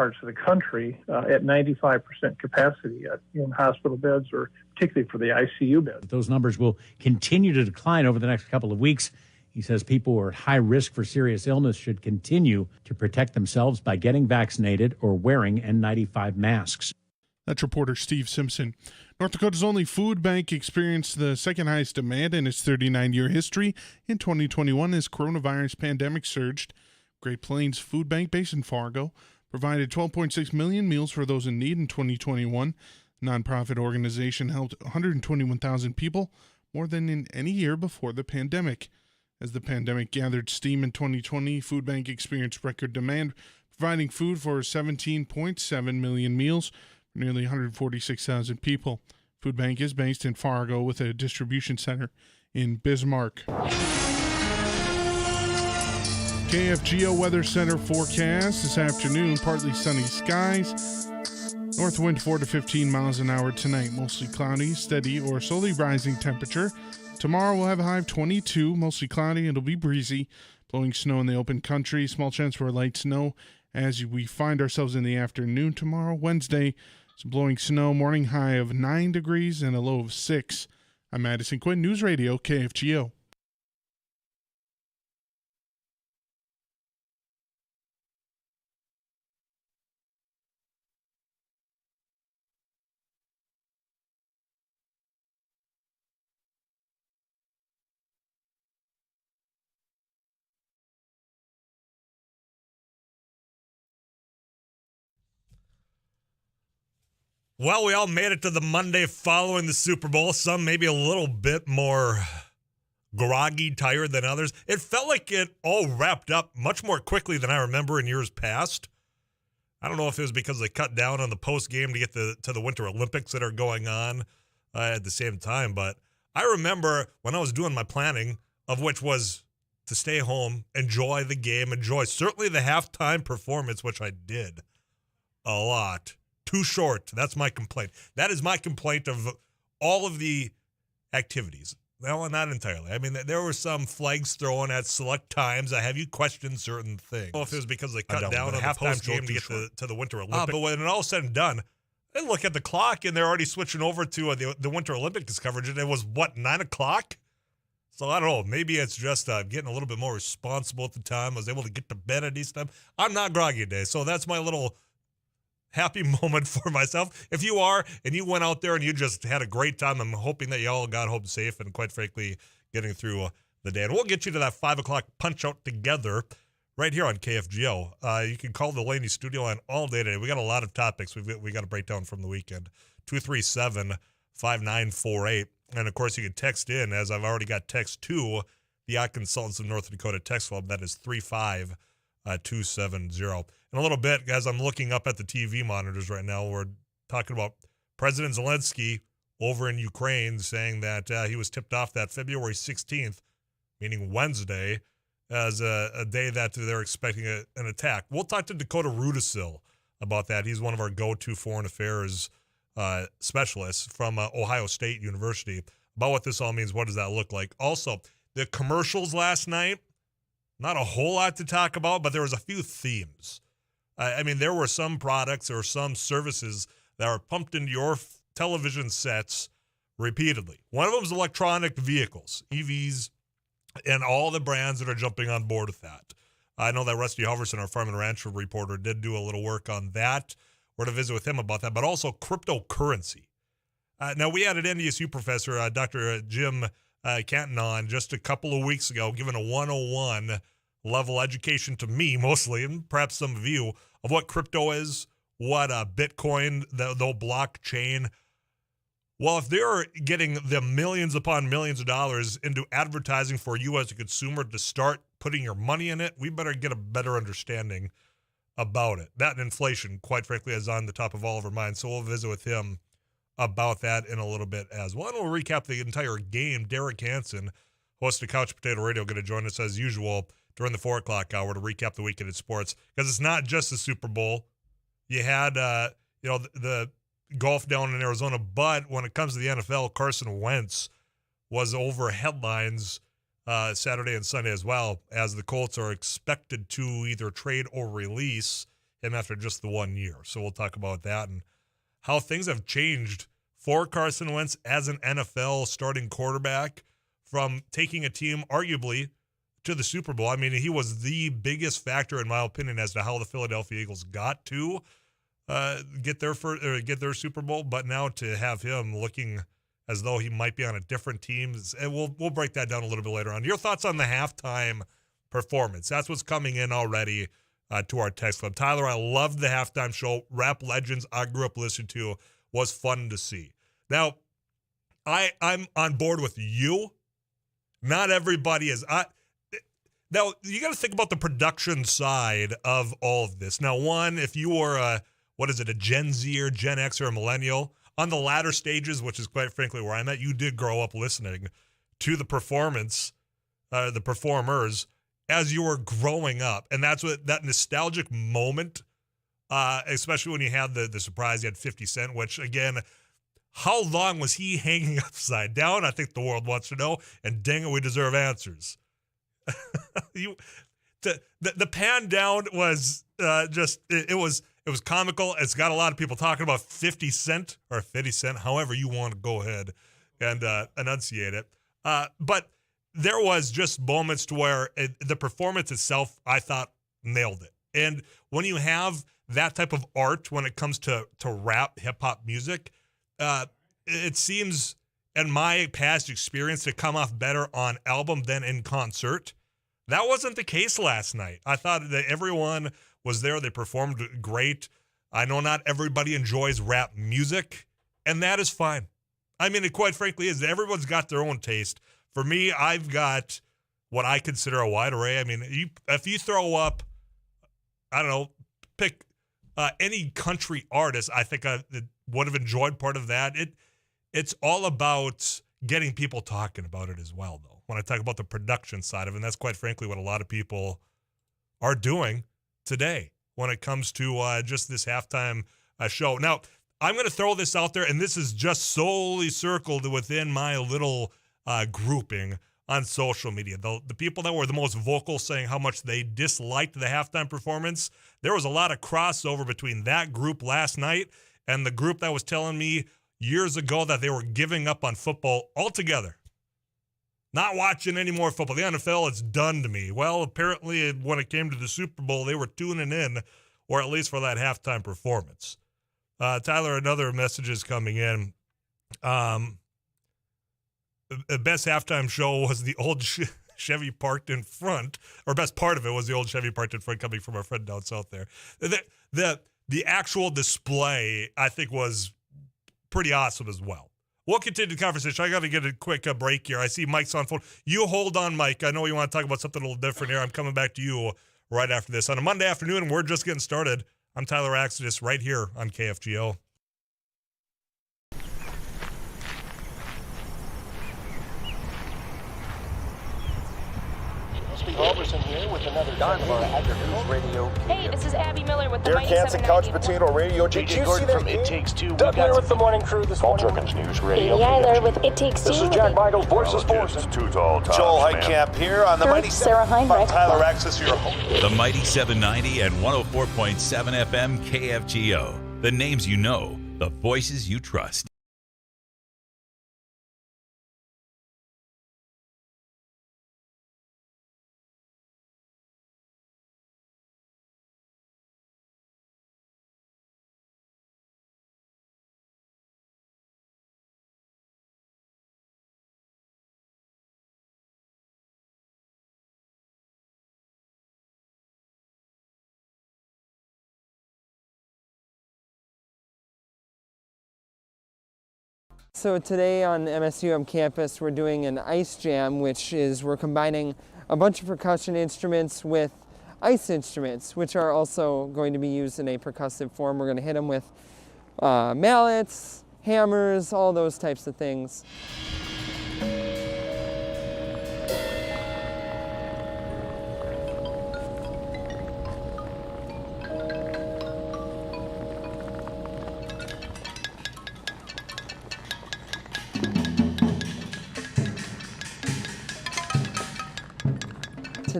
parts of the country at 95% capacity in hospital beds, or particularly for the ICU beds. Those numbers will continue to decline over the next couple of weeks. He says people who are at high risk for serious illness should continue to protect themselves by getting vaccinated or wearing N95 masks. That's reporter Steve Simpson. North Dakota's only food bank experienced the second highest demand in its 39-year history in 2021 as coronavirus pandemic surged. Great Plains Food Bank, based in Fargo, provided 12.6 million meals for those in need in 2021. The nonprofit organization helped 121,000 people, more than in any year before the pandemic. As the pandemic gathered steam in 2020, Food Bank experienced record demand, providing food for 17.7 million meals for nearly 146,000 people. Food Bank is based in Fargo with a distribution center in Bismarck. KFGO Weather Center forecast this afternoon, partly sunny skies. North wind 4 to 15 miles an hour tonight, mostly cloudy, steady or slowly rising temperature. Tomorrow we'll have a high of 22, mostly cloudy, it'll be breezy, blowing snow in the open country, small chance for light snow as we find ourselves in the afternoon tomorrow. Wednesday, some blowing snow, morning high of 9 degrees and a low of 6. I'm Madison Quinn, News Radio, KFGO. Well, we all made it to the Monday following the Super Bowl. Some maybe a little bit more groggy, tired than others. It felt like it all wrapped up much more quickly than I remember in years past. I don't know if it was because they cut down on the post game to get to the Winter Olympics that are going on at the same time. But I remember when I was doing my planning, of which was to stay home, enjoy the game, enjoy certainly the halftime performance, which I did a lot. Too short. That's my complaint. That is my complaint of all of the activities. Well, not entirely. I mean, there were some flags thrown at select times. I have you question certain things. I don't know if it was because they cut down on the halftime game to get to the Winter Olympics. But when it all said and done, I look at the clock and they're already switching over to the Winter Olympics coverage. And it was, 9 o'clock? So I don't know. Maybe it's just getting a little bit more responsible at the time. I was able to get to bed at decent time. I'm not groggy today. So that's my little happy moment for myself. If you are, and you went out there and you just had a great time, I'm hoping that you all got home safe and, quite frankly, getting through the day. And we'll get you to that 5 o'clock punch out together right here on KFGO. You can call the Laney studio line all day today. We got a lot of topics we got to break down from the weekend. 237-5948. And, of course, you can text in, as I've already got text to the Yacht Consultants of North Dakota Text Club. That is 35270. In a little bit, guys, I'm looking up at the TV monitors right now. We're talking about President Zelensky over in Ukraine saying that he was tipped off that February 16th, meaning Wednesday, as a day that they're expecting an attack. We'll talk to Dakota Rudisill about that. He's one of our go-to foreign affairs specialists from Ohio State University about what this all means. What does that look like? Also, the commercials last night, not a whole lot to talk about, but there was a few themes. I mean, there were some products or some services that are pumped into your television sets repeatedly. One of them is electronic vehicles, EVs, and all the brands that are jumping on board with that. I know that Rusty Halverson, our Farm and Ranch reporter, did do a little work on that. We're to visit with him about that, but also cryptocurrency. Now, we had an NDSU professor, Dr. Jim Canton, on just a couple of weeks ago, giving a 101 level education to me mostly, and perhaps some of you, of what crypto is, what Bitcoin, the blockchain. Well, if they're getting the millions upon millions of dollars into advertising for you as a consumer to start putting your money in it, we better get a better understanding about it. That and inflation, quite frankly, is on the top of all of our minds. So we'll visit with him about that in a little bit as well. And we'll recap the entire game. Derek Hansen, host of Couch Potato Radio, going to join us as usual during the 4 o'clock hour to recap the weekend in sports, because it's not just the Super Bowl. You had, the golf down in Arizona, but when it comes to the NFL, Carson Wentz was over headlines Saturday and Sunday as well, as the Colts are expected to either trade or release him after just the 1 year. So we'll talk about that and how things have changed for Carson Wentz as an NFL starting quarterback from taking a team arguably to the Super Bowl. I mean, he was the biggest factor, in my opinion, as to how the Philadelphia Eagles got to get their Super Bowl. But now to have him looking as though he might be on a different team, and we'll break that down a little bit later on. Your thoughts on the halftime performance? That's what's coming in already to our text club. Tyler, I loved the halftime show. Rap legends I grew up listening to was fun to see. Now, I'm on board with you. Not everybody is. Now, you got to think about the production side of all of this. Now, one, if you were a Gen Z or Gen X or a millennial, on the latter stages, which is quite frankly where I'm at, you did grow up listening to the performers as you were growing up. And that's what that nostalgic moment, especially when you had the surprise, you had 50 Cent, which again, how long was he hanging upside down? I think the world wants to know, and dang it, we deserve answers. The pan down was it was comical. It's got a lot of people talking about 50 Cent or 50 Cent, however you want to go ahead and enunciate it. But there was just moments to where the performance itself, I thought, nailed it. And when you have that type of art when it comes to rap, hip-hop music, it seems, in my past experience, to come off better on album than in concert. That wasn't the case last night. I thought that everyone was there. They performed great. I know not everybody enjoys rap music, and that is fine. I mean, it quite frankly is. Everyone's got their own taste. For me, I've got what I consider a wide array. I mean, if you throw up, I don't know, pick any country artist, I think I would have enjoyed part of that. It's all about getting people talking about it as well, though. When I talk about the production side of it, and that's quite frankly what a lot of people are doing today when it comes to just this halftime show. Now, I'm going to throw this out there, and this is just solely circled within my little grouping on social media. The people that were the most vocal saying how much they disliked the halftime performance, there was a lot of crossover between that group last night and the group that was telling me years ago that they were giving up on football altogether. Not watching any more football. The NFL, it's done to me. Well, apparently when it came to the Super Bowl, they were tuning in, or at least for that halftime performance. Tyler, another message is coming in. The best halftime show was the old Chevy parked in front, or best part of it was the old Chevy parked in front coming from our friend down south there. The actual display, I think, was pretty awesome as well. We'll continue the conversation. I got to get a quick break here. I see Mike's on phone. You hold on, Mike. I know you want to talk about something a little different here. I'm coming back to you right after this. On a Monday afternoon, we're just getting started. I'm Tyler Axedis right here on KFGO. Robertson here with another Unbiased Radio. Hey, this is Abby Miller with the Derek Mighty Hansen, Couch 790. Potato Radio. Did you see that? It Takes Two. Doug here with the morning crew this morning. Paul Jerkins News Radio. Katie Eiler with It Takes Two. This is Jack Michaels, Voices Forces. Too tall, Joel Heitkamp here on the Mighty Sarah Heinrich. Tyler Axis, your host. The Mighty 790 and 104.7 FM KFGO. The names you know, the voices you trust. So today on MSUM campus we're doing an ice jam, which is we're combining a bunch of percussion instruments with ice instruments, which are also going to be used in a percussive form. We're going to hit them with mallets, hammers, all those types of things.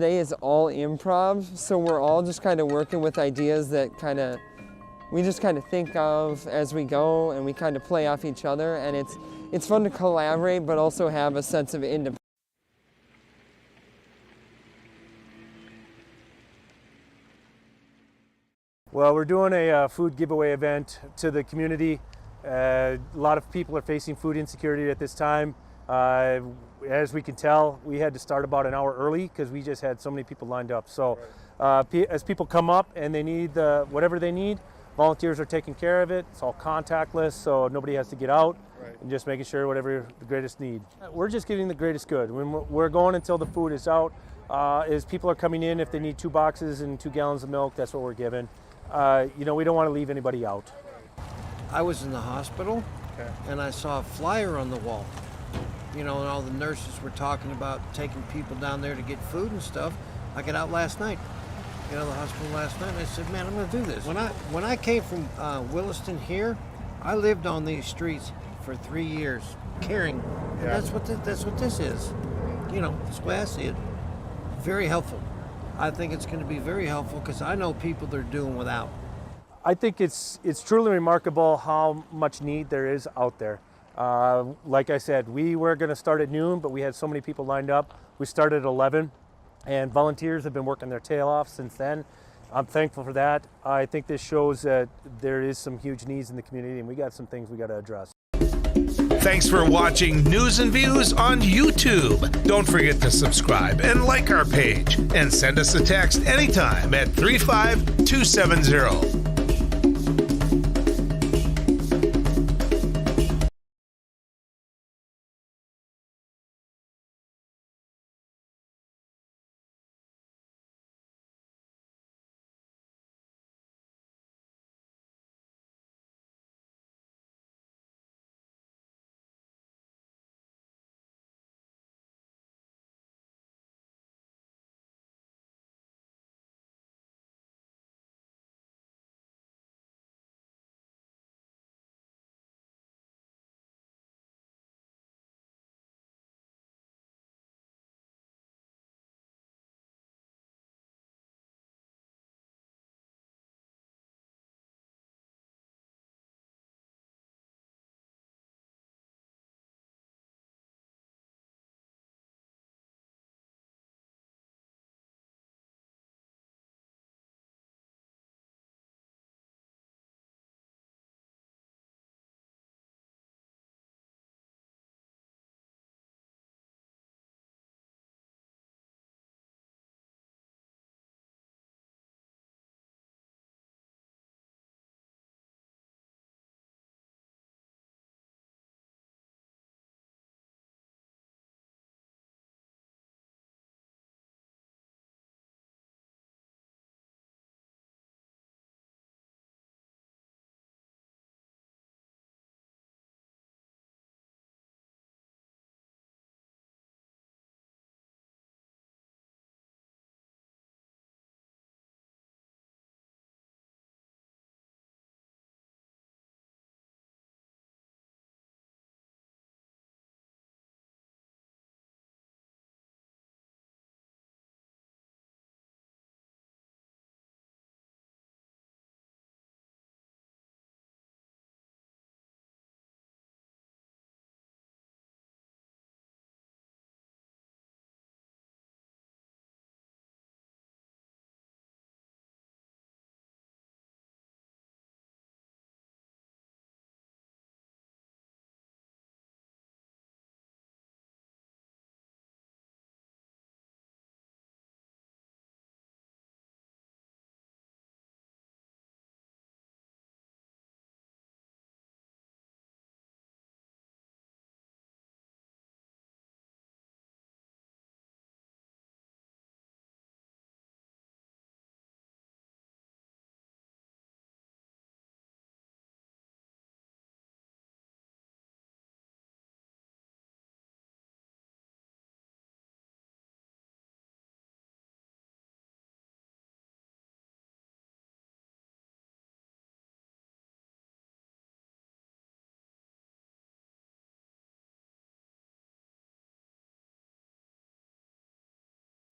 today is all improv, so we're all just kind of working with ideas that we just kind of think of as we go, and we kind of play off each other, and it's fun to collaborate, but also have a sense of independence. Well, we're doing a food giveaway event to the community. A lot of people are facing food insecurity at this time. As we can tell, we had to start about an hour early because we just had so many people lined up. So as people come up and they need whatever they need, volunteers are taking care of it. It's all contactless, so nobody has to get out. Right. And just making sure whatever the greatest need. We're just giving the greatest good. When we're going until the food is out, as people are coming in, if they need 2 boxes and 2 gallons of milk, that's what we're giving. We don't want to leave anybody out. I was in the hospital, and I saw a flyer on the wall. And all the nurses were talking about taking people down there to get food and stuff. I got out last night, the hospital last night, and I said, man, I'm going to do this. When I came from Williston here, I lived on these streets for 3 years, caring. And that's what this is. That's the way I see it. Very helpful. I think it's going to be very helpful because I know people that are doing without. I think it's truly remarkable how much need there is out there. Like I said, we were going to start at noon, but we had so many people lined up. We started at 11, and volunteers have been working their tail off since then. I'm thankful for that. I think this shows that there is some huge needs in the community, and we got some things we got to address. Thanks for watching News and Views on YouTube. Don't forget to subscribe and like our page, and send us a text anytime at 35270.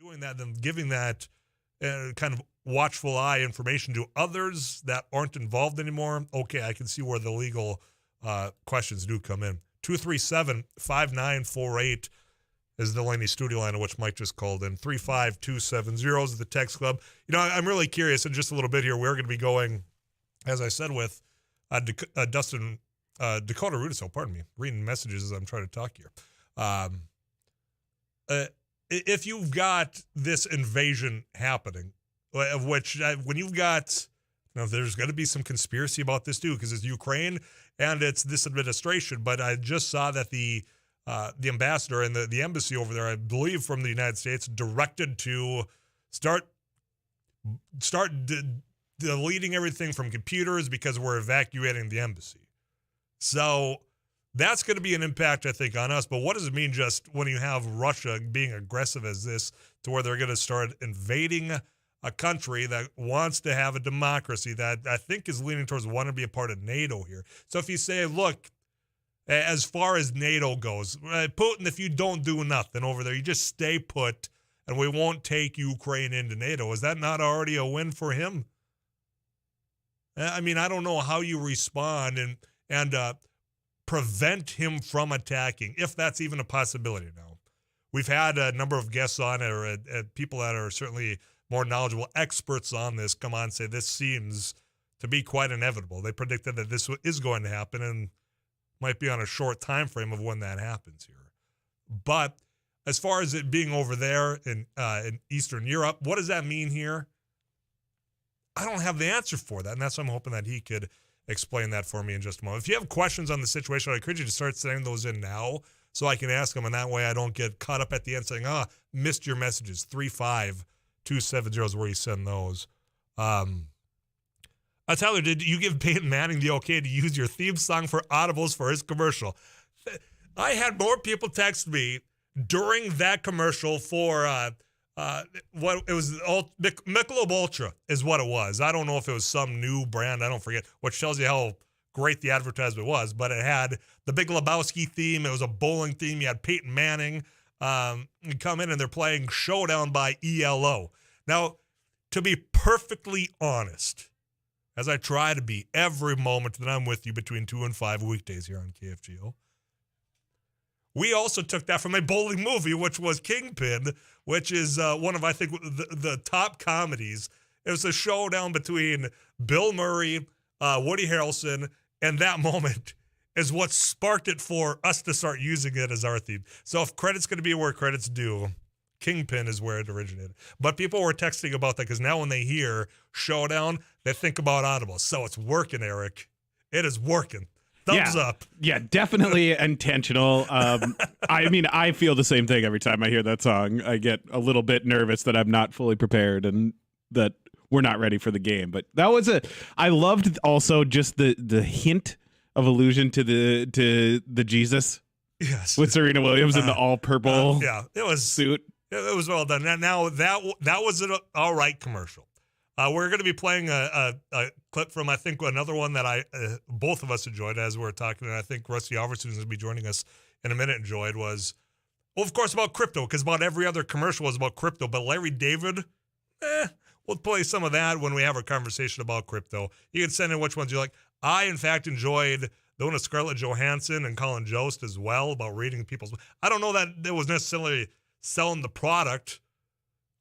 doing that, then giving that kind of watchful eye information to others that aren't involved anymore, okay, I can see where the legal questions do come in. 237-5948 is the Laney studio line, of which Mike just called in. 35270 is the text club. You know, I'm really curious in just a little bit here. We're going to be going, as I said, with Dakota Rudiso, pardon me, reading messages as I'm trying to talk here. If you've got this invasion happening, of which when you've got, you know, there's going to be some conspiracy about this too, because it's Ukraine and it's this administration. But I just saw that the ambassador and the embassy over there, I believe from the United States, directed to start deleting everything from computers because we're evacuating the embassy. So that's going to be an impact, I think, on us. But what does it mean just when you have Russia being aggressive as this, to where they're going to start invading a country that wants to have a democracy that I think is leaning towards wanting to be a part of NATO here? So if you say, look, as far as NATO goes, Putin, if you don't do nothing over there, you just stay put and we won't take Ukraine into NATO, is that not already a win for him? I mean, I don't know how you respond and prevent him from attacking, if that's even a possibility now. We've had a number of guests on, or people that are certainly more knowledgeable, experts on this, come on and say this seems to be quite inevitable. They predicted that this is going to happen and might be on a short time frame of when that happens here. But as far as it being over there in Eastern Europe, what does that mean here? I don't have the answer for that, and that's why I'm hoping that he could explain that for me in just a moment. If you have questions on the situation, I encourage you to start sending those in now so I can ask them, and that way I don't get caught up at the end saying, missed your messages. 35270 is where you send those. Tyler, did you give Peyton Manning the okay to use your theme song for Audibles for his commercial? I had more people text me during that commercial for what it was. Michelob Ultra is what it was. I don't know if it was some new brand. I don't forget, which tells you how great the advertisement was. But it had the Big Lebowski theme. It was a bowling theme. You had Peyton Manning come in, and they're playing Showdown by ELO. Now, to be perfectly honest, as I try to be every moment that I'm with you between 2 and 5 weekdays here on KFGO, we also took that from a bowling movie, which was Kingpin, which is one of, I think, the top comedies. It was a showdown between Bill Murray, Woody Harrelson, and that moment is what sparked it for us to start using it as our theme. So if credit's going to be where credit's due, Kingpin is where it originated. But people were texting about that because now when they hear Showdown, they think about Audible. So it's working, Eric. It is working. Thumbs up. Yeah, definitely intentional. I mean, I feel the same thing every time I hear that song. I get a little bit nervous that I'm not fully prepared and that we're not ready for the game. But that was I loved also just the hint of allusion to the Jesus. Yes. With Serena Williams in the all purple it was suit. It was well done. Now that was an all right commercial. We're going to be playing a clip from, I think, another one that both of us enjoyed as we were talking, and I think Rusty Alverson is going to be joining us in a minute. Enjoyed was, well, of course, about crypto, because about every other commercial was about crypto. But Larry David, we'll play some of that when we have our conversation about crypto. You can send in which ones you like. I, in fact, enjoyed the one of Scarlett Johansson and Colin Jost as well about reading people's. I don't know that it was necessarily selling the product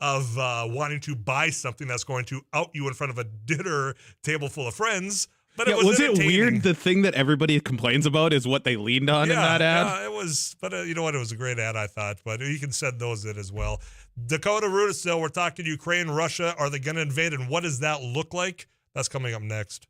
of wanting to buy something that's going to out you in front of a dinner table full of friends. But it was it weird? The thing that everybody complains about is what they leaned on in that ad. Yeah, it was. But you know what? It was a great ad, I thought. But you can send those in as well. Dakota Rudisil, we're talking Ukraine, Russia. Are they going to invade, and what does that look like? That's coming up next.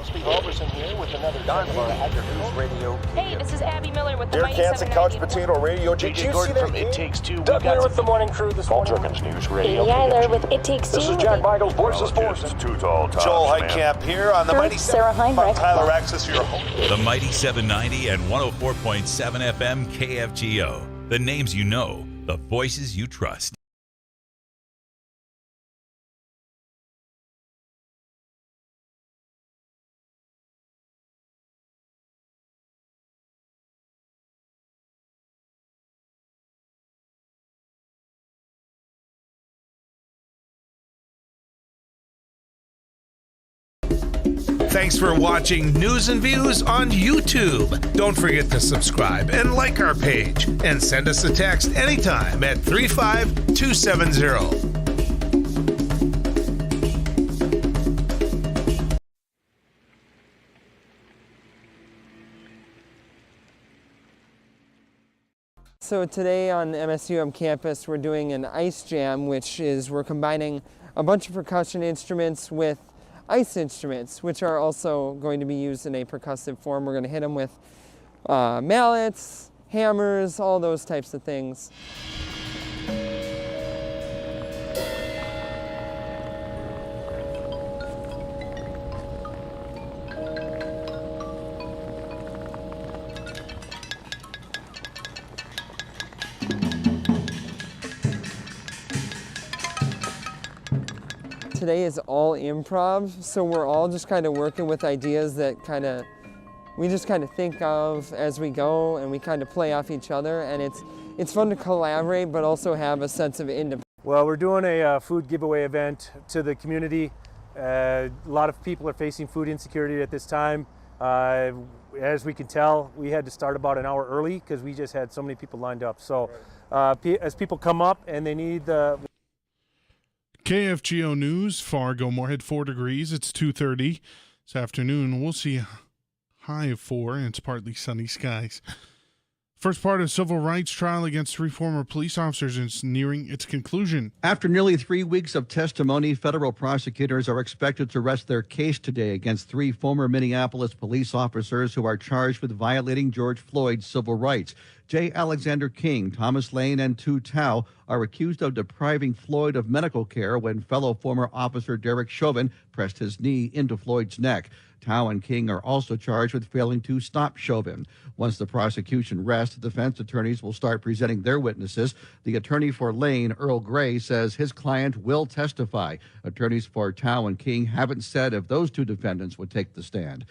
Steve Halverson here with another Don News Radio. Hey, this is Abby Miller with the Derek Mighty Hansen, Couch 790. Potato Radio. Did you see that from It Takes Two? Doug Miller with the morning crew this morning. Perkins News Radio. Katie Eiler with It Takes Two. This is Jack Michaels, Voices Force. Too tall, Joel Heitkamp here on the Mighty Sarah Heinrich. Tyler Axis, your host. The Mighty 790 and 104.7 FM KFGO. The names you know, the voices you trust. Thanks for watching News and Views on YouTube. Don't forget to subscribe and like our page. And send us a text anytime at 35270. So today on MSUM campus we're doing an ice jam, which is we're combining a bunch of percussion instruments with ice instruments, which are also going to be used in a percussive form. We're going to hit them with mallets, hammers, all those types of things. Today is all improv, so we're all just kind of working with ideas that we just kind of think of as we go, and we kind of play off each other, and it's fun to collaborate but also have a sense of independence. Well, we're doing a food giveaway event to the community. A lot of people are facing food insecurity at this time. As we can tell, we had to start about an hour early because we just had so many people lined up. So as people come up and they need the KFGO News, Fargo-Moorhead, 4 degrees. It's 2:30 this afternoon. We'll see a high of 4, and it's partly sunny skies. First part of civil rights trial against 3 former police officers is nearing its conclusion. After nearly 3 weeks of testimony, federal prosecutors are expected to rest their case today against 3 former Minneapolis police officers who are charged with violating George Floyd's civil rights. J. Alexander King, Thomas Lane, and Tu Tao are accused of depriving Floyd of medical care when fellow former officer Derek Chauvin pressed his knee into Floyd's neck. Tao and King are also charged with failing to stop Chauvin. Once the prosecution rests, defense attorneys will start presenting their witnesses. The attorney for Lane, Earl Gray, says his client will testify. Attorneys for Tao and King haven't said if those 2 defendants would take the stand.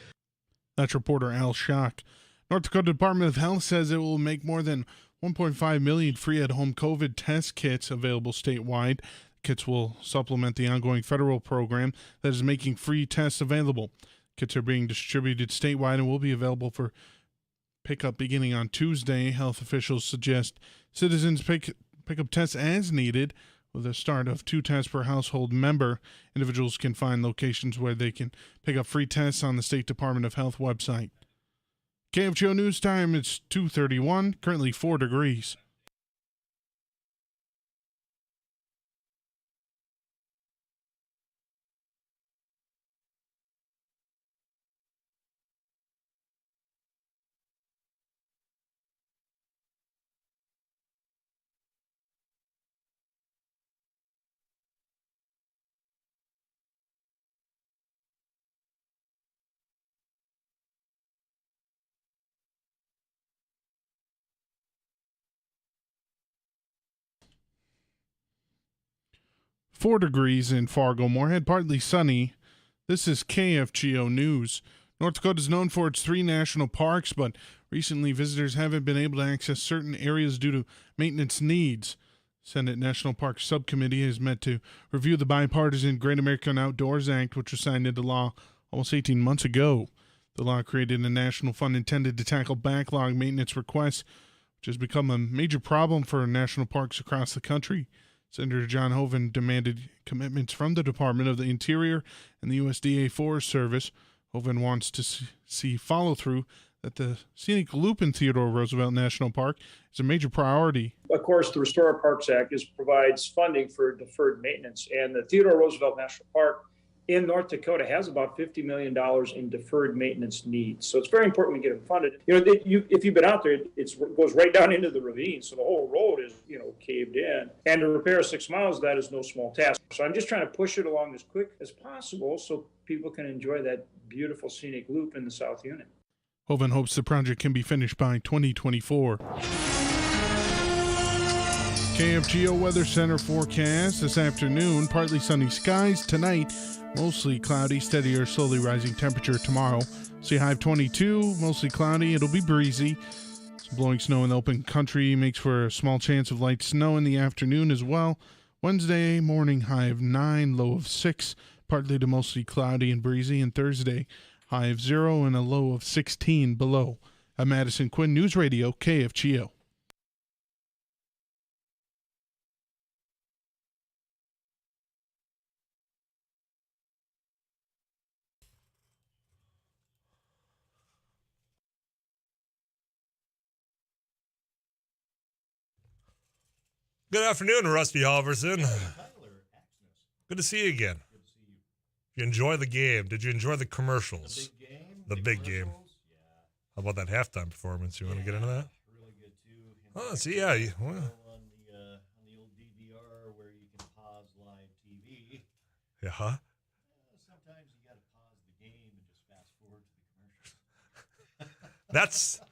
That's reporter Al Schock. North Dakota Department of Health says it will make more than 1.5 million free at-home COVID test kits available statewide. Kits will supplement the ongoing federal program that is making free tests available. Kits are being distributed statewide and will be available for pickup beginning on Tuesday. Health officials suggest citizens pick up tests as needed with a start of 2 tests per household member. Individuals can find locations where they can pick up free tests on the State Department of Health website. KFGO News Time, it's 2:31, currently 4 degrees. Four degrees in Fargo-Moorhead, partly sunny. This is KFGO News. North Dakota is known for its 3 national parks, but recently visitors haven't been able to access certain areas due to maintenance needs. Senate National Park Subcommittee has met to review the bipartisan Great American Outdoors Act, which was signed into law almost 18 months ago. The law created a national fund intended to tackle backlog maintenance requests, which has become a major problem for national parks across the country. Senator John Hoeven demanded commitments from the Department of the Interior and the USDA Forest Service. Hoeven wants to see follow-through that the scenic loop in Theodore Roosevelt National Park is a major priority. Of course, the Restore Our Parks Act provides funding for deferred maintenance, and the Theodore Roosevelt National Park in North Dakota has about $50 million in deferred maintenance needs. So it's very important we get them funded. If you've been out there, it goes right down into the ravine. So the whole road is, caved in. And to repair 6 miles, that is no small task. So I'm just trying to push it along as quick as possible so people can enjoy that beautiful scenic loop in the South Unit. Hovind hopes the project can be finished by 2024. KFGO Weather Center forecast this afternoon. Partly sunny skies tonight. Mostly cloudy, steady or slowly rising temperature tomorrow. See high of 22, mostly cloudy. It'll be breezy. Some blowing snow in the open country makes for a small chance of light snow in the afternoon as well. Wednesday morning high of 9, low of 6. Partly to mostly cloudy and breezy. And Thursday high of 0 and a low of 16 below. I'm Madison Quinn, News Radio, KFGO. Good afternoon, Rusty Halverson. Good to see you again. Did you enjoy the game? Did you enjoy the commercials? The big game. How about that halftime performance? You want to get into that? Really good too. Oh, see, yeah. On the old DVR where you can pause live TV. Yeah. Sometimes you got to pause the game and just fast forward to the commercial.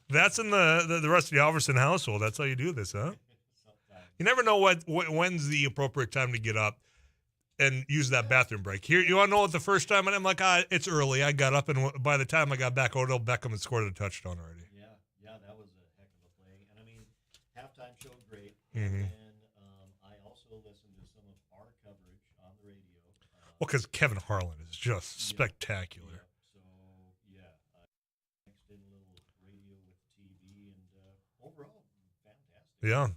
That's in the Rusty Halverson household. That's how you do this, huh? You never know when's the appropriate time to get up and use that bathroom break. Here, you want to know what the first time? And I'm like, it's early. I got up, and by the time I got back, Odell Beckham had scored a touchdown already. Yeah, that was a heck of a play. And I mean, halftime showed great. Mm-hmm. And I also listened to some of our coverage on the radio. Well, because Kevin Harlan is just spectacular. So, I mixed in a little radio with TV, and overall, fantastic. Yeah.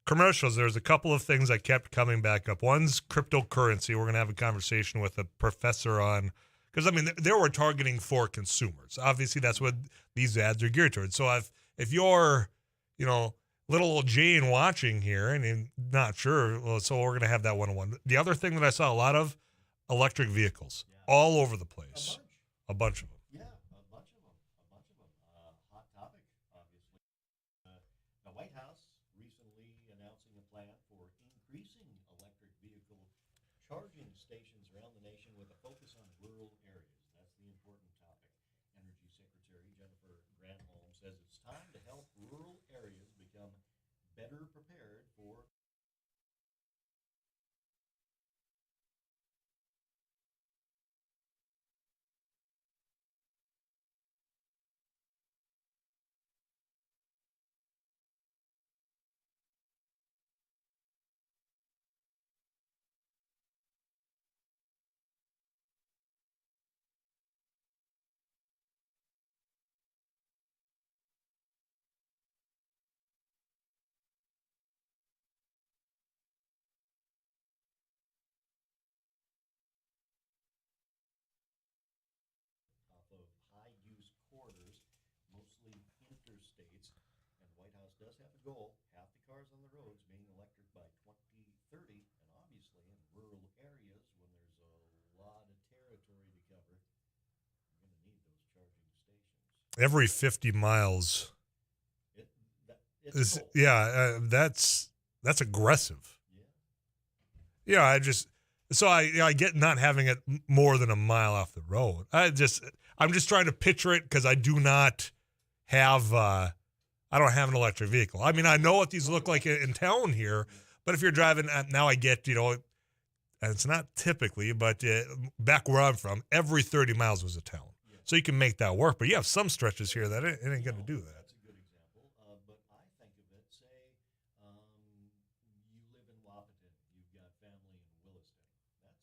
Commercials, there's a couple of things that kept coming back up. One's cryptocurrency. We're going to have a conversation with a professor on, because, I mean, they were targeting for consumers. Obviously, that's what these ads are geared towards. So if you're, little old Jane watching here and you're not sure, well, so we're going to have that one-on-one. The other thing that I saw a lot of, electric vehicles all over the place. A bunch of them. Yeah, a bunch of them. Hot topic, obviously. The White House recently announcing a plan for increasing electric vehicle charging stations around the nation with a focus on rural areas. That's the important topic. Energy Secretary Jennifer Granholm says it's time to help rural areas become better prepared for of high-use corridors, mostly interstates, and the White House does have a goal, half the cars on the roads being electric by 2030, and obviously in rural areas, when there's a lot of territory to cover, you're going to need those charging stations. Every 50 miles. That's aggressive. Yeah, I get not having it more than a mile off the road. I'm just trying to picture it because I do not have I don't have an electric vehicle. I mean, I know what these look like in town here, but if you're driving now, I get and it's not typically, but back where I'm from, every 30 miles was a town, so you can make that work. But you have some stretches here that it ain't going to do that. That's a good example. But I think of it, say, you live in Wapaton, you've got family in Williston. That's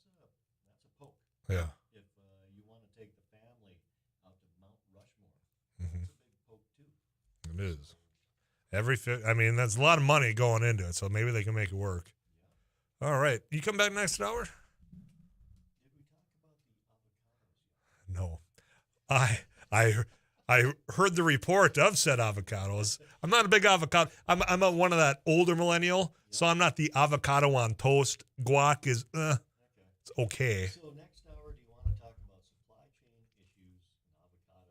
a poke. Yeah. If you want to take the family out to Mount Rushmore, Mm-hmm. that's a big poke too. It is. That's a lot of money going into it, so maybe they can make it work. Yeah. All right. You come back next hour? Did we talk about the avocados yet? No. I heard the report of said avocados. I'm not a big avocado. I'm one of that older millennial, so I'm not the avocado on toast. Guac is, it's okay. So next hour, do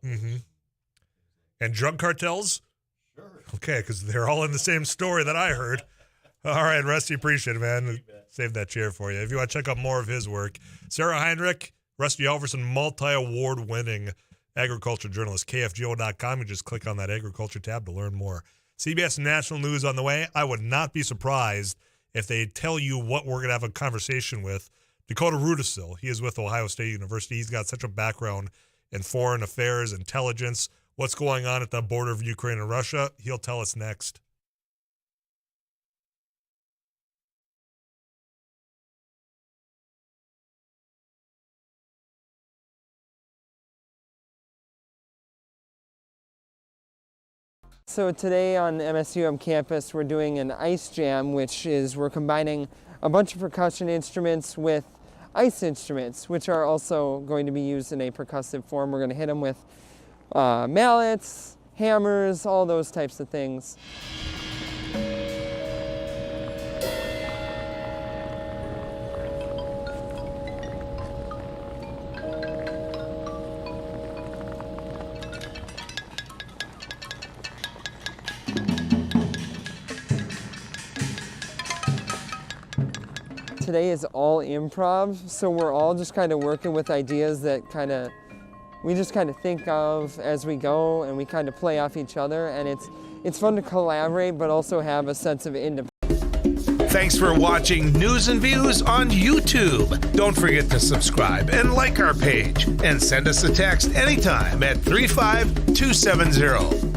Mm-hmm. And drug cartels? Sure. Okay, because they're all in the same story that I heard. All right, Rusty, appreciate it, man. Save that chair for you. If you want to check out more of his work, Sarah Heinrich, Rusty Alverson, multi-award winning agriculture journalist, KFGO.com. You just click on that agriculture tab to learn more. CBS National News on the way. I would not be surprised if they tell you what we're going to have a conversation with Dakota Rudisill. He is with Ohio State University. He's got such a background in foreign affairs, intelligence, what's going on at the border of Ukraine and Russia. He'll tell us next. So today on MSUM campus, we're doing an ice jam, which is we're combining a bunch of percussion instruments with ice instruments, which are also going to be used in a percussive form. We're going to hit them with mallets, hammers, all those types of things. Today is all improv, so we're all just kind of working with ideas that we just kind of think of as we go, and we kind of play off each other, and it's fun to collaborate but also have a sense of independence. Thanks for watching News and Views on YouTube. Don't forget to subscribe and like our page, and send us a text anytime at 35270.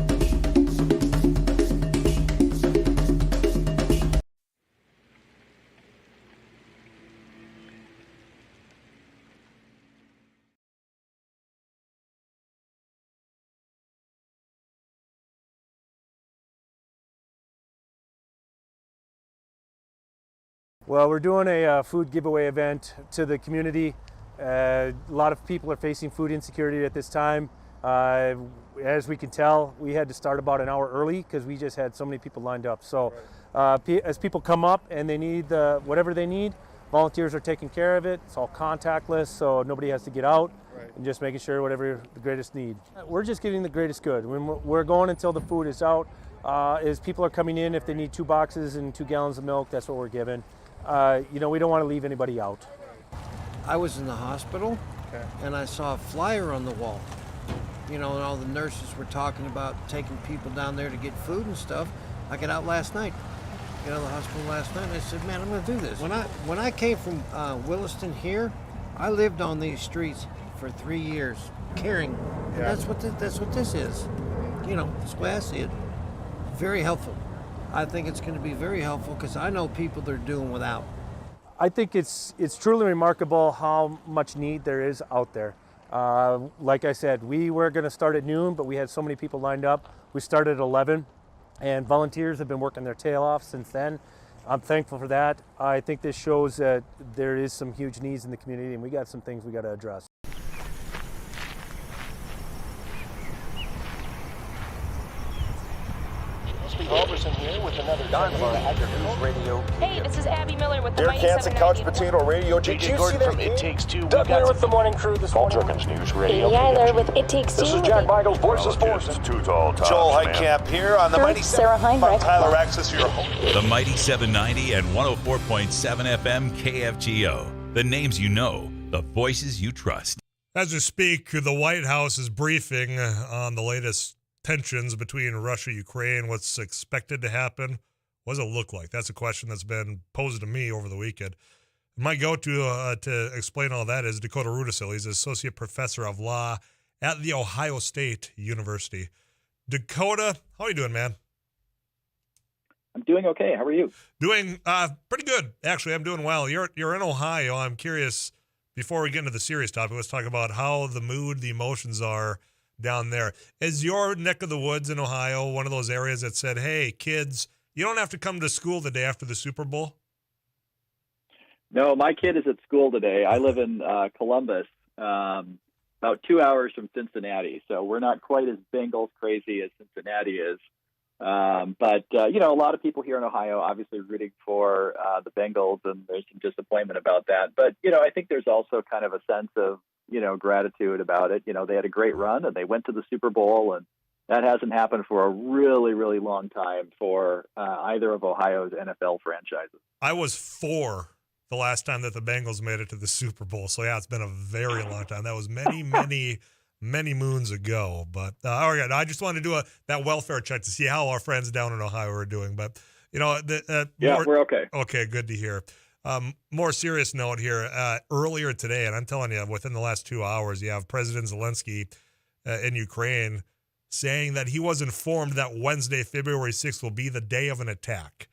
Well, we're doing a food giveaway event to the community. A lot of people are facing food insecurity at this time. As we can tell, we had to start about an hour early because we just had so many people lined up. So as people come up and they need whatever they need, volunteers are taking care of it. It's all contactless, so nobody has to get out. Right. And just making sure whatever the greatest need. We're just getting the greatest good. When we're going until the food is out. As people are coming in, if they need 2 boxes and 2 gallons of milk, that's what we're giving. We don't want to leave anybody out. I was in the hospital, and I saw a flyer on the wall. And all the nurses were talking about taking people down there to get food and stuff. I got out last night. Got out of the hospital last night, and I said, man, I'm going to do this. When I came from Williston here, I lived on these streets for 3 years, caring. And that's what this is. That's the way I see it. Very helpful. I think it's going to be very helpful because I know people that are doing without. I think it's truly remarkable how much need there is out there. Like I said, we were going to start at noon, but we had so many people lined up. We started at 11, and volunteers have been working their tail off since then. I'm thankful for that. I think this shows that there is some huge needs in the community, and we got some things we got to address. Alverson here with another News Radio. Hey, this is Abby Miller with the Derek Hansen, Couch Potato Radio. Did you see that? It Takes Two. Doug here with the morning crew this morning. News Radio. Amy Eiler with It Takes Two. This is Jack Michaels, Voice of Sports. Joel Heitkamp here on the Mighty Sarah Heinrich. Tyler Axis, your host. The Mighty 790 and 104.7 FM KFGO. The names you know, the voices you trust. As we speak, the White House is briefing on the latest tensions between Russia, Ukraine, what's expected to happen. What does it look like? That's a question that's been posed to me over the weekend. My go-to to explain all that is Dakota Rudisill. He's associate professor of law at the Ohio State University. Dakota, how are you doing, man? I'm doing okay. How are you? Doing pretty good. Actually, I'm doing well. You're in Ohio. I'm curious, before we get into the serious topic, let's talk about how the mood, the emotions are down there. Is your neck of the woods in Ohio one of those areas that said, hey, kids, you don't have to come to school the day after the Super Bowl? No, my kid is at school today. I live in Columbus, about 2 hours from Cincinnati, so we're not quite as Bengals crazy as Cincinnati is. But a lot of people here in Ohio obviously rooting for the Bengals, and there's some disappointment about that. But, I think there's also kind of a sense of gratitude about it. They had a great run and they went to the Super Bowl, and that hasn't happened for a really, really long time for either of Ohio's NFL franchises. I was 4 the last time that the Bengals made it to the Super Bowl. So, yeah, it's been a very long time. That was many, many moons ago. But, all right, I just wanted to do that welfare check to see how our friends down in Ohio are doing. But, we're okay. Okay, good to hear. More serious note here. Earlier today, and I'm telling you, within the last 2 hours, you have President Zelensky in Ukraine saying that he was informed that Wednesday, February 6th, will be the day of an attack,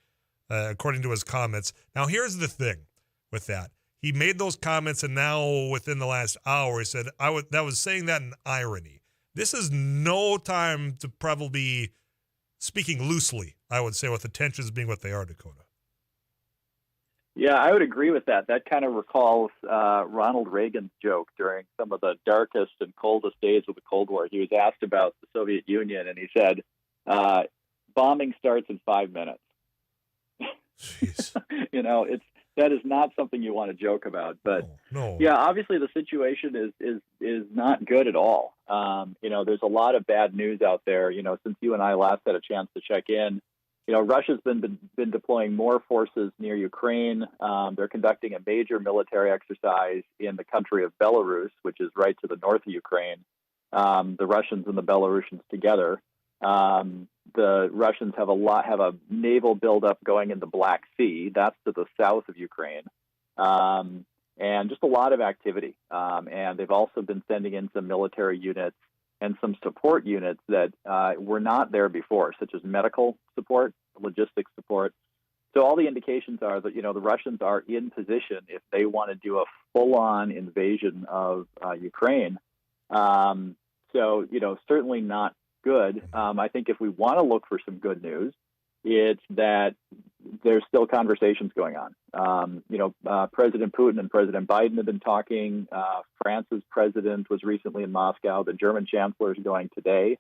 according to his comments. Now, here's the thing with that. He made those comments, and now within the last hour, he said, that was saying that in irony. This is no time to probably be speaking loosely, I would say, with the tensions being what they are, Dakota. Yeah, I would agree with that. That kind of recalls Ronald Reagan's joke during some of the darkest and coldest days of the Cold War. He was asked about the Soviet Union, and he said, bombing starts in 5 minutes. Jeez. That is not something you want to joke about. But no. Yeah, obviously the situation is not good at all. There's a lot of bad news out there. Since you and I last had a chance to check in, Russia's been deploying more forces near Ukraine. They're conducting a major military exercise in the country of Belarus, which is right to the north of Ukraine. The Russians and the Belarusians together. The Russians have a naval buildup going in the Black Sea. That's to the south of Ukraine. And just a lot of activity. And they've also been sending in some military units and some support units that were not there before, such as medical support, logistics support. So all the indications are that, the Russians are in position if they want to do a full-on invasion of Ukraine. Certainly not good. I think if we want to look for some good news, it's that there's still conversations going on. President Putin and President Biden have been talking. France's president was recently in Moscow. The German chancellor is going today.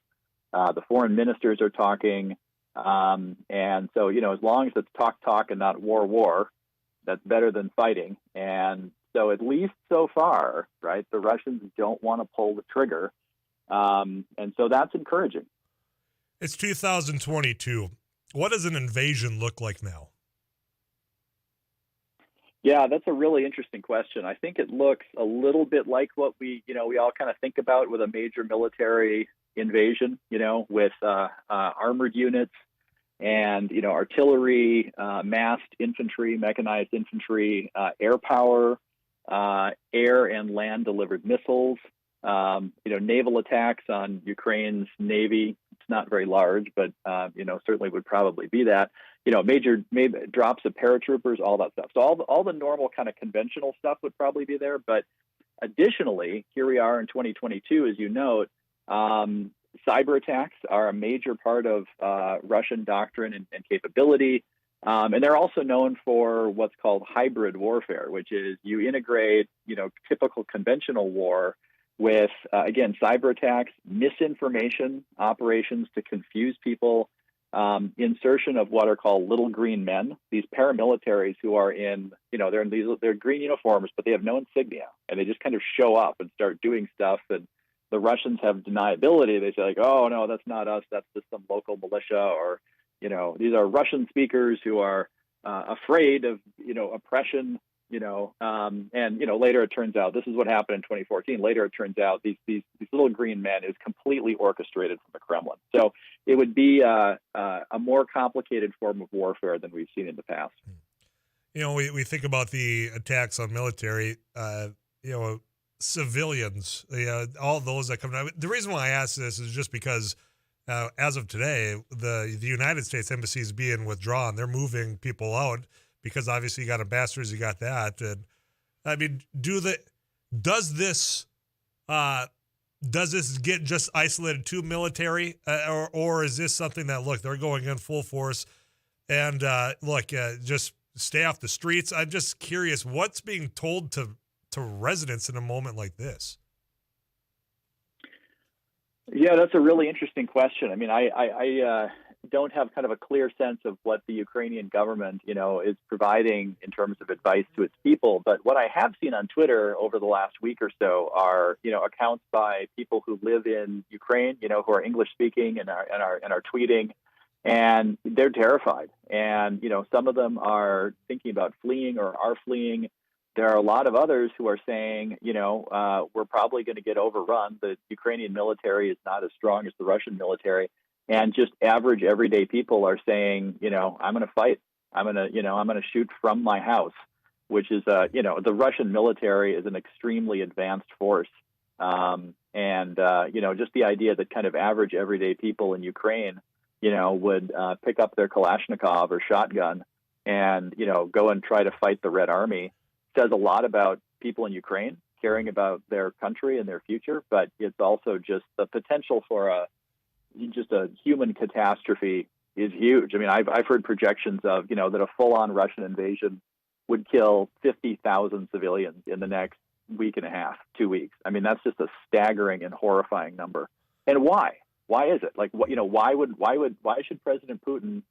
The foreign ministers are talking. And so, as long as it's talk and not war, that's better than fighting. And so at least so far, right, the Russians don't want to pull the trigger. And so that's encouraging. It's 2022. What does an invasion look like now? Yeah, that's a really interesting question. I think it looks a little bit like what we all kind of think about with a major military invasion, with armored units and, artillery, massed infantry, mechanized infantry, air power, air and land delivered missiles, naval attacks on Ukraine's Navy. It's not very large, but, certainly would probably be that, major drops of paratroopers, all that stuff. So all the normal kind of conventional stuff would probably be there. But additionally, here we are in 2022, as you note, cyber attacks are a major part of Russian doctrine and capability. And they're also known for what's called hybrid warfare, which is you integrate, typical conventional war with, again, cyber attacks, misinformation operations to confuse people, insertion of what are called little green men, these paramilitaries who are they're green uniforms, but they have no insignia, and they just kind of show up and start doing stuff. And the Russians have deniability. They say like, oh, no, that's not us. That's just some local militia, or, these are Russian speakers who are afraid of, oppression. Later it turns out, this is what happened in 2014. Later it turns out these little green men is completely orchestrated from the Kremlin. So it would be a more complicated form of warfare than we've seen in the past. We think about the attacks on military, civilians, all those that come. The reason why I ask this is just because as of today, the United States embassy is being withdrawn. They're moving people out, because obviously you got ambassadors, you got that. And I mean, does this get just isolated to military, or is this something that, look, they're going in full force and just stay off the streets? I'm just curious what's being told to residents in a moment like this. Yeah, that's a really interesting question. I mean, don't have kind of a clear sense of what the Ukrainian government, is providing in terms of advice to its people. But what I have seen on Twitter over the last week or so are, accounts by people who live in Ukraine, who are English speaking and are tweeting, and they're terrified. And, some of them are thinking about fleeing or are fleeing. There are a lot of others who are saying, we're probably going to get overrun. The Ukrainian military is not as strong as the Russian military. And just average everyday people are saying, I'm going to fight. I'm going to shoot from my house, which is, the Russian military is an extremely advanced force. Just the idea that kind of average everyday people in Ukraine, would pick up their Kalashnikov or shotgun and, go and try to fight the Red Army says a lot about people in Ukraine caring about their country and their future. But it's also just the potential for a human catastrophe is huge. I mean, I've heard projections of, that a full-on Russian invasion would kill 50,000 civilians in the next week and a half, 2 weeks. I mean, that's just a staggering and horrifying number. And why? Why is it? Like, why should President Putin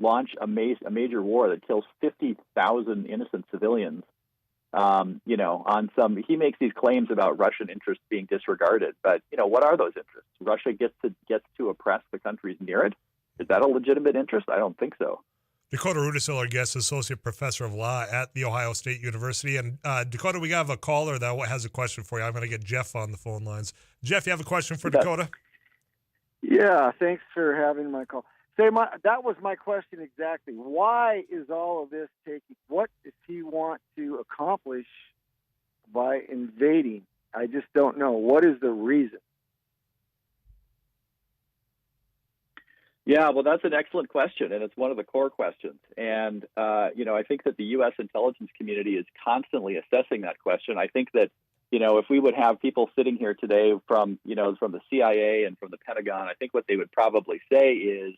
launch a major war that kills 50,000 innocent civilians? He makes these claims about Russian interests being disregarded, but what are those interests? Russia gets to oppress the countries near it. Is that a legitimate interest? I don't think so. Dakota Rudisil, our guest, associate professor of law at The Ohio State University. And Dakota, we have a caller that has a question for you. I'm going to get Jeff on the phone lines. Jeff, you have a question for Dakota? Yeah, thanks for having my call. That was my question exactly. Why is all of this taking? What does he want to accomplish by invading? I just don't know. What is the reason? Yeah, well, that's an excellent question, and it's one of the core questions. And, I think that the U.S. intelligence community is constantly assessing that question. I think that, if we would have people sitting here today from the CIA and from the Pentagon, I think what they would probably say is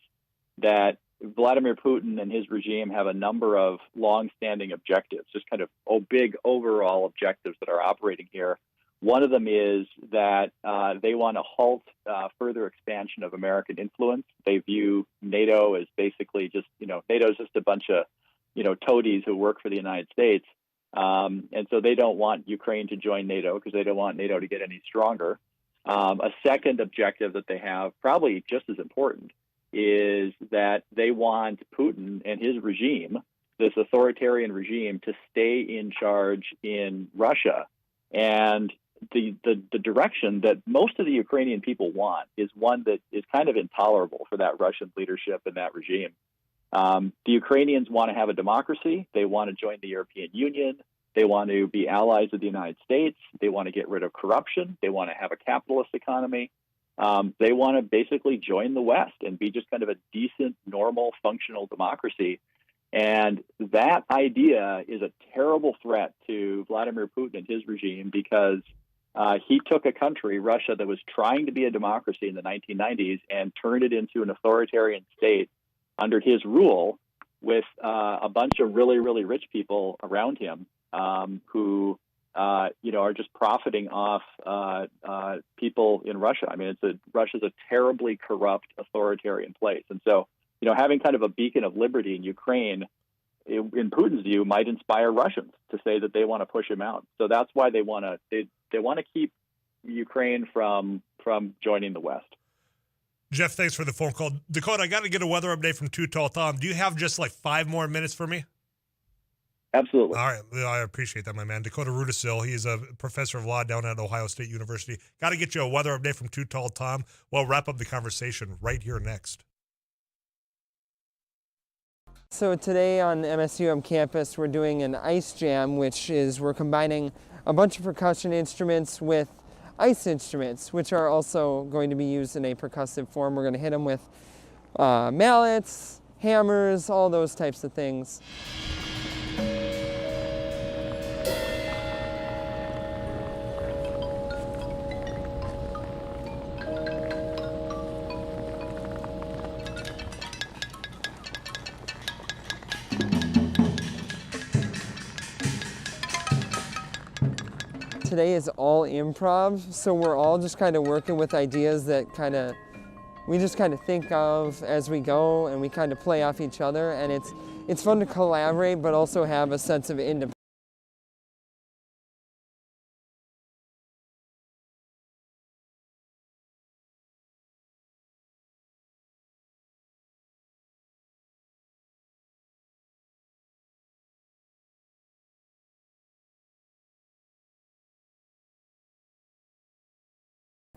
that Vladimir Putin and his regime have a number of long-standing objectives, just kind of big overall objectives that are operating here. One of them is that they want to halt further expansion of American influence. They view NATO as basically just, NATO is just a bunch of, toadies who work for the United States. And so they don't want Ukraine to join NATO because they don't want NATO to get any stronger. A second objective that they have, probably just as important, is that they want Putin and his regime, this authoritarian regime, to stay in charge in Russia. And the direction that most of the Ukrainian people want is one that is kind of intolerable for that Russian leadership and that regime. The Ukrainians want to have a democracy. They want to join the European Union. They want to be allies of the United States. They want to get rid of corruption. They want to have a capitalist economy. They want to basically join the West and be just kind of a decent, normal, functional democracy. And that idea is a terrible threat to Vladimir Putin and his regime because he took a country, Russia, that was trying to be a democracy in the 1990s and turned it into an authoritarian state under his rule with a bunch of really, really rich people around him who are just profiting off people in Russia. I mean, Russia's a terribly corrupt authoritarian place. And so, having kind of a beacon of liberty in Ukraine, in Putin's view, might inspire Russians to say that they want to push him out. So that's why they want to keep Ukraine from joining the West. Jeff, thanks for the phone call. Dakota, I got to get a weather update from Too Tall Tom. Do you have just like 5 more minutes for me? Absolutely. All right. I appreciate that, my man. Dakota Rudisil, he's a professor of law down at Ohio State University. Got to get you a weather update from Too Tall Tom. We'll wrap up the conversation right here next. So today on MSUM campus, we're doing an ice jam, which is we're combining a bunch of percussion instruments with ice instruments, which are also going to be used in a percussive form. We're going to hit them with mallets, hammers, all those types of things. Today is all improv, so we're all just kind of working with ideas that we just kind of think of as we go, and we kind of play off each other, and it's fun to collaborate, but also have a sense of independence.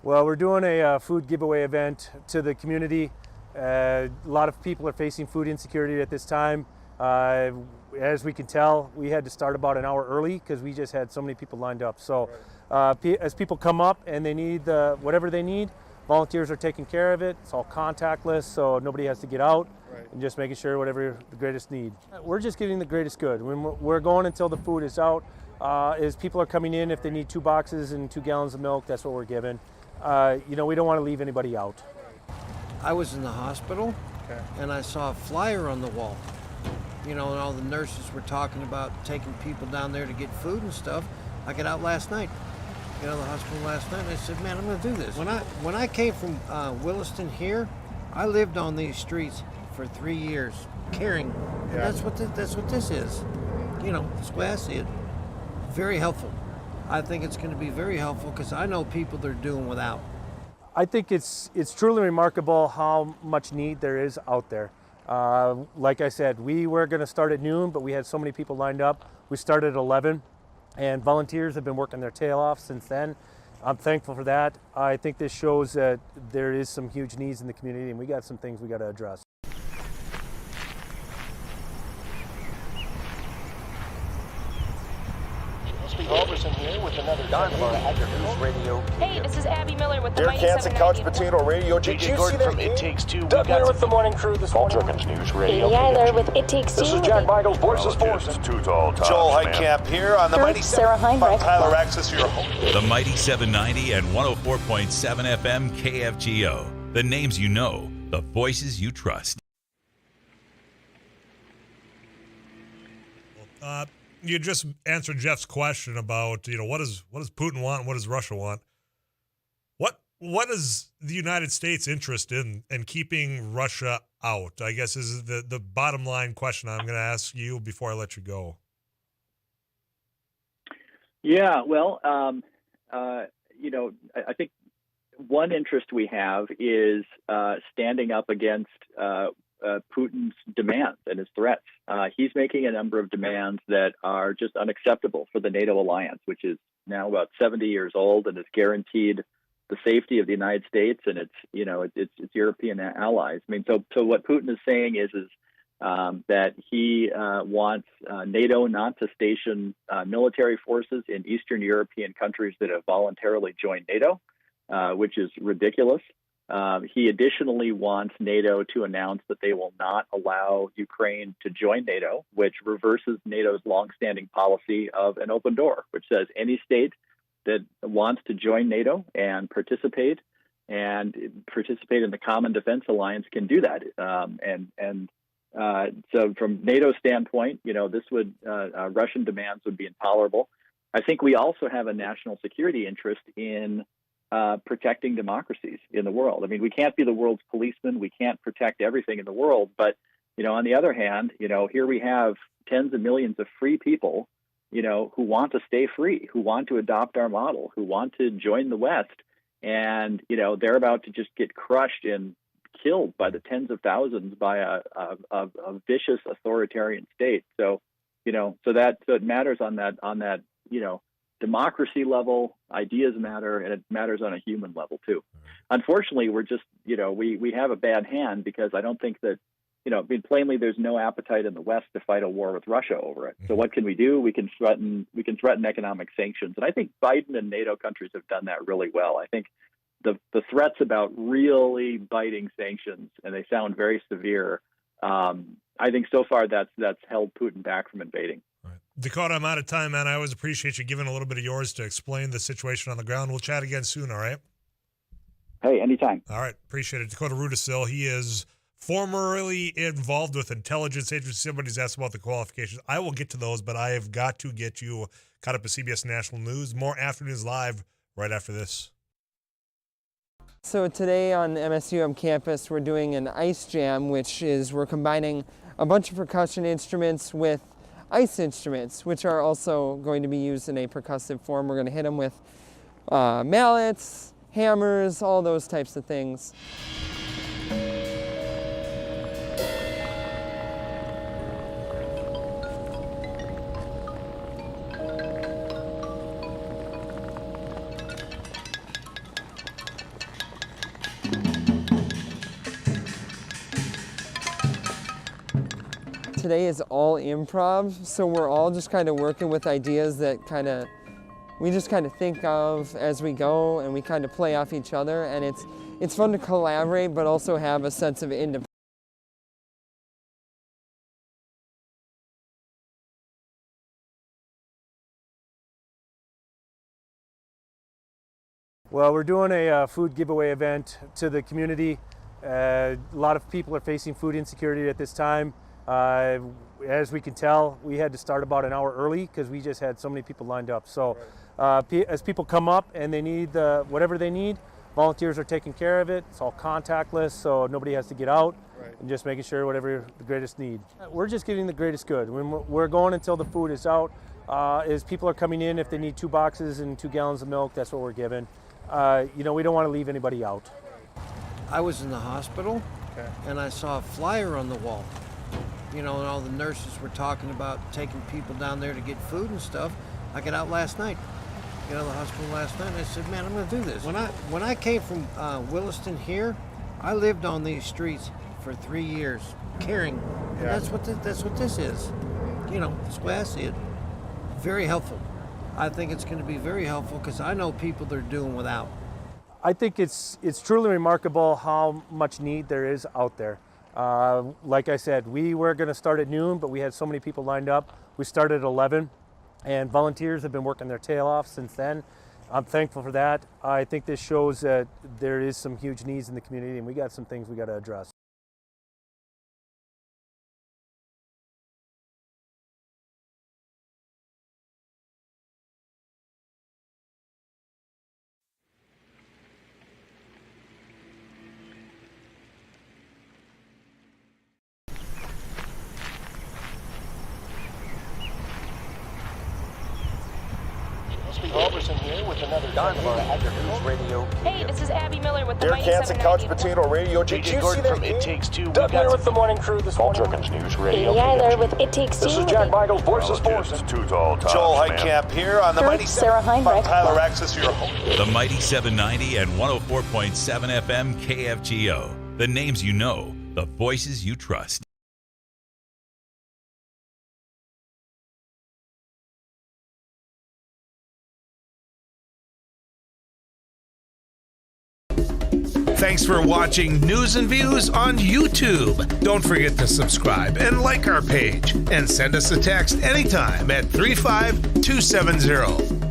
Well, we're doing a food giveaway event to the community. A lot of people are facing food insecurity at this time. As we can tell, we had to start about an hour early because we just had so many people lined up. So as people come up and they need whatever they need, volunteers are taking care of it. It's all contactless, so nobody has to get out. Right. And just making sure whatever the greatest need. We're just getting the greatest good. We're going until the food is out. As people are coming in, if they need 2 boxes and 2 gallons of milk, that's what we're giving. We don't want to leave anybody out. I was in the hospital, and I saw a flyer on the wall. And all the nurses were talking about taking people down there to get food and stuff. I got out last night. Got out of the hospital last night, and I said, man, I'm going to do this. When I came from Williston here, I lived on these streets for 3 years, caring. And that's what this is. That's the way I see it. Very helpful. I think it's going to be very helpful because I know people that are doing without. I think it's truly remarkable how much need there is out there. Like I said, we were going to start at noon, but we had so many people lined up. We started at 11, and volunteers have been working their tail off since then. I'm thankful for that. I think this shows that there is some huge needs in the community, and we got some things we got to address. Robertson here with another News Radio. Hey, this is Abby Miller with the Derek Mighty Hansen, Couch Potato Radio. Did you see that? From It Takes Two. Doug Miller with the morning crew this morning. Jerkins News Radio. Katie Eiler with It Takes Two. This is Jack Michaels, Voices Forces. Joel Heitkamp here on the Mighty Sarah Heinrich. Tyler Axis, your host. The Mighty 790 and 104.7 FM KFGO. The names you know, the voices you trust. You just answered Jeff's question about, what does Putin want and what does Russia want? What is the United States' interest in keeping Russia out? I guess is the bottom line question I'm going to ask you before I let you go. Yeah, well, I think one interest we have is standing up against Putin's demands and his threats. He's making a number of demands that are just unacceptable for the NATO alliance, which is now about 70 years old and has guaranteed the safety of the United States and its European allies. I mean, so what Putin is saying is that he wants NATO not to station military forces in Eastern European countries that have voluntarily joined NATO, which is ridiculous. He additionally wants NATO to announce that they will not allow Ukraine to join NATO, which reverses NATO's longstanding policy of an open door, which says any state that wants to join NATO and participate in the Common Defense Alliance can do that. So from NATO's standpoint, this would Russian demands would be intolerable. I think we also have a national security interest in protecting democracies in the world. I mean, we can't be the world's policeman. We can't protect everything in the world. But, on the other hand, here we have tens of millions of free people, who want to stay free, who want to adopt our model, who want to join the West. And, they're about to just get crushed and killed by the tens of thousands by a vicious authoritarian state. So, so it matters on that, democracy level, ideas matter, and it matters on a human level too. Unfortunately, we're just, we have a bad hand because I don't think that, plainly there's no appetite in the West to fight a war with Russia over it. So what can we do? We can threaten economic sanctions. And I think Biden and NATO countries have done that really well. I think the threats about really biting sanctions, and they sound very severe, I think so far that's held Putin back from invading. Dakota, I'm out of time, man. I always appreciate you giving a little bit of yours to explain the situation on the ground. We'll chat again soon, all right? Hey, anytime. All right, appreciate it. Dakota Rudisil, he is formerly involved with intelligence agencies. Somebody's asked about the qualifications. I will get to those, but I have got to get you caught up with CBS National News. More Afternoons Live right after this. So today on MSUM campus, we're doing an ice jam, which is we're combining a bunch of percussion instruments with ice instruments, which are also going to be used in a percussive form. We're going to hit them with mallets, hammers, all those types of things. Today is all improv, so we're all just kind of working with ideas that we just kind of think of as we go, and we kind of play off each other, and it's fun to collaborate but also have a sense of independence. Well, we're doing a food giveaway event to the community. A lot of people are facing food insecurity at this time. As we can tell, we had to start about an hour early because we just had so many people lined up. So as people come up and they need whatever they need, volunteers are taking care of it. It's all contactless, so nobody has to get out, and just making sure whatever the greatest need. We're just getting the greatest good. We're going until the food is out. As people are coming in, if they need 2 boxes and 2 gallons of milk, that's what we're giving. We don't want to leave anybody out. I was in the hospital, and I saw a flyer on the wall. And all the nurses were talking about taking people down there to get food and stuff. I got out last night. Got out of the hospital last night, and I said, man, I'm going to do this. When I came from Williston here, I lived on these streets for 3 years, caring. And that's what this is. That's the way I see it. Very helpful. I think it's going to be very helpful because I know people that are doing without. I think it's truly remarkable how much need there is out there. Like I said, we were going to start at noon, but we had so many people lined up. We started at 11, and volunteers have been working their tail off since then. I'm thankful for that. I think this shows that there is some huge needs in the community, and we got some things we got to address. Here with another News Radio. Hey, this is Abby Miller with the Derek Hansen, Couch Potato Radio. Did you see that from It Takes Two? Doug Miller with the morning crew this morning. Jerkins News Radio. Amy Eiler with It Takes Two. This is Jack Michaels, Voice of Sports. Joel Heitkamp here on the Mighty Sarah Heinrich. Tyler Axis, your host. The Mighty 790 and 104.7 FM KFGO. The names you know, the voices you trust. Thanks for watching News and Views on YouTube. Don't forget to subscribe and like our page, and send us a text anytime at 35270.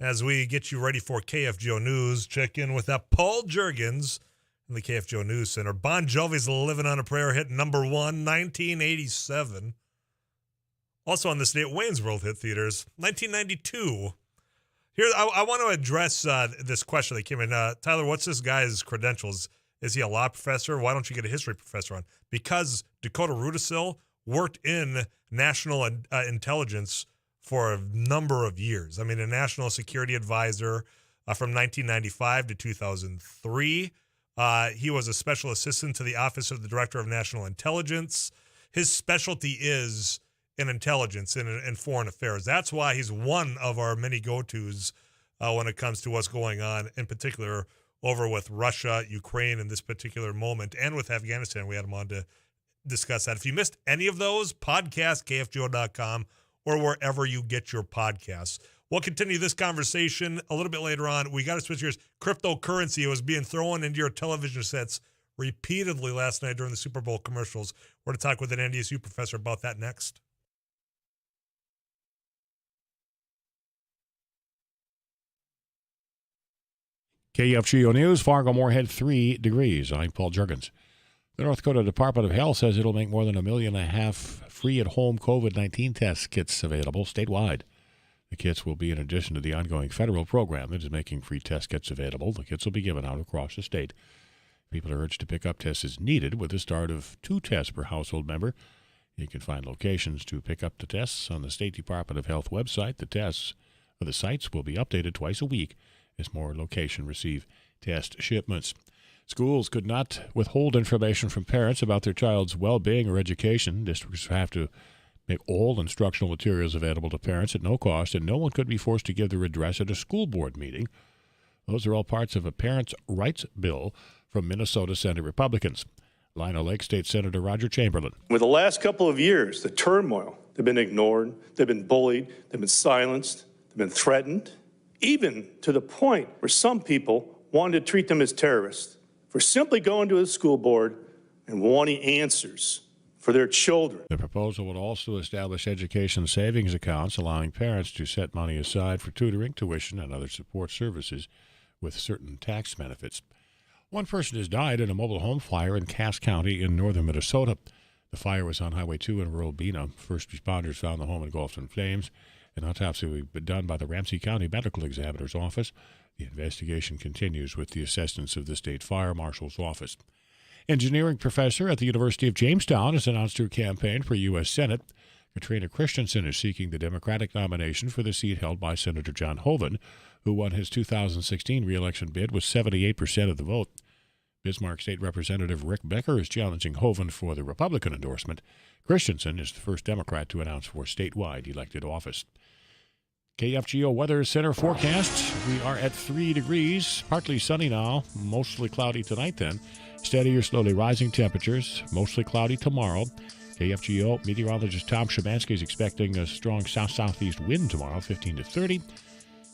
As we get you ready for KFGO News, check in with Paul Juergens in the KFGO News Center. Bon Jovi's Living on a Prayer hit number 1, 1987. Also on this day at Wayne's World hit theaters, 1992. Here, I want to address this question that came in. Tyler, what's this guy's credentials? Is he a law professor? Why don't you get a history professor on? Because Dakota Rudisill worked in national intelligence for a number of years. I mean, a national security advisor from 1995 to 2003. He was a special assistant to the Office of the Director of National Intelligence. His specialty is in intelligence and foreign affairs. That's why he's one of our many go-tos when it comes to what's going on, in particular over with Russia, Ukraine in this particular moment, and with Afghanistan. We had him on to discuss that. If you missed any of those, podcast KFGO.com or wherever you get your podcasts. We'll continue this conversation a little bit later on. We got to switch gears. Cryptocurrency was being thrown into your television sets repeatedly last night during the Super Bowl commercials. We're going to talk with an NDSU professor about that next. KFGO News, Fargo-Moorhead, 3 degrees. I'm Paul Juergens. The North Dakota Department of Health says it'll make more than 1.5 million free at-home COVID-19 test kits available statewide. The kits will be in addition to the ongoing federal program that is making free test kits available. The kits will be given out across the state. People are urged to pick up tests as needed with the start of 2 tests per household member. You can find locations to pick up the tests on the State Department of Health website. The sites will be updated twice a week as more locations receive test shipments. Schools could not withhold information from parents about their child's well-being or education. Districts have to make all instructional materials available to parents at no cost, and no one could be forced to give their address at a school board meeting. Those are all parts of a parents' rights bill from Minnesota Senate Republicans. Lino Lake State Senator Roger Chamberlain. With the last couple of years, the turmoil, they've been ignored, they've been bullied, they've been silenced, they've been threatened, even to the point where some people wanted to treat them as terrorists for simply going to a school board and wanting answers for their children. The proposal would also establish education savings accounts, allowing parents to set money aside for tutoring, tuition, and other support services with certain tax benefits. One person has died in a mobile home fire in Cass County in northern Minnesota. The fire was on Highway 2 in rural Bena. First responders found the home engulfed in flames. An autopsy will be done by the Ramsey County Medical Examiner's Office. The investigation continues with the assistance of the State Fire Marshal's Office. Engineering professor at the University of Jamestown has announced her campaign for U.S. Senate. Katrina Christensen is seeking the Democratic nomination for the seat held by Senator John Hoeven, who won his 2016 re-election bid with 78% of the vote. Bismarck State Representative Rick Becker is challenging Hoeven for the Republican endorsement. Christensen is the first Democrat to announce for statewide elected office. KFGO Weather Center forecast. We are at 3 degrees, partly sunny now, mostly cloudy tonight then. Steady or slowly rising temperatures, mostly cloudy tomorrow. KFGO meteorologist Tom Szymanski is expecting a strong south-southeast wind tomorrow, 15 to 30.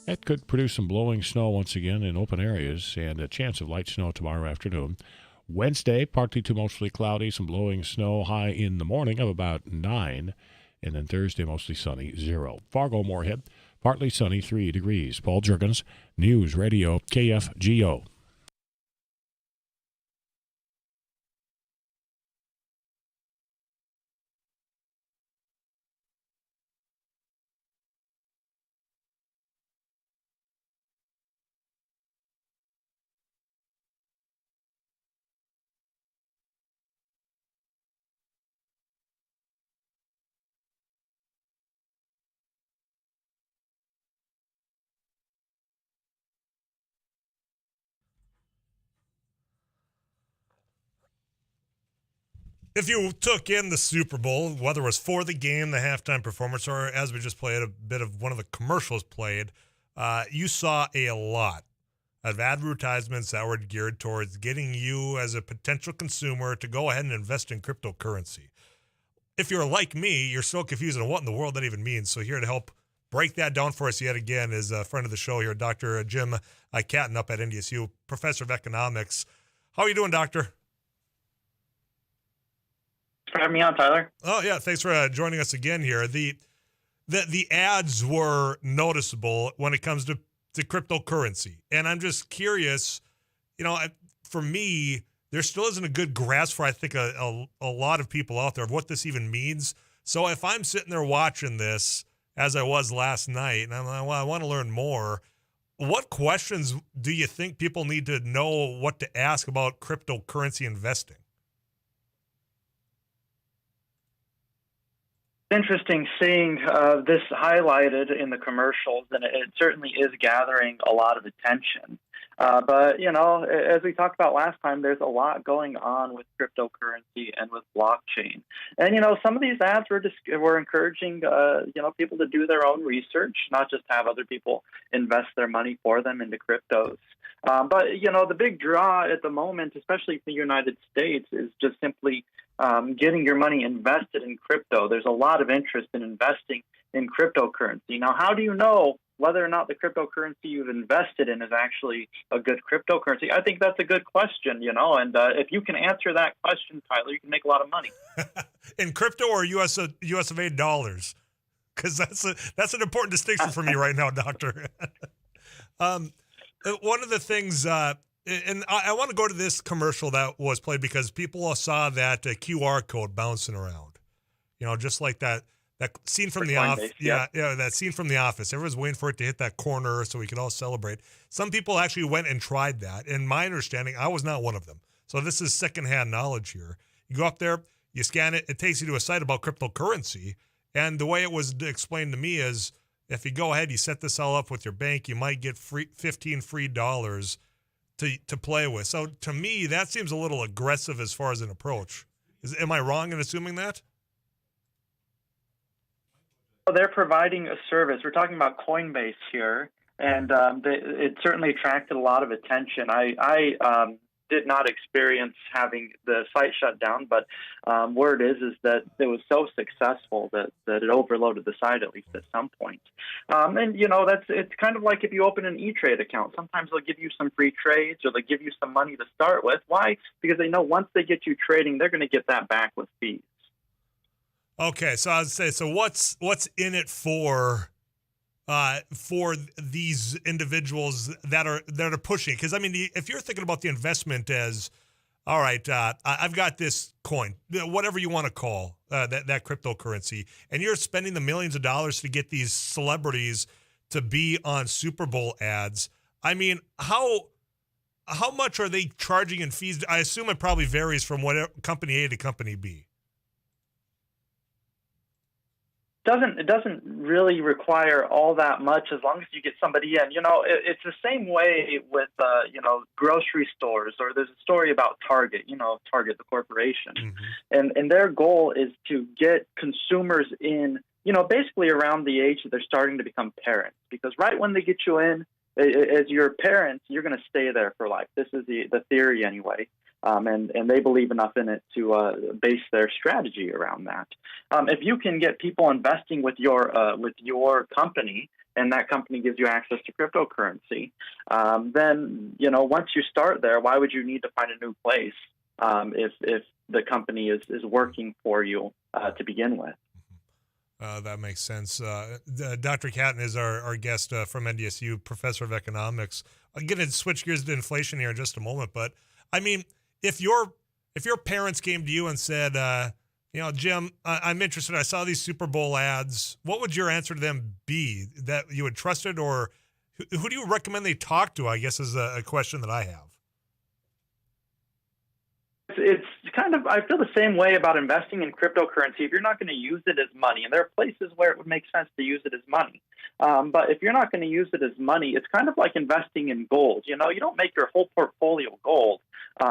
That could produce some blowing snow once again in open areas and a chance of light snow tomorrow afternoon. Wednesday, partly to mostly cloudy, some blowing snow, high in the morning of about 9. And then Thursday, mostly sunny, 0. Fargo-Moorhead, partly sunny, 3 degrees. Paul Juergens, News Radio, KFGO. If you took in the Super Bowl, whether it was for the game, the halftime performance, or as we just played a bit of one of the commercials played, you saw a lot of advertisements that were geared towards getting you as a potential consumer to go ahead and invest in cryptocurrency. If you're like me, you're so confused on what in the world that even means. So here to help break that down for us yet again is a friend of the show here, Dr. Jim Catton up at NDSU, professor of economics. How are you doing, Doctor? For having me on, Tyler. Oh yeah, thanks for joining us again here. The ads were noticeable when it comes to to cryptocurrency. And I'm just curious, for me, there still isn't a good grasp for, I think, a lot of people out there of what this even means. So if I'm sitting there watching this, as I was last night, and I'm like, well, I want to learn more, what questions do you think people need to know what to ask about cryptocurrency investing? Interesting seeing this highlighted in the commercials, and it certainly is gathering a lot of attention. But, as we talked about last time, there's a lot going on with cryptocurrency and with blockchain. And, some of these ads were encouraging, people to do their own research, not just have other people invest their money for them into cryptos. But, the big draw at the moment, especially in the United States, is just simply getting your money invested in crypto. There's a lot of interest in investing in cryptocurrency. Now, how do you know whether or not the cryptocurrency you've invested in is actually a good cryptocurrency? I think that's a good question, and if you can answer that question, Tyler, you can make a lot of money. In crypto or US of A dollars? Because that's an important distinction for me right now, Doctor. One of the things, and I want to go to this commercial that was played because people saw that QR code bouncing around, just like that scene from The Office. Yeah, that scene from The Office. Everyone's waiting for it to hit that corner so we could all celebrate. Some people actually went and tried that. And my understanding, I was not one of them. So this is secondhand knowledge here. You go up there, you scan it, it takes you to a site about cryptocurrency. And the way it was explained to me is if you go ahead, you set this all up with your bank, you might get $15 free to play with. So to me, that seems a little aggressive as far as an approach. Am I wrong in assuming that? They're providing a service. We're talking about Coinbase here, and it certainly attracted a lot of attention. I did not experience having the site shut down, but word is that it was so successful that it overloaded the site at least at some point. And it's kind of like if you open an E-Trade account. Sometimes they'll give you some free trades or they give you some money to start with. Why? Because they know once they get you trading, they're going to get that back with fees. Okay, so I would say, so what's in it for these individuals that are pushing? Because I mean, if you're thinking about the investment as, all right, I've got this coin, whatever you want to call that cryptocurrency, and you're spending the millions of dollars to get these celebrities to be on Super Bowl ads. I mean, how much are they charging in fees? I assume it probably varies from whatever company A to company B. It doesn't really require all that much as long as you get somebody in. It's the same way with grocery stores, or there's a story about Target, Target, the corporation. Mm-hmm. And their goal is to get consumers in, basically around the age that they're starting to become parents. Because right when they get you in, as your parents, you're going to stay there for life. This is the theory anyway. And they believe enough in it to base their strategy around that. If you can get people investing with your company, and that company gives you access to cryptocurrency, then once you start there, why would you need to find a new place if the company is working for you to begin with? That makes sense. Dr. Catton is our guest from NDSU, professor of economics. I'm going to switch gears to inflation here in just a moment, but I mean, if your parents came to you and said, Jim, I'm interested, I saw these Super Bowl ads, what would your answer to them be? That you would trust it, or who do you recommend they talk to, I guess, is a question that I have. It's kind of, I feel the same way about investing in cryptocurrency. If you're not going to use it as money, and there are places where it would make sense to use it as money, but if you're not going to use it as money, it's kind of like investing in gold. You don't make your whole portfolio gold.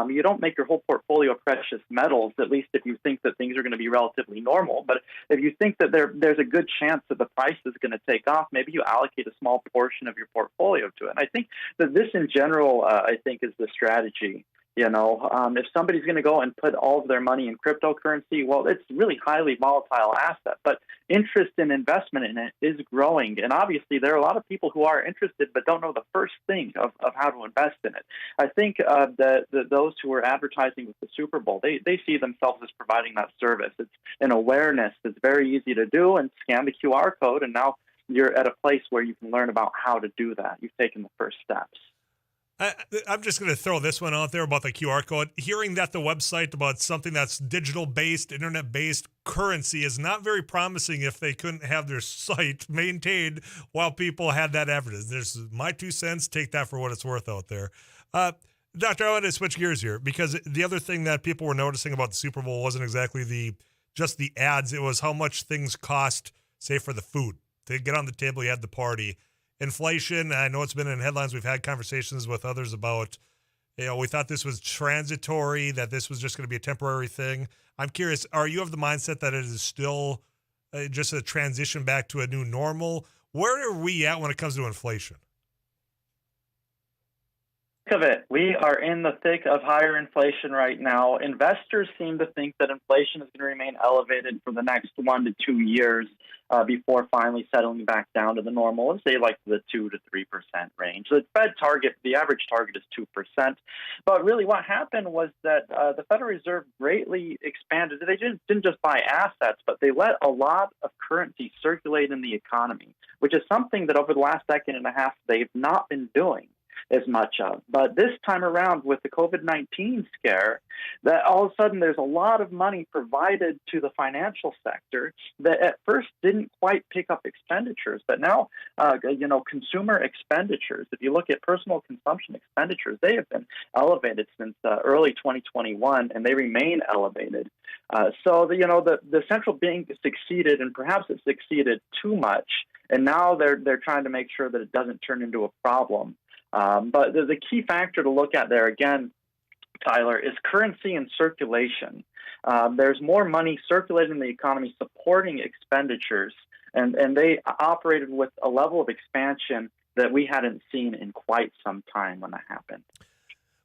You don't make your whole portfolio precious metals, at least if you think that things are going to be relatively normal. But if you think that there's a good chance that the price is going to take off, maybe you allocate a small portion of your portfolio to it. And I think that this in general, I think, is the strategy. If somebody's going to go and put all of their money in cryptocurrency, well, it's a really highly volatile asset, but interest in investment in it is growing. And obviously there are a lot of people who are interested but don't know the first thing of how to invest in it. I think that those who are advertising with the Super Bowl, they see themselves as providing that service. It's an awareness that's very easy to do, and scan the QR code, and now you're at a place where you can learn about how to do that. You've taken the first steps. I'm just going to throw this one out there about the QR code. Hearing that the website about something that's digital-based, internet-based currency is not very promising if they couldn't have their site maintained while people had that evidence. There's my 2 cents. Take that for what it's worth out there. Doctor, I want to switch gears here because the other thing that people were noticing about the Super Bowl wasn't exactly just the ads. It was how much things cost, say, for the food. To get on the table, you had the party. Inflation, I know it's been in headlines. We've had conversations with others about, we thought this was transitory, that this was just going to be a temporary thing. I'm curious, are you of the mindset that it is still just a transition back to a new normal? Where are we at when it comes to inflation? Of it. We are in the thick of higher inflation right now. Investors seem to think that inflation is going to remain elevated for the next 1 to 2 years before finally settling back down to the normal, let's say like the 2 to 3% range. The Fed target, the average target is 2%. But really what happened was that the Federal Reserve greatly expanded. They didn't just buy assets, but they let a lot of currency circulate in the economy, which is something that over the last decade and a half they've not been doing as much of. But this time around with the COVID-19 scare, that all of a sudden there's a lot of money provided to the financial sector that at first didn't quite pick up expenditures, but now, consumer expenditures, if you look at personal consumption expenditures, they have been elevated since early 2021, and they remain elevated. So the central bank succeeded, and perhaps it succeeded too much, and now they're trying to make sure that it doesn't turn into a problem. But the key factor to look at there, again, Tyler, is currency and circulation. There's more money circulating in the economy supporting expenditures, and they operated with a level of expansion that we hadn't seen in quite some time when that happened.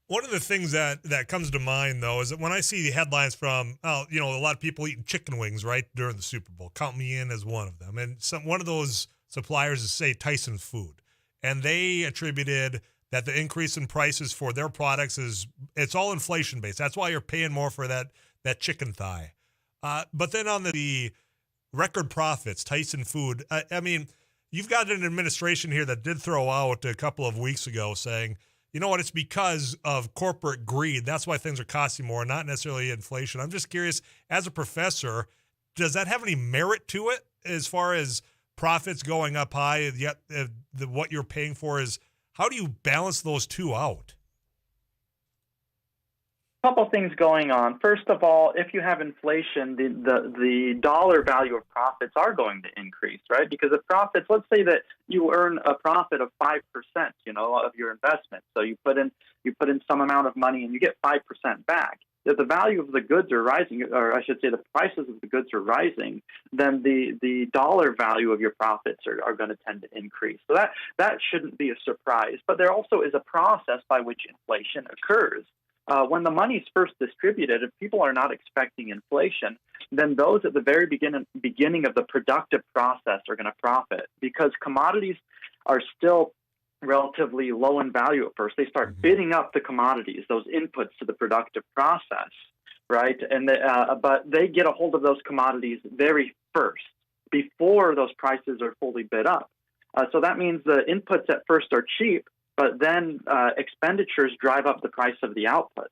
One of the things that comes to mind, though, is that when I see the headlines from, a lot of people eating chicken wings, right, during the Super Bowl, count me in as one of them. And one of those suppliers is, say, Tyson Food. And they attributed that the increase in prices for their products it's all inflation based. That's why you're paying more for that chicken thigh. But then on the record profits, Tyson Food, I mean, you've got an administration here that did throw out a couple of weeks ago saying, you know what, it's because of corporate greed. That's why things are costing more, not necessarily inflation. I'm just curious, as a professor, does that have any merit to it as far as profits going up high, yet what you're paying for is, how do you balance those two out? A couple things going on. First of all, if you have inflation, the dollar value of profits are going to increase, right? Because if profits, let's say that you earn a profit of 5%, of your investment. So you put in some amount of money and you get 5% back. If the value of the goods are rising, or I should say the prices of the goods are rising, then the dollar value of your profits are going to tend to increase. So that shouldn't be a surprise. But there also is a process by which inflation occurs. When the money is first distributed, if people are not expecting inflation, then those at the very beginning of the productive process are going to profit, because commodities are still relatively low in value at first. They start bidding up the commodities, those inputs to the productive process, right? And but they get a hold of those commodities very first, before those prices are fully bid up. So that means the inputs at first are cheap, but then expenditures drive up the price of the outputs.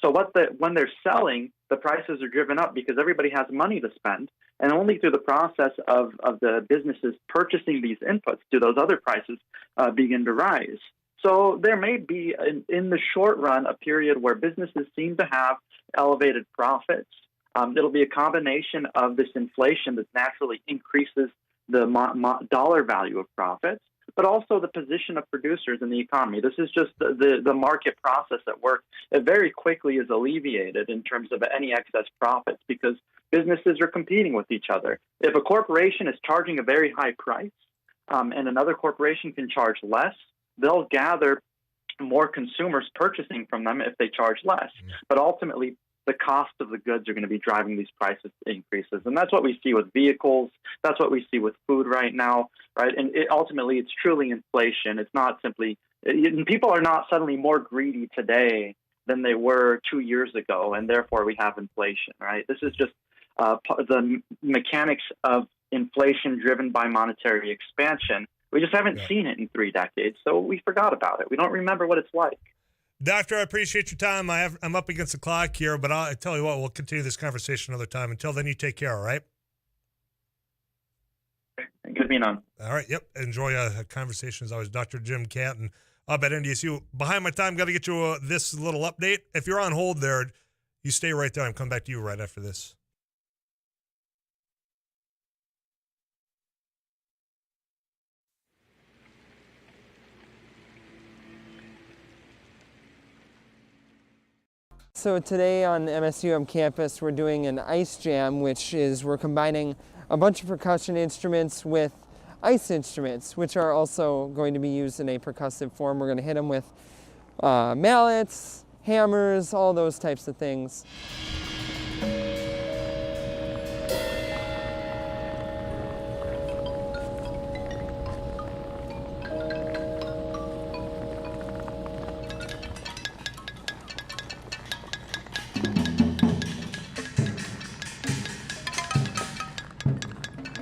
So when they're selling, the prices are driven up because everybody has money to spend, and only through the process of the businesses purchasing these inputs do those other prices begin to rise. So there may be, in the short run, a period where businesses seem to have elevated profits. It'll be a combination of this inflation that naturally increases the dollar value of profits, but also the position of producers in the economy. This is just the market process at work. It very quickly is alleviated in terms of any excess profits because businesses are competing with each other. If a corporation is charging a very high price and another corporation can charge less, they'll gather more consumers purchasing from them if they charge less. But ultimately, the cost of the goods are going to be driving these prices increases. And that's what we see with vehicles. That's what we see with food right now, right? And ultimately, it's truly inflation. It's not simply – people are not suddenly more greedy today than they were 2 years ago, and therefore we have inflation, right? This is just the mechanics of inflation driven by monetary expansion. We just haven't seen it in 3 decades, so we forgot about it. We don't remember what it's like. Doctor, I appreciate your time. I'm up against the clock here, but I tell you what, we'll continue this conversation another time. Until then, you take care, all right? Good being on. All right, yep. Enjoy a conversation as always. Dr. Jim Canton up at NDSU. Behind my time, got to get you this little update. If you're on hold there, you stay right there. I'm coming back to you right after this. So today on MSUM campus, we're doing an ice jam, which is we're combining a bunch of percussion instruments with ice instruments, which are also going to be used in a percussive form. We're going to hit them with mallets, hammers, all those types of things.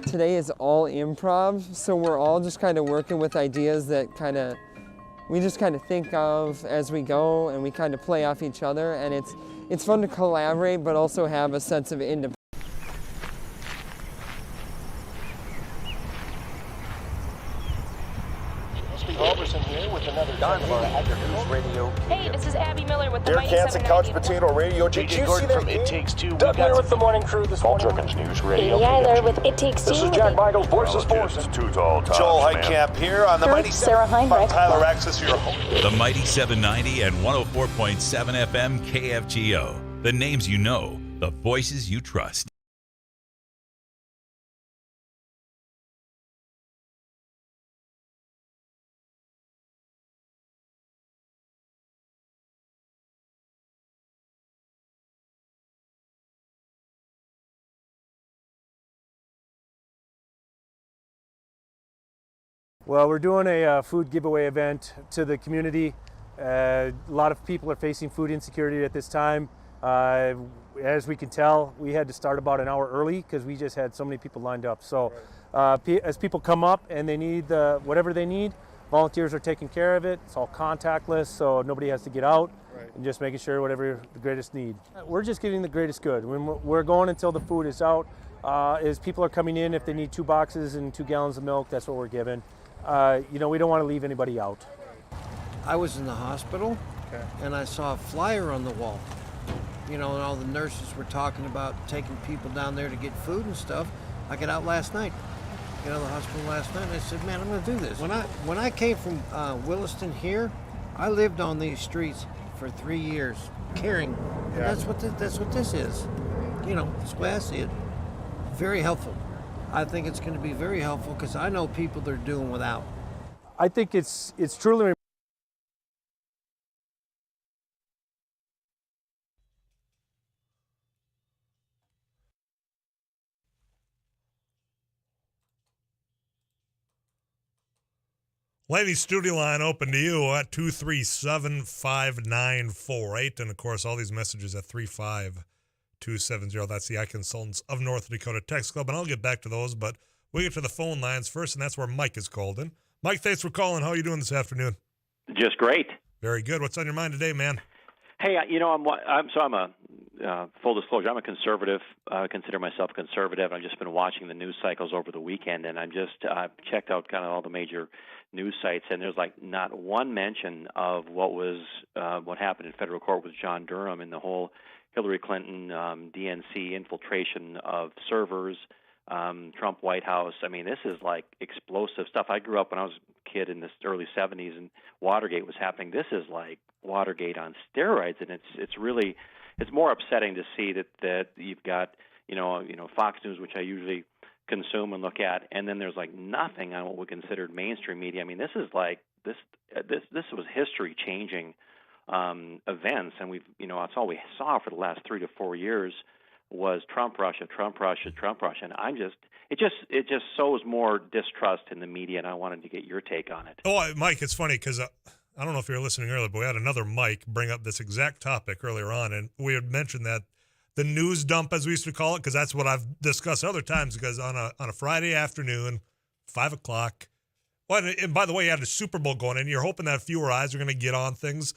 Today is all improv, so we're all just kind of working with ideas that we just kind of think of as we go, and we kind of play off each other, and it's fun to collaborate but also have a sense of independence. Hey, this is Abby Miller with the Derek Hansen, Couch Potato Radio. Did you see that? It Takes Two. Doug Miller with the morning crew this morning. Jerkins News Radio. Katie Eiler with It Takes Two. This is Jack Michaels, Voices Forces. Too tall. Joel Heitkamp here on the Mighty Sarah Heinrich. Tyler Axis, your host. The Mighty 790 and 104.7 FM KFGO. The names you know, the voices you trust. Well, we're doing a food giveaway event to the community. A lot of people are facing food insecurity at this time. As we can tell, we had to start about an hour early because we just had so many people lined up. So as people come up and they need whatever they need, volunteers are taking care of it. It's all contactless, so nobody has to get out, and just making sure whatever the greatest need. We're just getting the greatest good. We're going until the food is out. As people are coming in, if they need 2 boxes and 2 gallons of milk, that's what we're giving. We don't want to leave anybody out. I was in the hospital, and I saw a flyer on the wall. And all the nurses were talking about taking people down there to get food and stuff. I got out last night, the hospital last night, and I said, man, I'm going to do this. When I came from Williston here, I lived on these streets for 3 years, caring. And that's what this is. That's the way I see it. Very helpful. I think it's going to be very helpful because I know people that are doing without. I think it's truly. Lady studio line open to you at 237-5948. And, of course, all these messages at 35270. That's the iConsultants of North Dakota Text Club. And I'll get back to those, but we get to the phone lines first, and that's where Mike is called in. Mike, thanks for calling. How are you doing this afternoon? Just great. Very good. What's on your mind today, man? Hey, I'm a full disclosure. I'm a conservative. I consider myself conservative. I've just been watching the news cycles over the weekend, and I've checked out kind of all the major news sites, and there's not one mention of what happened in federal court with John Durham and the whole Hillary Clinton DNC infiltration of servers, Trump White House. I mean, this is explosive stuff. I grew up when I was a kid in the early 70s, and Watergate was happening. This is like Watergate on steroids, and it's more upsetting to see that you've got Fox News, which I usually consume and look at, and then there's nothing on what we considered mainstream media. I mean, this is this was history changing events, and that's all we saw for the last 3 to 4 years was Trump Russia, and it just sows more distrust in the media, and I wanted to get your take on it. Oh, Mike, it's funny because I don't know if you were listening earlier, but we had another Mike bring up this exact topic earlier on, and we had mentioned that the news dump, as we used to call it, because that's what I've discussed other times, because on a Friday afternoon, 5 o'clock, well, and by the way, you had the Super Bowl going, and you're hoping that fewer eyes are going to get on things.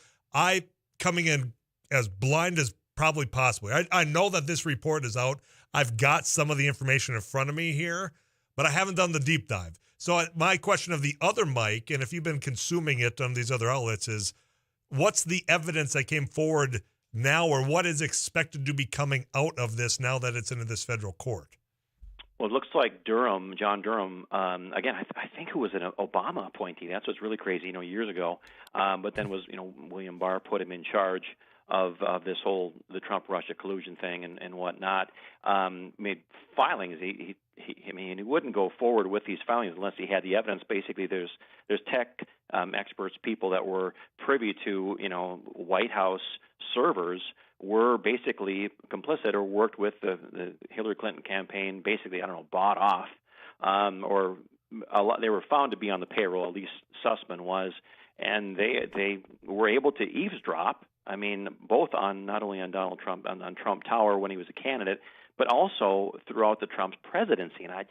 Coming in as blind as probably possible. I know that this report is out. I've got some of the information in front of me here, but I haven't done the deep dive. So my question of the other Mike, and if you've been consuming it on these other outlets, is what's the evidence that came forward now, or what is expected to be coming out of this now that it's into this federal court? Well, it looks like John Durham, again, I think who was an Obama appointee. That's what's really crazy, years ago. But then was, William Barr put him in charge of the Trump-Russia collusion thing and whatnot. Made filings. He wouldn't go forward with these filings unless he had the evidence. Basically, there's tech experts, people that were privy to, White House servers were basically complicit or worked with the Hillary Clinton campaign, basically, bought off, or they were found to be on the payroll, at least Sussman was, and they were able to eavesdrop, both on not only on Donald Trump, on Trump Tower when he was a candidate, but also throughout the Trump's presidency. And I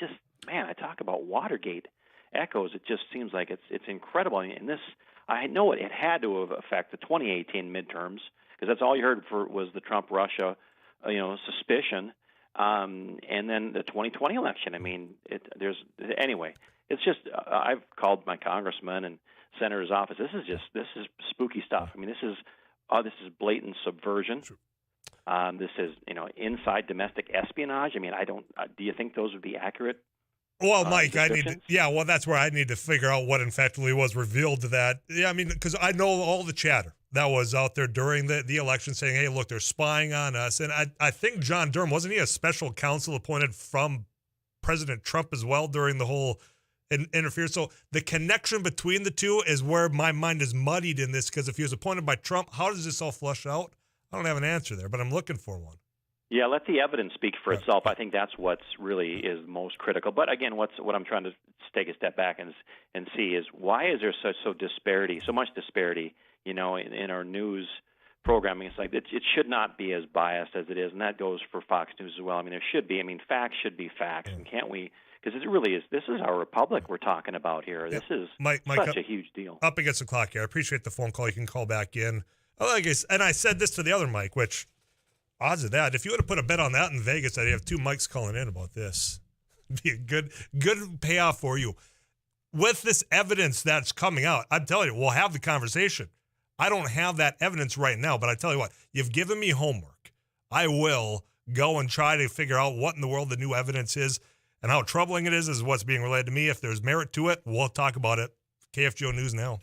talk about Watergate echoes. It just seems like it's incredible. And this, I know it had to have affected the 2018 midterms, because that's all you heard was the Trump-Russia, suspicion, and then the 2020 election. Anyway, it's just I've called my congressman and senator's office. This is spooky stuff. This is blatant subversion. This is inside domestic espionage. Do you think those would be accurate? Well, Mike, that's where I need to figure out what in fact really was revealed to that. Yeah, because I know all the chatter that was out there during the election saying, hey, look, they're spying on us. And I think John Durham, wasn't he a special counsel appointed from President Trump as well during the whole interference? So the connection between the two is where my mind is muddied in this, because if he was appointed by Trump, how does this all flush out? I don't have an answer there, but I'm looking for one. Yeah, let the evidence speak for itself. I think that's what's really is most critical. But again, what I'm trying to take a step back and see is why is there so much disparity, in our news programming? It's like it should not be as biased as it is, and that goes for Fox News as well. There should be. Facts should be facts, and can't we? Because it really is. This is our republic we're talking about here. This is Mike, such a huge deal. Up against the clock here. I appreciate the phone call. You can call back in. And I said this to the other Mike, which odds of that, if you would have put a bet on that in Vegas, that you have two Mikes calling in about this, it'd be a good payoff for you. With this evidence that's coming out, I'm telling you, we'll have the conversation. I don't have that evidence right now, but I tell you what, you've given me homework. I will go and try to figure out what in the world the new evidence is and how troubling it is what's being relayed to me. If there's merit to it, we'll talk about it. KFGO News Now.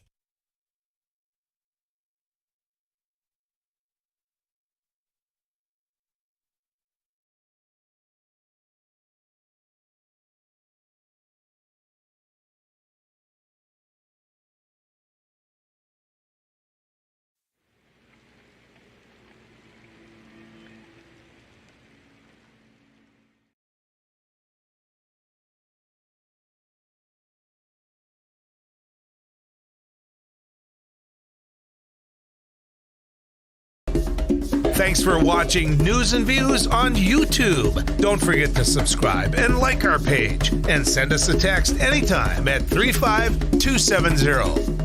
Thanks for watching News and Views on YouTube. Don't forget to subscribe and like our page, and send us a text anytime at 35270.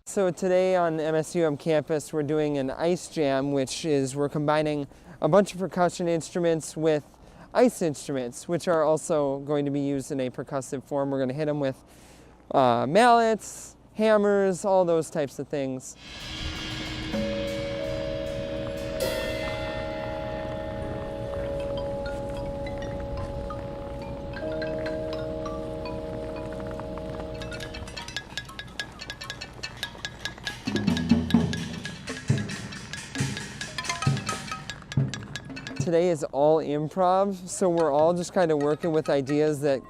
So today on MSUM campus, we're doing an ice jam, which is we're combining a bunch of percussion instruments with ice instruments, which are also going to be used in a percussive form. We're going to hit them with mallets, hammers, all those types of things. Today is all improv, so we're all just kind of working with ideas that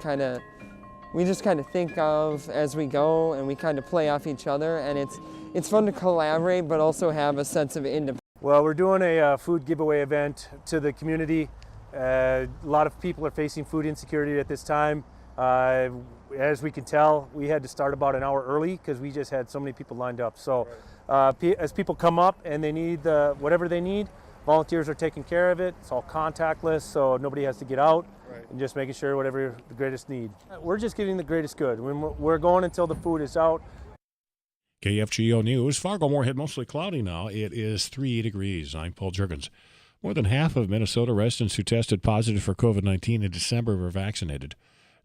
we just kind of think of as we go, and we kind of play off each other, and it's fun to collaborate, but also have a sense of independence. Well, we're doing a food giveaway event to the community. A lot of people are facing food insecurity at this time. As we can tell, we had to start about an hour early because we just had so many people lined up. So as people come up and they need whatever they need, volunteers are taking care of it. It's all contactless, so nobody has to get out, and just making sure whatever the greatest need. We're just getting the greatest good. We're going until the food is out. KFGO News, Fargo-Moorhead, mostly cloudy now. It is 3 degrees. I'm Paul Juergens. More than half of Minnesota residents who tested positive for COVID-19 in December were vaccinated.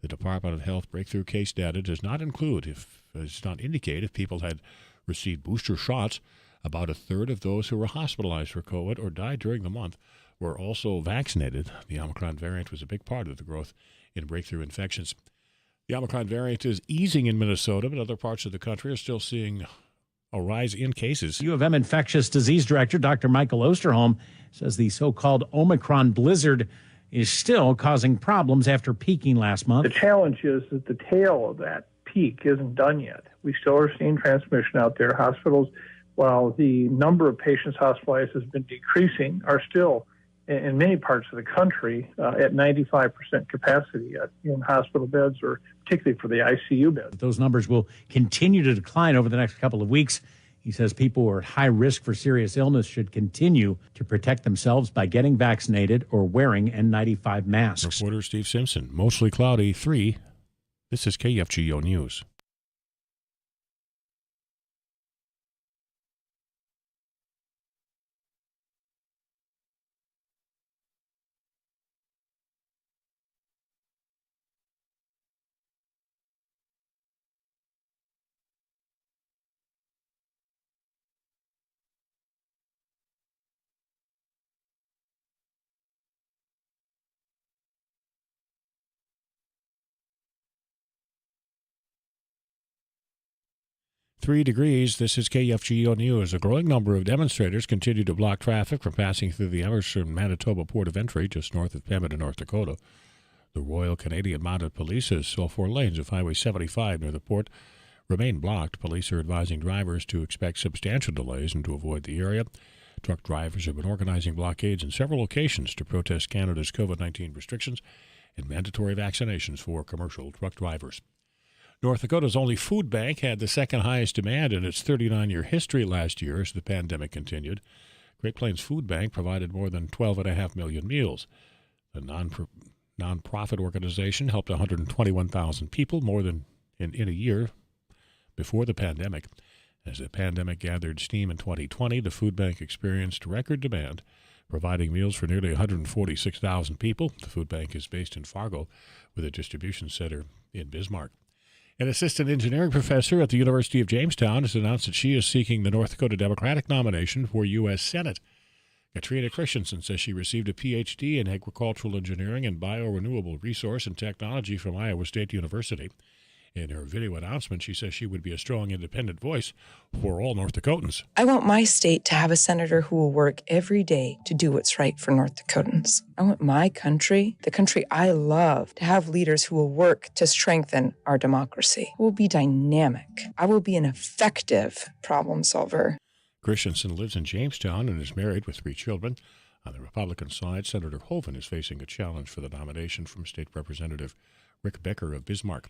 The Department of Health breakthrough case data does not indicate if people had received booster shots. About a third of those who were hospitalized for COVID or died during the month were also vaccinated. The Omicron variant was a big part of the growth in breakthrough infections. The Omicron variant is easing in Minnesota, but other parts of the country are still seeing a rise in cases. U of M infectious disease director Dr. Michael Osterholm says the so-called Omicron blizzard is still causing problems after peaking last month. The challenge is that the tail of that peak isn't done yet. We still are seeing transmission out there. Hospitals, while the number of patients hospitalized has been decreasing, are still in many parts of the country at 95% capacity in hospital beds, or particularly for the ICU beds. Those numbers will continue to decline over the next couple of weeks. He says people who are at high risk for serious illness should continue to protect themselves by getting vaccinated or wearing N95 masks. Reporter Steve Simpson, mostly cloudy, 3. This is KFGO News. Three degrees. This is KFGO News. A growing number of demonstrators continue to block traffic from passing through the Emerson, Manitoba port of entry just north of Pembina, North Dakota. The Royal Canadian Mounted Police says all 4 lanes of Highway 75 near the port remain blocked. Police are advising drivers to expect substantial delays and to avoid the area. Truck drivers have been organizing blockades in several locations to protest Canada's COVID-19 restrictions and mandatory vaccinations for commercial truck drivers. North Dakota's only food bank had the second highest demand in its 39-year history last year as the pandemic continued. Great Plains Food Bank provided more than 12.5 million meals. The nonprofit organization helped 121,000 people, more than in a year before the pandemic. As the pandemic gathered steam in 2020, the food bank experienced record demand, providing meals for nearly 146,000 people. The food bank is based in Fargo with a distribution center in Bismarck. An assistant engineering professor at the University of Jamestown has announced that she is seeking the North Dakota Democratic nomination for U.S. Senate. Katrina Christensen says she received a Ph.D. in agricultural engineering and biorenewable resource and technology from Iowa State University. In her video announcement, she says she would be a strong independent voice for all North Dakotans. I want my state to have a senator who will work every day to do what's right for North Dakotans. I want my country, the country I love, to have leaders who will work to strengthen our democracy. I will be dynamic. I will be an effective problem solver. Christensen lives in Jamestown and is married with 3 children. On the Republican side, Senator Hoeven is facing a challenge for the nomination from State Representative Rick Becker of Bismarck.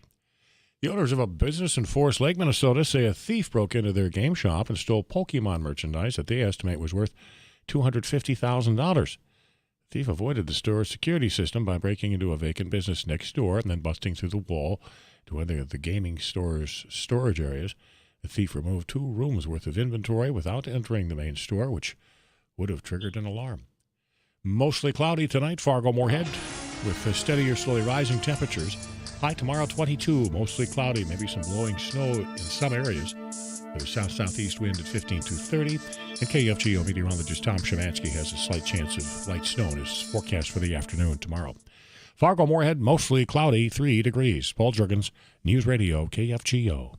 The owners of a business in Forest Lake, Minnesota, say a thief broke into their game shop and stole Pokemon merchandise that they estimate was worth $250,000. The thief avoided the store's security system by breaking into a vacant business next door and then busting through the wall to one of the gaming store's storage areas. The thief removed 2 rooms worth of inventory without entering the main store, which would have triggered an alarm. Mostly cloudy tonight, Fargo-Moorhead, with steadier, slowly rising temperatures. High tomorrow, 22, mostly cloudy, maybe some blowing snow in some areas. There's south-southeast wind at 15 to 30. And KFGO meteorologist Tom Shemansky has a slight chance of light snow in his forecast for the afternoon tomorrow. Fargo-Moorhead, mostly cloudy, 3 degrees. Paul Juergens, News Radio, KFGO.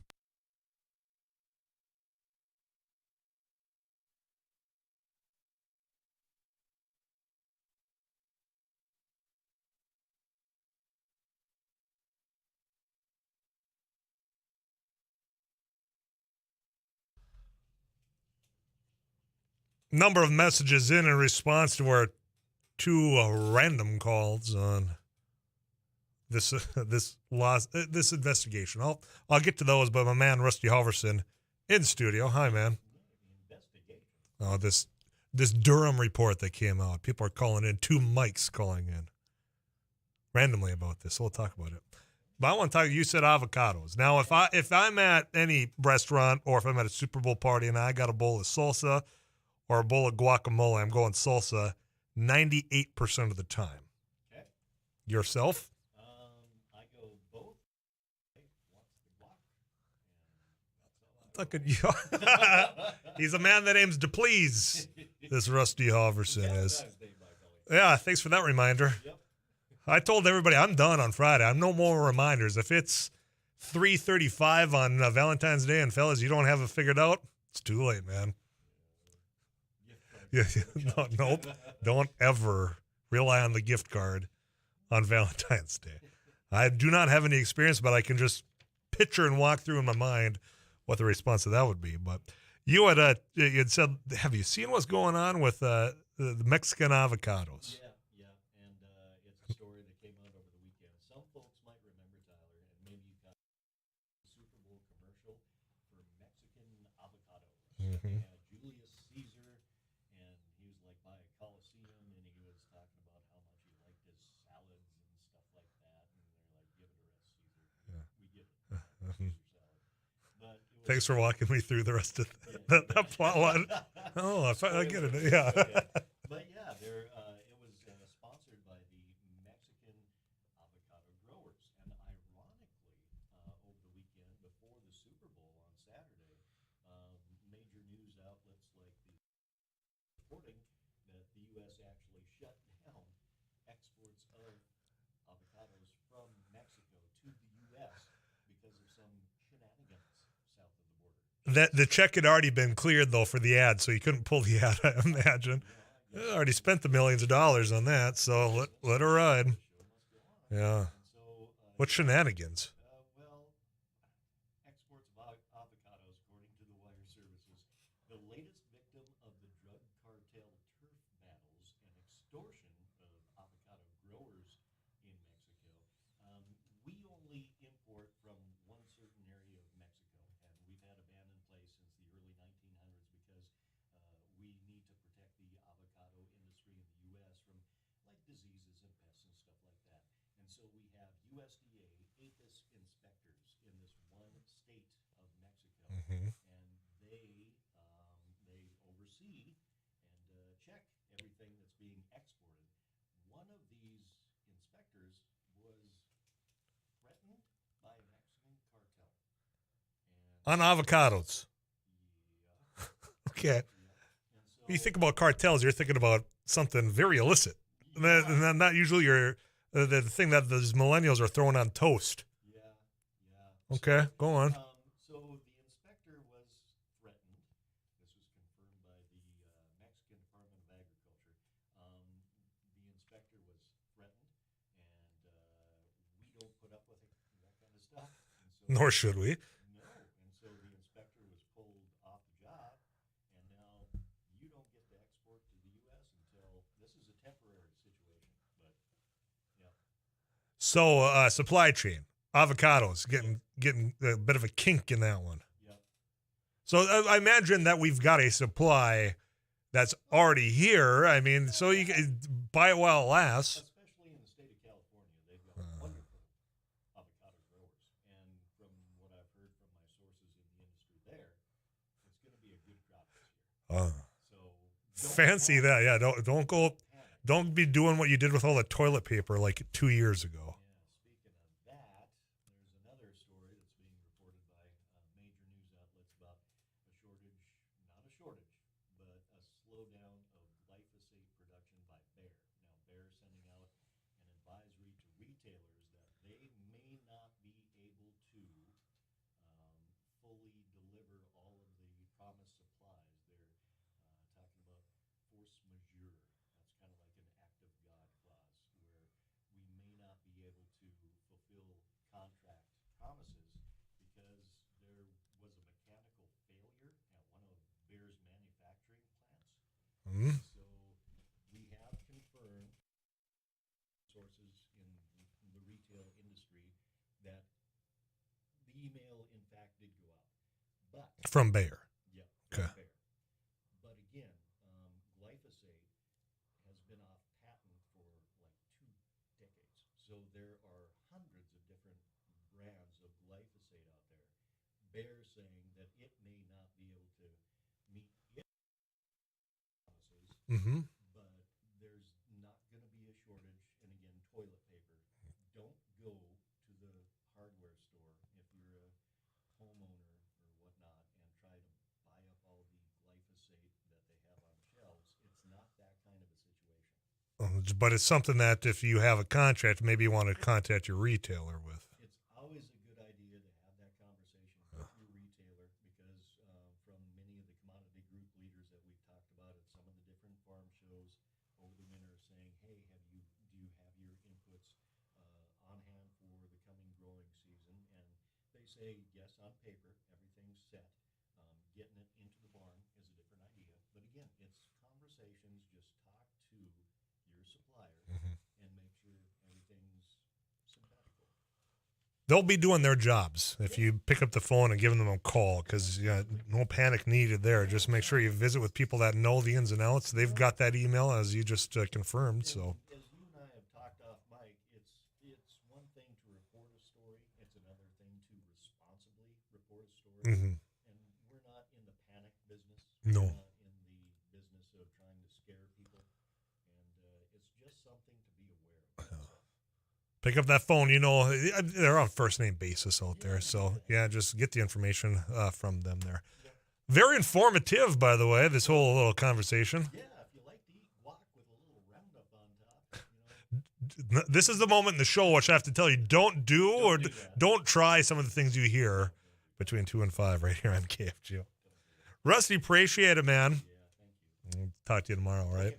Number of messages in response to our two random calls on this this investigation. I'll get to those, but my man Rusty Halverson in studio. Hi, man. Oh, this Durham report that came out. People are calling in. 2 mics calling in randomly about this. So we'll talk about it. But I want to talk. You said avocados. Now, if I'm at any restaurant or if I'm at a Super Bowl party and I got a bowl of salsa or a bowl of guacamole, I'm going salsa 98% of the time. Okay. Yourself? I go both. Look at you. He's a man that aims to please. This Rusty Halverson is. Yeah, thanks for that reminder. Yep. I told everybody I'm done on Friday. I'm no more reminders. If it's 3:35 on Valentine's Day and fellas, you don't have it figured out, it's too late, man. Yeah, nope. Don't ever rely on the gift card on Valentine's Day. I do not have any experience, but I can just picture and walk through in my mind what the response to that would be. But you had said, have you seen what's going on with the Mexican avocados? Yeah, and it's a story that came out over the weekend. Some folks might remember, Tyler, and maybe you got the Super Bowl commercial for Mexican avocados. Mm-hmm. They had Julius Caesar, and he was like by a Coliseum, and he was talking about how much he liked his salads and stuff like that. And they're like, "Give it to us, Caesar. Yeah. We give it." Caesar salad. But it was, thanks for walking me through the rest of that plot line. Oh, I get it. Yeah. Okay. But yeah, it was sponsored by the Mexican avocado growers, and ironically, over the weekend before the Super Bowl on Saturday, major news outlets like the reporting that the U.S. actually shut down exports of avocados from Mexico to the U.S. because of some shenanigans south of the border. The check had already been cleared, though, for the ad, so you couldn't pull the ad, I imagine. I already spent the millions of dollars on that, so let her ride. Yeah. What shenanigans? Well, exports of avocados, according to the wire services, the latest victim of the drug cartel turf battles and extortion of avocado growers in Mexico. We only import from one certain area of Mexico, and we've had a ban in place since the early 1900s because we need to protect the avocado industry in the U.S. from like diseases and pests and stuff like that. And so we have USDA APHIS inspectors in this one state of Mexico, Mm-hmm. and they oversee and check everything that's being exported. One of these inspectors was threatened by a Mexican cartel. On avocados. Yeah. Okay. When you think about cartels, you're thinking about something very illicit. And then not usually the thing that those millennials are throwing on toast. Yeah. Okay, go on. So the inspector was threatened. This was confirmed by the Mexican Department of Agriculture. The inspector was threatened, and we don't put up with that kind of stuff. And so, Nor should we. No, and so the inspector was pulled off the job, and now you don't get to export to the U.S. until this is a temporary situation. But yeah. So supply chain, avocados, getting a bit of a kink in that one. Yep. So I imagine that we've got a supply that's already here. I mean, so you can buy it while it lasts. Especially in the state of California, they've got wonderful avocado growers. And from what I've heard from my sources in the industry there, it's going to be a good crop this year. So Fancy that. Yeah, don't be doing what you did with all the toilet paper like 2 years ago. Speaking of that, there's another story that's being reported by major news outlets about a shortage, not a shortage, but a slowdown of glyphosate production by Bayer. Now, Bayer sending out an advisory to retailers that they may not be able to fully deliver all of the promised supplies. They're talking about force majeure. That's kind of like an act of God clause, where we may not be able to fulfill contract promises because there was a mechanical failure at one of Bayer's manufacturing plants. Mm-hmm. So we have confirmed From Bayer. Yeah. Okay. From Bayer. But again, glyphosate has been off patent for like 2 decades. So there are hundreds of different brands of glyphosate out there. Bayer saying that it may not be able to meet its promises, but there's not going to be a shortage. And again, toilet paper. Don't go to the hardware store if you're a homeowner or whatnot and try to buy up all the glyphosate that they have on shelves. It's not that kind of a situation. But it's something that if you have a contract, maybe you want to contact your retailer with. It's always a good idea to have that conversation with your retailer because from many of the commodity group leaders that we've talked about at some of the different farm shows over the winter saying, hey, do you have your inputs on hand for the coming growing season? And they say, yes, on paper, everything's set. Getting it into the barn is a different idea. But again, it's conversations. Just talk to your supplier and make sure everything's simpatico. They'll be doing their jobs if you pick up the phone and give them a call, because no panic needed there. Just make sure you visit with people that know the ins and outs. They've got that email, as you just confirmed. So. As you and I have talked off mic, it's one thing to report a story. It's another thing to responsibly report a story. And we're not in the panic business. No. We're not in the business of trying to scare people. And it's just something to be aware of. Pick up that phone. They're on first name basis out there. So, just get the information from them there. Very informative, by the way, this whole little conversation. Yeah, if you like to eat guac with a little Roundup on top. This is the moment in the show which I have to tell you, don't try some of the things you hear between 2 and 5 right here on KFGO. Rusty, appreciate it, man. I'll talk to you tomorrow, all right?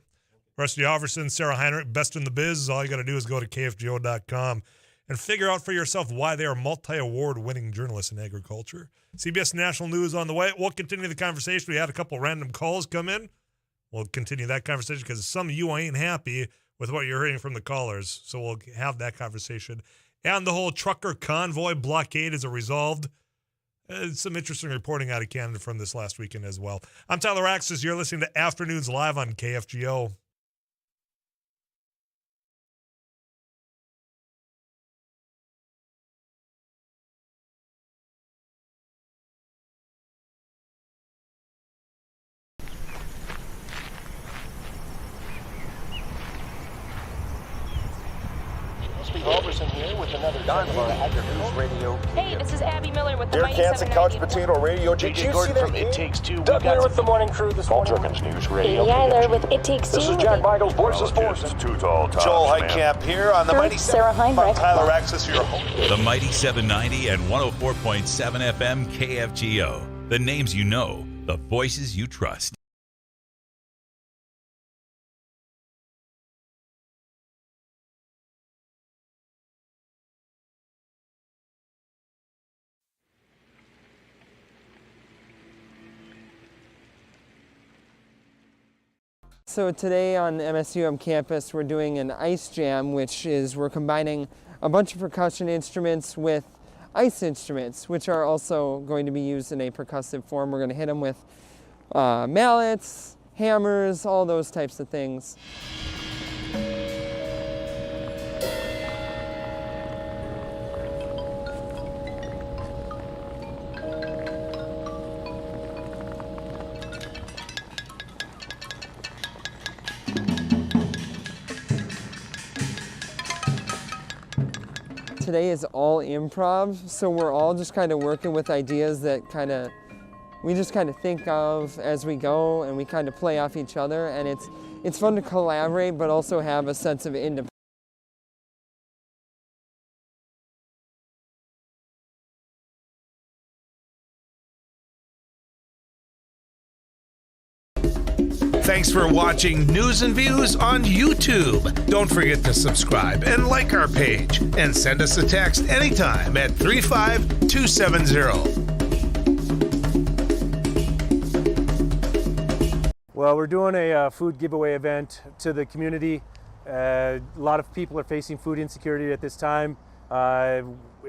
Rusty Offerson, Sarah Heinrich, best in the biz. All you got to do is go to KFGO.com and figure out for yourself why they are multi-award winning journalists in agriculture. CBS National News on the way. We'll continue the conversation. We had a couple random calls come in. We'll continue that conversation because some of you ain't happy with what you're hearing from the callers. So we'll have that conversation. And the whole trucker convoy blockade is resolved. Some interesting reporting out of Canada from this last weekend as well. I'm Tyler Axis. You're listening to Afternoons Live on KFGO. Here with another Unbiased Radio. Hey, this is Abby Miller with the Derek Hansen, Couch Potato Radio. JJ Gordon from It Takes Two. Doug Miller with the morning crew this morning. Jerkins News Radio. Katie Eiler with It Takes Two. This is Jack Michaels, Voices Forces. Too tall, Joel Heitkamp here on the Mighty Sarah Heinrich. Tyler Axis, your host. The Mighty 790 and 104.7 FM KFGO. The names you know, the voices you trust. So today on MSUM campus we're doing an ice jam, which is we're combining a bunch of percussion instruments with ice instruments, which are also going to be used in a percussive form. We're going to hit them with mallets, hammers, all those types of things. Today is all improv, so we're all just kind of working with ideas that we just kind of think of as we go, and we kind of play off each other, and it's fun to collaborate but also have a sense of independence. Thanks for watching News and Views on YouTube. Don't forget to subscribe and like our page, and send us a text anytime at 35270. Well, we're doing a food giveaway event to the community. A lot of people are facing food insecurity at this time.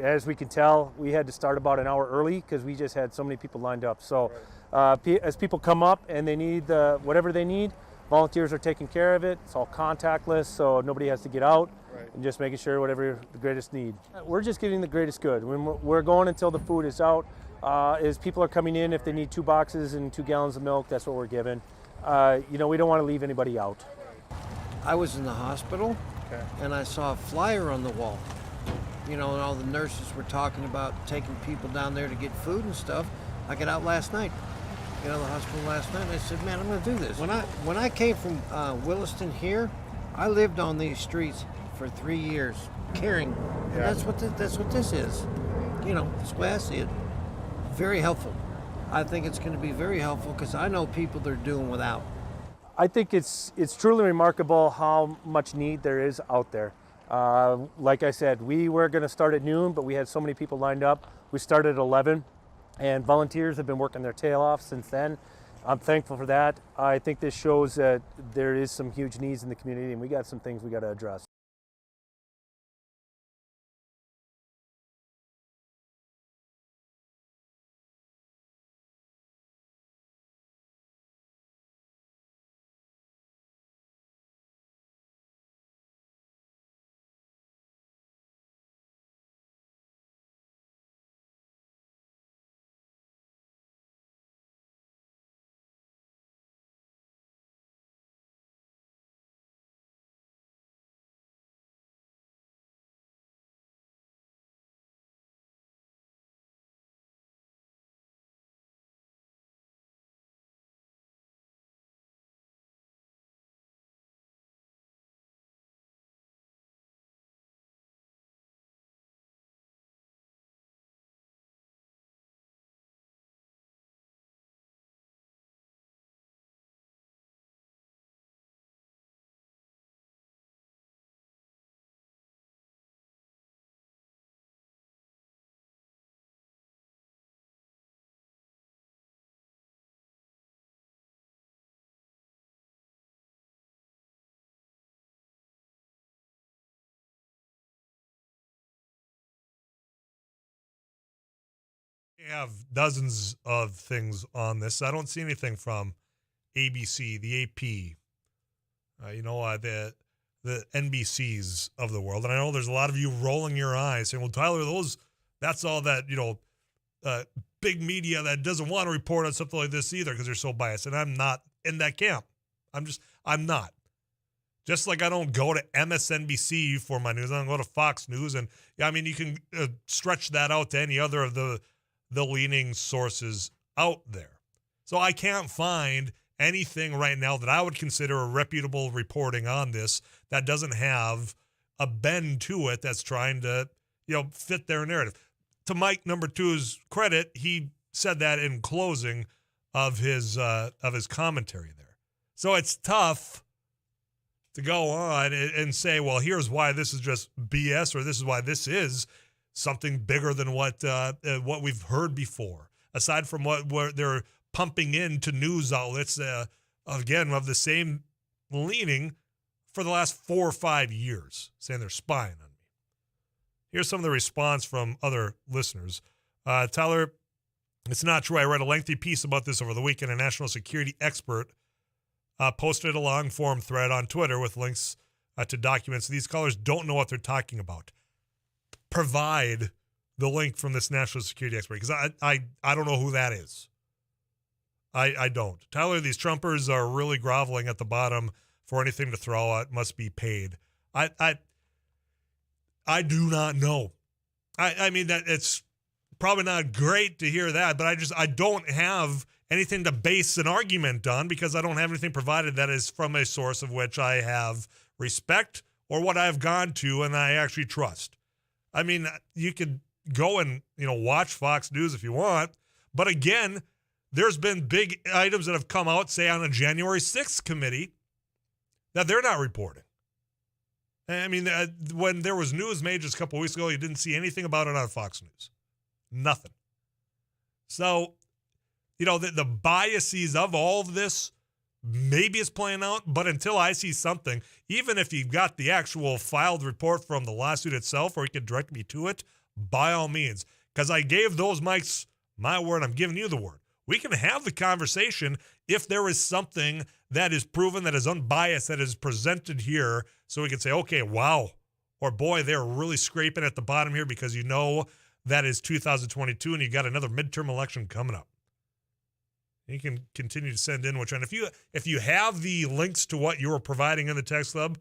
as we can tell, we had to start about an hour early because we just had so many people lined up. So as people come up and they need whatever they need, volunteers are taking care of it. It's all contactless, so nobody has to get out, and just making sure whatever the greatest need. We're just getting the greatest good. When we're going until the food is out. As people are coming in, if they need 2 boxes and 2 gallons of milk, that's what we're giving. We don't want to leave anybody out. I was in the hospital, and I saw a flyer on the wall. And all the nurses were talking about taking people down there to get food and stuff. I got out last night, the hospital last night, and I said, man, I'm going to do this. When I came from Williston here, I lived on these streets for 3 years, caring. And that's what this is. That's the way I see it. Very helpful. I think it's going to be very helpful because I know people that are doing without. I think it's truly remarkable how much need there is out there. Like I said, we were going to start at noon, but we had so many people lined up. We started at 11, and volunteers have been working their tail off since then. I'm thankful for that. I think this shows that there is some huge needs in the community, and we got some things we got to address. We have dozens of things on this. I don't see anything from ABC, the AP, the NBCs of the world. And I know there's a lot of you rolling your eyes saying, well, Tyler, that's all that, big media that doesn't want to report on something like this either because they're so biased. And I'm not in that camp. I'm not. Just like I don't go to MSNBC for my news. I don't go to Fox News. And you can stretch that out to any other of the leaning sources out there. So I can't find anything right now that I would consider a reputable reporting on this that doesn't have a bend to it that's trying to, fit their narrative. To Mike number two's credit, he said that in closing of his commentary there. So it's tough to go on and say, well, here's why this is just BS, or this is why this is something bigger than what we've heard before, aside from what they're pumping into news outlets, again, of the same leaning for the last 4 or 5 years, saying they're spying on me. Here's some of the response from other listeners. Tyler, it's not true. I read a lengthy piece about this over the weekend. A national security expert posted a long-form thread on Twitter with links to documents. These callers don't know what they're talking about. Provide the link from this national security expert, because I don't know who that is. I don't. Tyler, these Trumpers are really groveling at the bottom for anything to throw out must be paid. I do not know. I mean, that it's probably not great to hear that, but I don't have anything to base an argument on because I don't have anything provided that is from a source of which I have respect or what I've gone to and I actually trust. I mean, you could go and, watch Fox News if you want, but again, there's been big items that have come out, say, on a January 6th committee that they're not reporting. I mean, when there was news made just a couple of weeks ago, you didn't see anything about it on Fox News. Nothing. So, the biases of all of this, maybe it's playing out, but until I see something, even if you've got the actual filed report from the lawsuit itself, or you can direct me to it, by all means, because I gave those mics my word, I'm giving you the word. We can have the conversation if there is something that is proven, that is unbiased, that is presented here, so we can say, okay, wow, or boy, they're really scraping at the bottom here, because you know that is 2022 and you got another midterm election coming up. You can continue to send in which one. If you have the links to what you were providing in the text club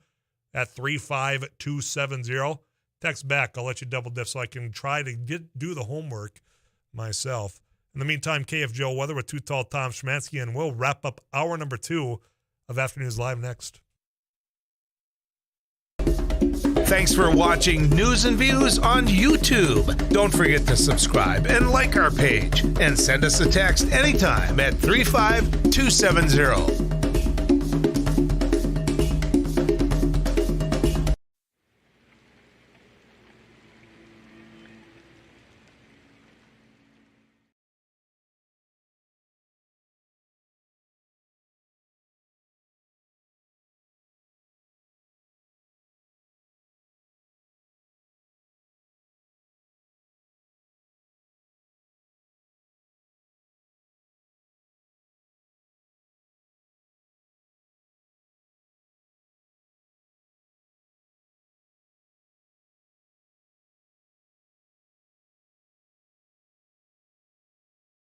at 35270, text back. I'll let you double dip so I can try to do the homework myself. In the meantime, KFGO weather with Too Tall Tom Szymanski, and we'll wrap up hour number 2 of Afternoons Live next. Thanks for watching News and Views on YouTube. Don't forget to subscribe and like our page, and send us a text anytime at 35270.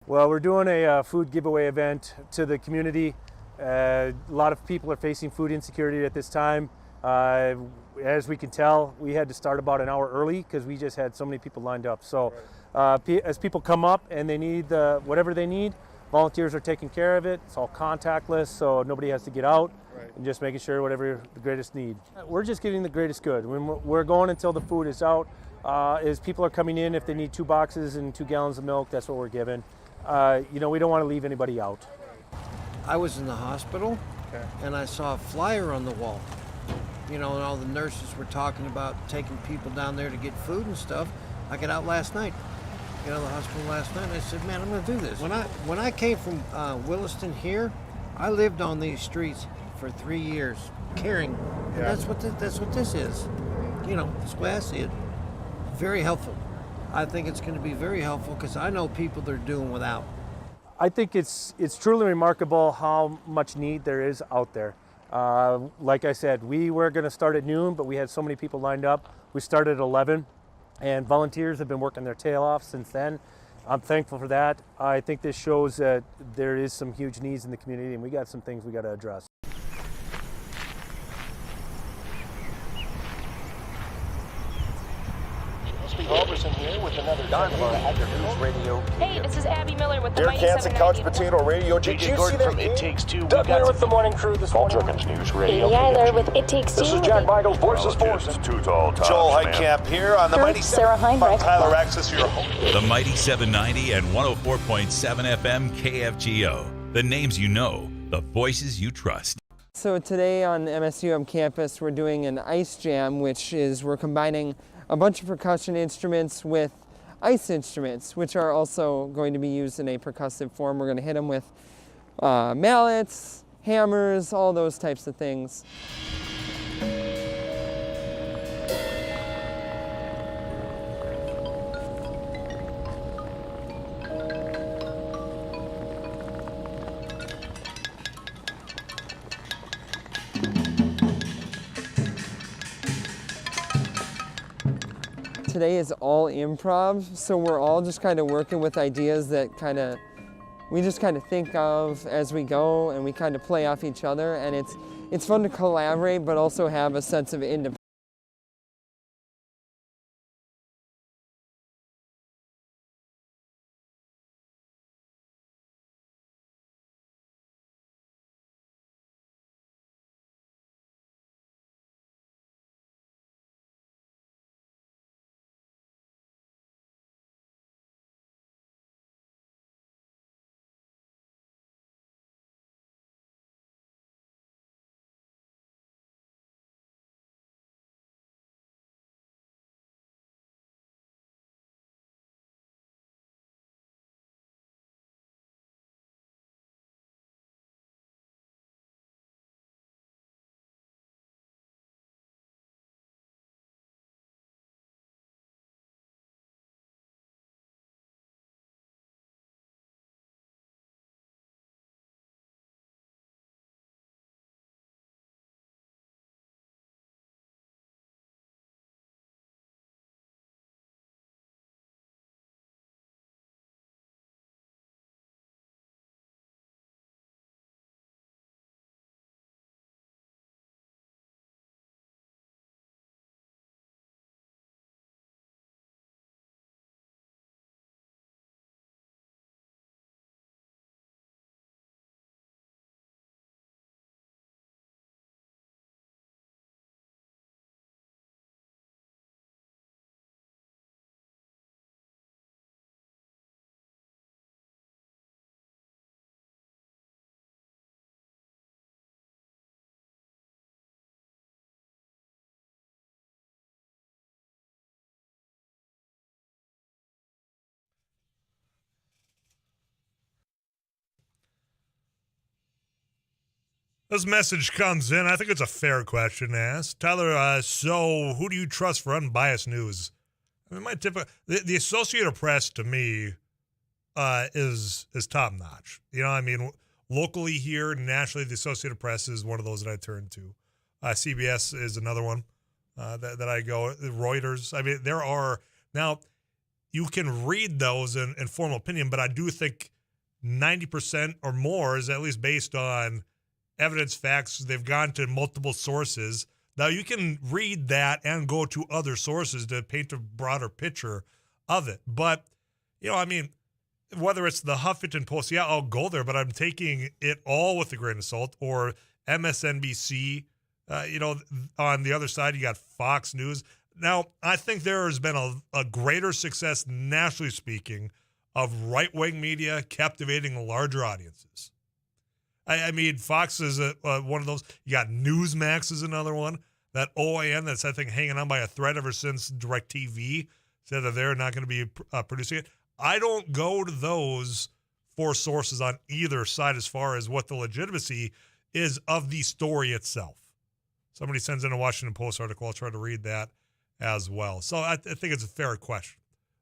Well, we're doing a food giveaway event to the community. A lot of people are facing food insecurity at this time. As we can tell, we had to start about an hour early because we just had so many people lined up. So as people come up and they need whatever they need, volunteers are taking care of it. It's all contactless, so nobody has to get out, and just making sure whatever the greatest need. We're just giving the greatest good. We're going until the food is out. As people are coming in, if they need 2 boxes and 2 gallons of milk, that's what we're giving. We don't want to leave anybody out. I was in the hospital, and I saw a flyer on the wall. And all the nurses were talking about taking people down there to get food and stuff. I got out last night. Got out of the hospital last night, and I said, man, I'm going to do this. When I came from Williston here, I lived on these streets for 3 years, caring. And that's what this is. That's the way I see it. Very helpful. I think it's going to be very helpful because I know people that are doing without. I think it's truly remarkable how much need there is out there. Like I said, we were going to start at noon, but we had so many people lined up. We started at 11, and volunteers have been working their tail off since then. I'm thankful for that. I think this shows that there is some huge needs in the community, and we got some things we got to address. Roberson here with another News Radio. Hey, this is Abby Miller with the Dear Mighty Kansas 790. Couch Potato Radio. Did you see that from It Takes Two. Doug here with the morning crew this morning. News Radio. Amy Eiler with It Takes Two. This is Jack Michaels, Voices Force. Too Tall Tom Joel Szymanski. Heitkamp here on the Mighty Sarah Heinrich. Tyler Axis, your host. The Mighty 790 and 104.7 FM KFGO. The names you know, the voices you trust. So today on MSUM campus, we're doing an ice jam, which is we're combining a bunch of percussion instruments with ice instruments, which are also going to be used in a percussive form. We're going to hit them with mallets, hammers, all those types of things. Today is all improv, so we're all just kind of working with ideas that we just kind of think of as we go, and we kind of play off each other, and it's fun to collaborate but also have a sense of independence. This message comes in. I think it's a fair question to ask. Tyler, so who do you trust for unbiased news? I mean, the Associated Press, to me, is top-notch. You know, I mean, locally here, nationally, the Associated Press is one of those that I turn to. CBS is another one that I go. Reuters. I mean, there are – now, you can read those in formal opinion, but I do think 90% or more is at least based on – evidence, facts. They've gone to multiple sources. Now, you can read that and go to other sources to paint a broader picture of it. But, you know, I mean, whether it's the Huffington Post, yeah, I'll go there, but I'm taking it all with a grain of salt. Or MSNBC, you know, on the other side, you got Fox News. Now, I think there has been a greater success, nationally speaking, of right-wing media captivating larger audiences. I mean, Fox is one of those. You got Newsmax is another one. That OAN that's, I think, hanging on by a thread ever since DirecTV said that they're not going to be producing it. I don't go to those for sources on either side as far as what the legitimacy is of the story itself. Somebody sends in a Washington Post article. I'll try to read that as well. So I think it's a fair question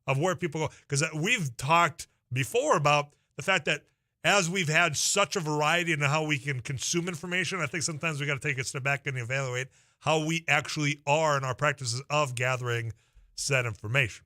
of where people go. Because we've talked before about the fact that as we've had such a variety in how we can consume information, I think sometimes we got to take a step back and evaluate how we actually are in our practices of gathering said information.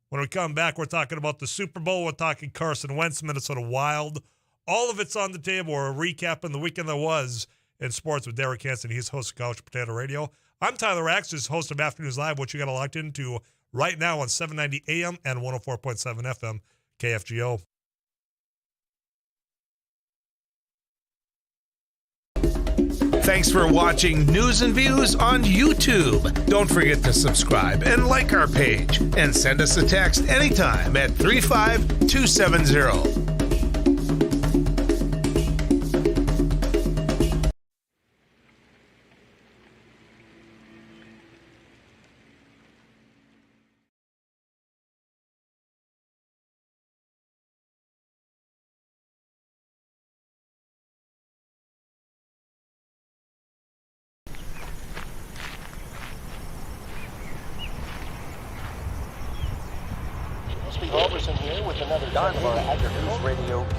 When we come back, we're talking about the Super Bowl. We're talking Carson Wentz, Minnesota Wild. All of it's on the table. We're recapping the weekend that was in sports with Derek Hansen. He's host of Couch Potato Radio. I'm Tyler Axis, host of Afternoons Live, which you got locked into right now on 790 AM and 104.7 FM KFGO. Thanks for watching News and Views on YouTube. Don't forget to subscribe and like our page. And send us a text anytime at 35270.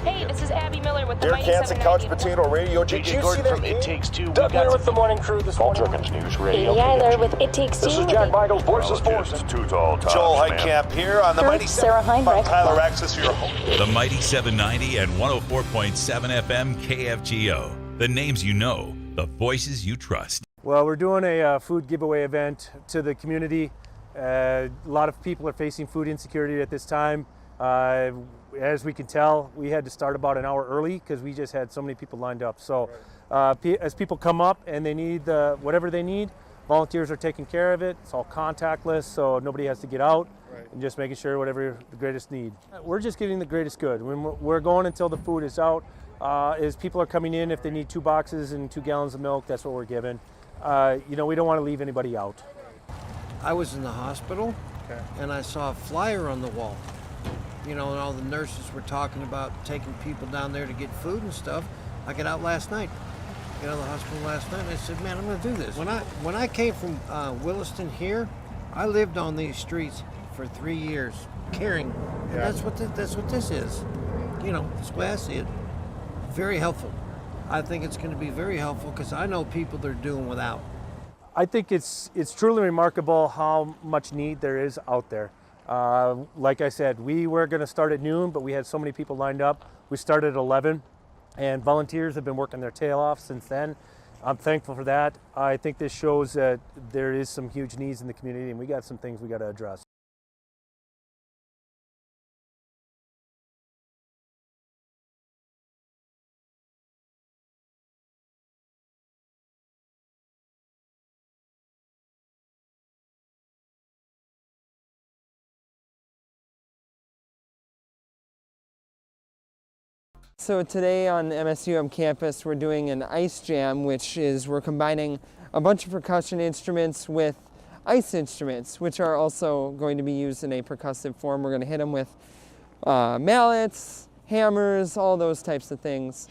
Hey, this is Abby Miller with the Derek Hansen, Couch Potato Radio. JJ Gordon from It Takes Two. Doug Miller with the morning crew this morning. Jerkins News Radio. Katie Eiler with It Takes Two. This is Jack Michaels, Voices Force. Too tall. Joel Heitkamp here on the Mighty Sarah Heinrich. Tyler Axis, your host. The Mighty 790 and 104.7 FM KFGO. The names you know, the voices you trust. Well, we're doing a food giveaway event to the community. A lot of people are facing food insecurity at this time. As we can tell, we had to start about an hour early because we just had so many people lined up. So as people come up and they need whatever they need, volunteers are taking care of it. It's all contactless, so nobody has to get out, and just making sure whatever the greatest need. We're just getting the greatest good. We're going until the food is out. As people are coming in, if they need 2 boxes and 2 gallons of milk, that's what we're giving. We don't want to leave anybody out. I was in the hospital, and I saw a flyer on the wall. And all the nurses were talking about taking people down there to get food and stuff. I got out last night. I got out of the hospital last night, and I said, man, I'm going to do this. When I came from Williston here, I lived on these streets for 3 years, caring. And that's what this is. That's the way I see it. Very helpful. I think it's going to be very helpful because I know people that are doing without. I think it's truly remarkable how much need there is out there. Like I said, we were going to start at noon, but we had so many people lined up. We started at 11, and volunteers have been working their tail off since then. I'm thankful for that. I think this shows that there is some huge needs in the community, and we got some things we got to address. So today on MSUM campus, we're doing an ice jam, which is we're combining a bunch of percussion instruments with ice instruments, which are also going to be used in a percussive form. We're going to hit them with mallets, hammers, all those types of things.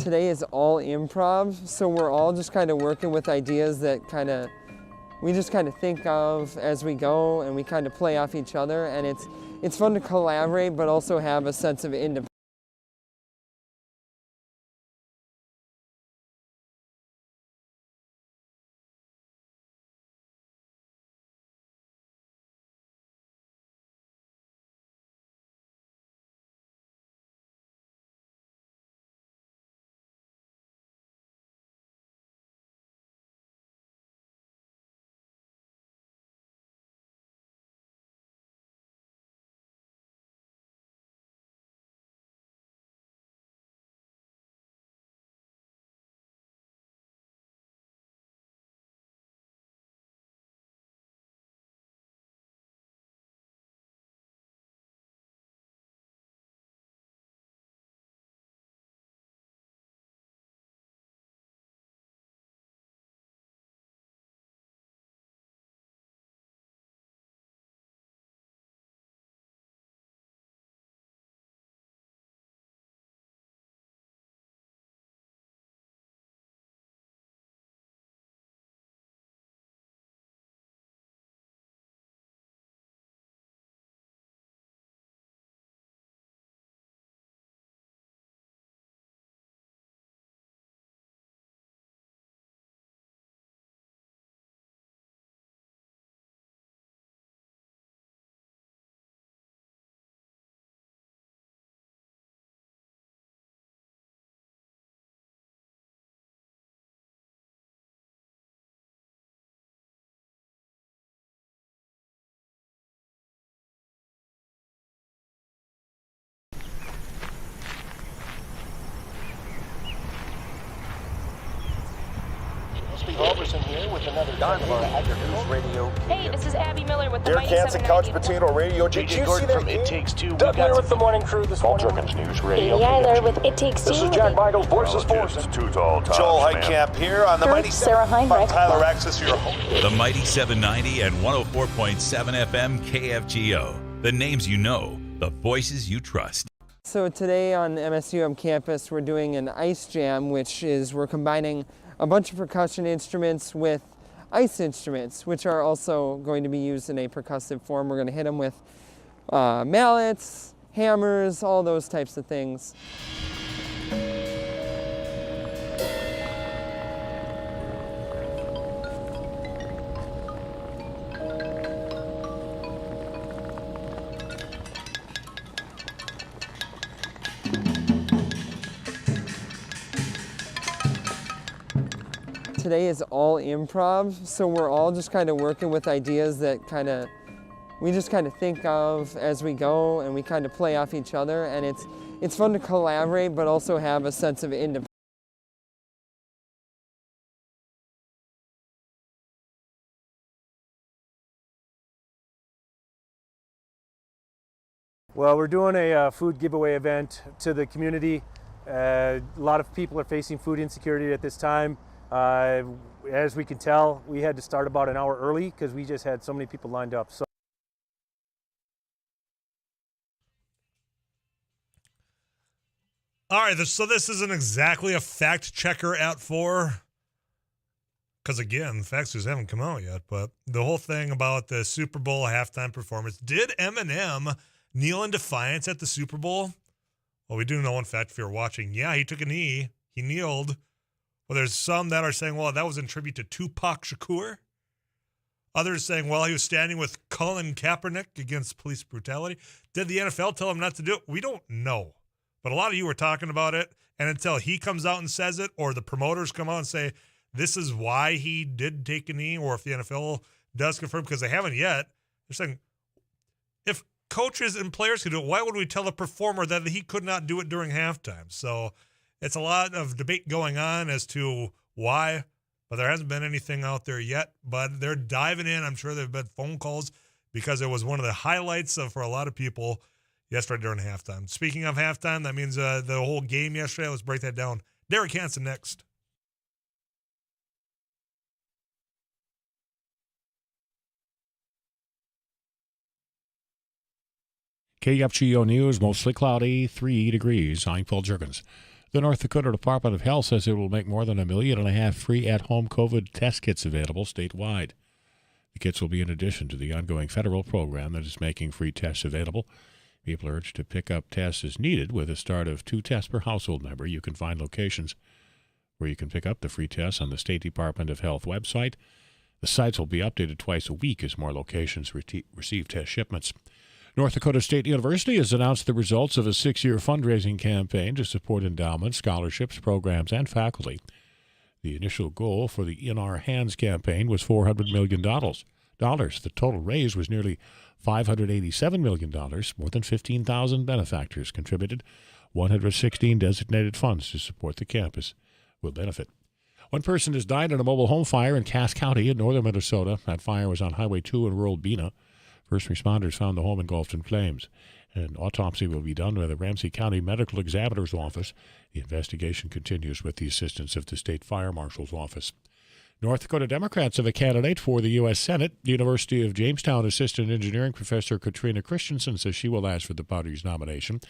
today is all improv, so we're all just kind of working with ideas that we just kind of think of as we go, and we kind of play off each other, and it's fun to collaborate but also have a sense of independence. Roberson here with another Unbiased News Radio. Hey, this is Abby Miller with the Dear Mighty Kansas 790. Couch Potato Radio. Did you see that from It Takes Two. Doug here with the morning crew this morning. News Katie Eiler with It Takes Two. This is Jack Michaels, Voices Force. Too tall, Joel Heitkamp here on the Mighty Sarah Heinrich. Tyler Axis, your host. The Mighty 790 and 104.7 FM KFGO. The names you know, the voices you trust. So today on MSUM campus, we're doing an ice jam, which is we're combining a bunch of percussion instruments with ice instruments, which are also going to be used in a percussive form. We're going to hit them with mallets, hammers, all those types of things. Today is all improv, so we're all just kind of working with ideas that we just kind of think of as we go, and we kind of play off each other, and it's fun to collaborate but also have a sense of independence. Well, we're doing a food giveaway event to the community. A lot of people are facing food insecurity at this time. As we can tell, we had to start about an hour early because we just had so many people lined up. So. All right, so this isn't exactly a fact checker at 4. Because again, facts just haven't come out yet. But the whole thing about the Super Bowl halftime performance, did Eminem kneel in defiance at the Super Bowl? Well, we do know, in fact, if you're watching, yeah, he took a knee. He kneeled. Well, there's some that are saying, well, that was in tribute to Tupac Shakur. Others saying, well, he was standing with Colin Kaepernick against police brutality. Did the NFL tell him not to do it? We don't know. But a lot of you were talking about it, and until he comes out and says it, or the promoters come out and say, this is why he did take a knee, or if the NFL does confirm, because they haven't yet, they're saying, if coaches and players could do it, why would we tell a performer that he could not do it during halftime? So it's a lot of debate going on as to why, but there hasn't been anything out there yet. But they're diving in. I'm sure there have been phone calls because it was one of the highlights for a lot of people yesterday during halftime. Speaking of halftime, that means the whole game yesterday. Let's break that down. Derek Hansen next. KFGO News, mostly cloudy, 3 degrees. I'm Paul Jurgens. The North Dakota Department of Health says it will make more than 1.5 million free at-home COVID test kits available statewide. The kits will be in addition to the ongoing federal program that is making free tests available. People are urged to pick up tests as needed with a start of 2 tests per household member. You can find locations where you can pick up the free tests on the State Department of Health website. The sites will be updated twice a week as more locations receive test shipments. North Dakota State University has announced the results of a 6-year fundraising campaign to support endowments, scholarships, programs, and faculty. The initial goal for the In Our Hands campaign was $400 million. The total raise was nearly $587 million. More than 15,000 benefactors contributed. 116 designated funds to support the campus will benefit. One person has died in a mobile home fire in Cass County in northern Minnesota. That fire was on Highway 2 in rural Bena. First responders found the home engulfed in flames. An autopsy will be done by the Ramsey County Medical Examiner's Office. The investigation continues with the assistance of the State Fire Marshal's Office. North Dakota Democrats have a candidate for the U.S. Senate. University of Jamestown Assistant Engineering Professor Katrina Christensen says she will ask for the party's nomination.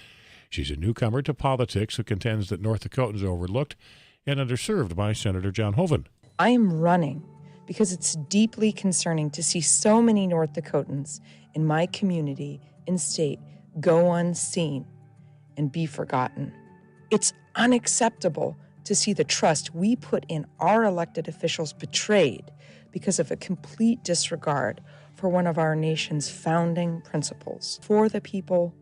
She's a newcomer to politics who contends that North Dakotans are overlooked and underserved by Senator John Hoeven. I am running because it's deeply concerning to see so many North Dakotans in my community and state go unseen and be forgotten. It's unacceptable to see the trust we put in our elected officials betrayed because of a complete disregard for one of our nation's founding principles: for the people,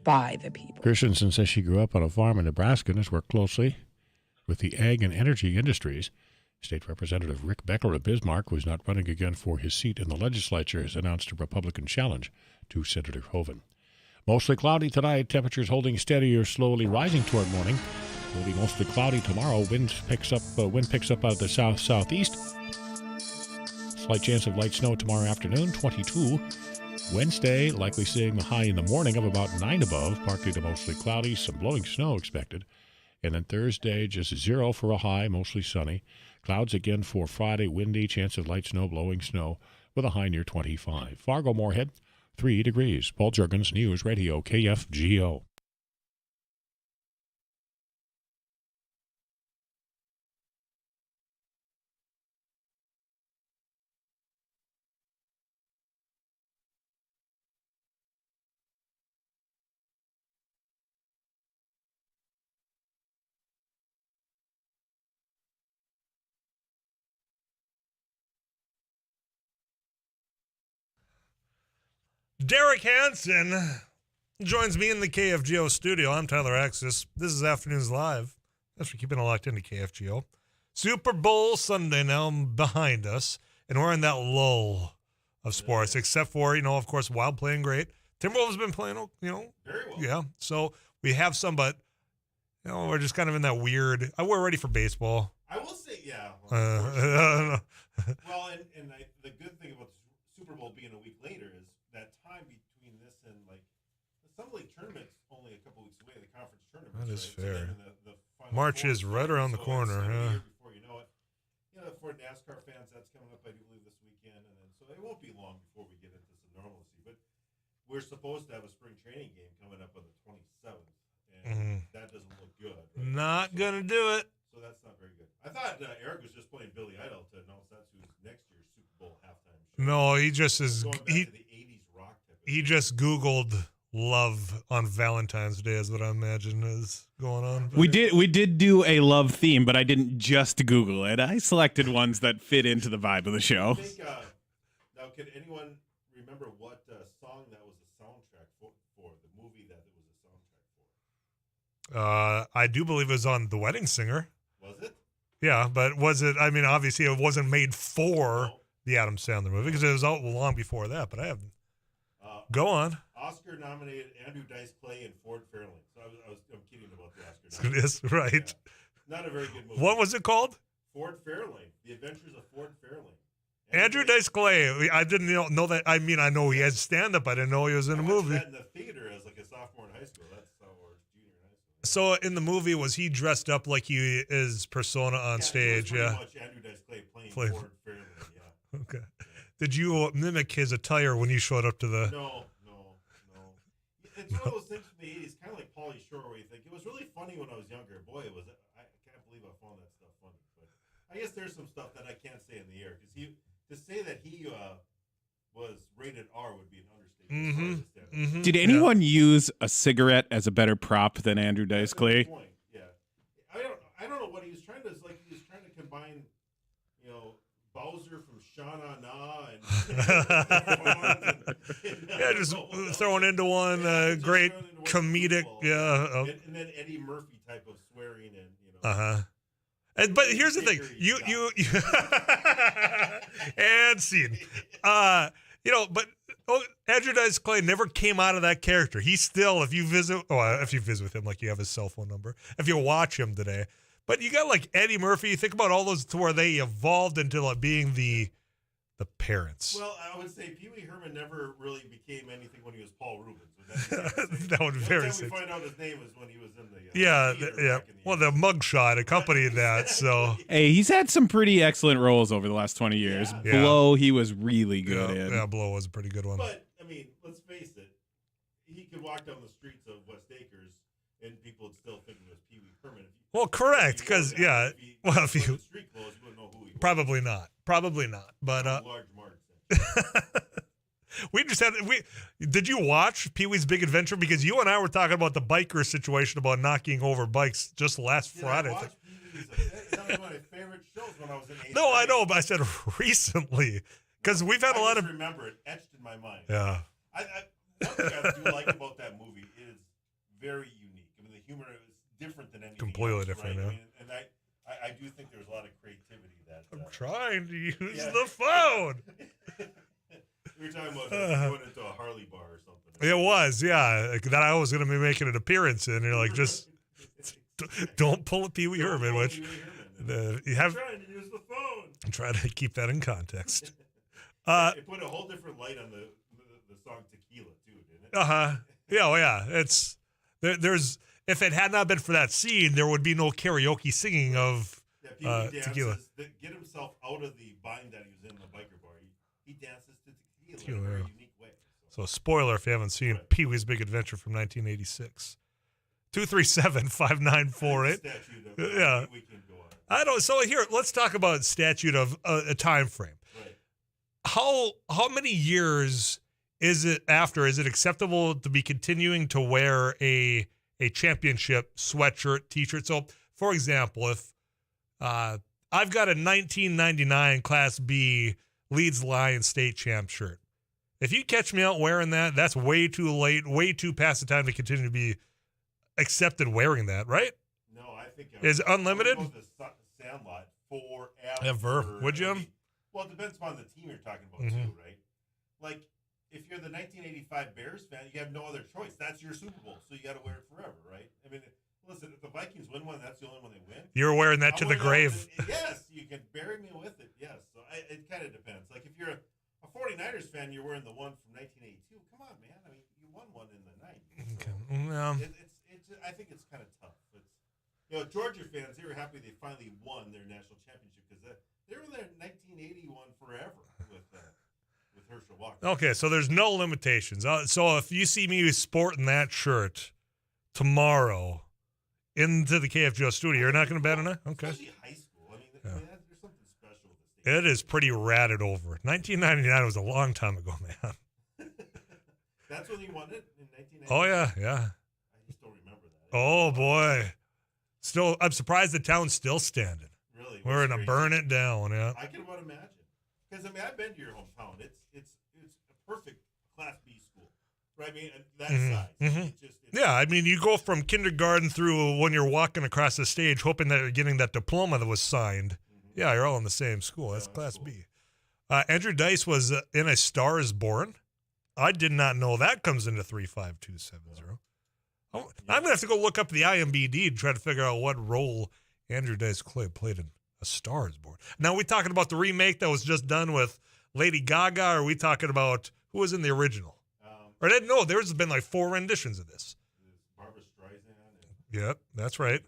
by the people. Christensen says she grew up on a farm in Nebraska and has worked closely with the ag and energy industries. State Representative Rick Beckler of Bismarck, who is not running again for his seat in the legislature, has announced a Republican challenge to Senator Hoeven. Mostly cloudy tonight, temperatures holding steady or slowly rising toward morning. It will be mostly cloudy tomorrow. Wind picks up out of the south-southeast. Slight chance of light snow tomorrow afternoon, 22. Wednesday, likely seeing the high in the morning of about 9 above, partly to mostly cloudy, some blowing snow expected. And then Thursday, just 0 for a high, mostly sunny. Clouds again for Friday, windy, chance of light snow, blowing snow, with a high near 25. Fargo-Moorhead, 3 degrees. Paul Juergens, News Radio, KFGO. Derek Hansen joins me in the KFGO studio. I'm Tyler Axis. This is Afternoons Live. Thanks for keeping it locked into KFGO. Super Bowl Sunday now behind us, and we're in that lull of sports, except for, of course, Wild playing great. Timberwolves have been playing, very well. Yeah, so we have some, but, we're just kind of in that weird, we're ready for baseball. I will say, yeah. Well, the good thing about the Super Bowl being a week later is that time between this and the Summer League tournament's only a couple weeks away. The conference tournament. That is right? fair. So the March is right around the corner. Yeah. Before you know it, for NASCAR fans, that's coming up, I do believe, this weekend, and then so it won't be long before we get into some normalcy. But we're supposed to have a spring training game coming up on the 27th, and that doesn't look good. Right? Not gonna do it. So that's not very good. I thought Eric was just playing Billy Idol to announce that's who's next year's Super Bowl halftime show. No, he just is. Going back to the 80s rock type of he just Googled love on Valentine's Day is what I imagine is going on. We did do a love theme, but I didn't just Google it. I selected ones that fit into the vibe of the show. I think, now, could anyone remember what song that was the soundtrack for the movie that it was a soundtrack for? I do believe it was on The Wedding Singer. Was it? Yeah, but was it? I mean, obviously, it wasn't made for the Adam Sandler movie because it was out long before that. But I have. Go on. Oscar-nominated Andrew Dice Clay and Ford Fairlane. So I'm kidding about the Oscar. It is right. Yeah. Not a very good movie. What was it called? Ford Fairlane. The Adventures of Ford Fairlane. Andrew Dice Clay. I didn't know that. I mean, I know he has stand-up. I didn't know he was in a movie. That in the theater as like a sophomore in high school. That's or junior in high school. So in the movie, was he dressed up like he is persona on stage? It was pretty much Andrew Dice Clay playing Ford Fairlane. Yeah. Okay. Did you mimic his attire when you showed up to the? No. It's one of those things from the 80s, kind of like Pauly Shore, where you think it was really funny funny when I was younger. Boy, it was. I can't believe I found that stuff funny. But I guess there's some stuff that I can't say in the air because to say that he was rated R would be an understatement. Did anyone use a cigarette as a better prop than Andrew Dice Clay? Yeah, I don't know what he was trying to. He was trying to combine, Bowser from Sha Na and just throwing into one great comedic, and then Eddie Murphy type of swearing and But here's the thing, you and scene, but Andrew Dice Clay never came out of that character. He's still, if you visit with him, like you have his cell phone number, if you watch him today. But you got like Eddie Murphy. You think about all those to where they evolved into like being the parents. Well, I would say Pee Wee Herman never really became anything when he was Paul Rubens. That would be very. The only time we find out his name is when he was in the yeah. Well, the mugshot accompanied that. So hey, he's had some pretty excellent roles over the last 20 years. Yeah. Blow, he was really good in. Yeah, Blow was a pretty good one. But I mean, let's face it, he could walk down the streets of West Acres and people would still think he was Pee Wee Herman. Well, correct, because if you street clothes, you wouldn't know who he was. Probably not. But large marks. Did you watch Pee Wee's Big Adventure? Because you and I were talking about the biker situation about knocking over bikes just last Friday. I watched Pee Wee's. That was one of my favorite shows when I was in 8th No, I grade. know, but I said recently because we've had a lot of. I remember it etched in my mind. Yeah. One thing I do like about that movie is very unique. I mean, the humor is different than anything Completely else, different, right? yeah. I mean, and I do think there's a lot of creativity that. I'm trying to use Yeah. the phone. We were talking about going into a Harley bar or something. It was, yeah. That I was going to be making an appearance in. And you're like, just don't pull a Pee Wee Herman, which you have. I'm trying to use the phone. Try to keep that in context. It put a whole different light on the song Tequila too, didn't it? Yeah, well, yeah. It's there's if it had not been for that scene, there would be no karaoke singing of Tequila. Get himself out of the bind that he was in the biker bar. He dances to Tequila Tequila, in a very yeah. unique way. So, spoiler if you haven't seen Pee Wee's Big Adventure from 1986. 237-5948. Yeah. I don't. So here, let's talk about statute of a time frame. Right. How many years is it after? Is it acceptable to be continuing to wear a championship sweatshirt, T-shirt? So, for example, if I've got a 1999 Class B Leeds Lions State Champ shirt, if you catch me out wearing that, that's way too late, way too past the time to continue to be accepted wearing that, right? No, I think is unlimited. I would go to the Sandlot forever. Ever. Would you? Well, it depends upon the team you're talking about too, right? Like if you're the 1985 Bears fan, you have no other choice. That's your Super Bowl, so you got to wear it forever, right? I mean, listen, if the Vikings win one, that's the only one they win. You're wearing that to the grave. Yes, you can bury me with it. Yes, so it kind of depends. Like if you're a 49ers fan, you're wearing the one from 1982. Come on, man. I mean, you won one in the 90s. So I think it's kind of tough. It's, Georgia fans, they were happy they finally won their national championship because they were there in 1981 forever with Herschel Walker. Okay, so there's no limitations. So if you see me sporting that shirt tomorrow into the KFGO studio, you're not going to bat an eye? Okay. Especially high school. I mean, there's something special with this. It is pretty ratted over. 1999 was a long time ago, man. That's when he won it in 1999. Oh, yeah. I just don't remember that. Oh, boy. Still, I'm surprised the town's still standing. Really? We're going to burn it down, yeah. I can well imagine. Because, I mean, I've been to your hometown. It's a perfect Class B school. Right? I mean, that size. Mm-hmm. Yeah, I mean, you go from kindergarten through when you're walking across the stage hoping that you're getting that diploma that was signed. Mm-hmm. Yeah, you're all in the same school. That's Class B. Andrew Dice was in A Star is Born. I did not know that comes into 35270. I'm going to have to go look up the IMDb and try to figure out what role Andrew Dice Clay played in A Star is Born. Now, are we talking about the remake that was just done with Lady Gaga, or are we talking about who was in the original? Or I didn't know. There's been like 4 renditions of this. Barbara Streisand. Yep, that's right.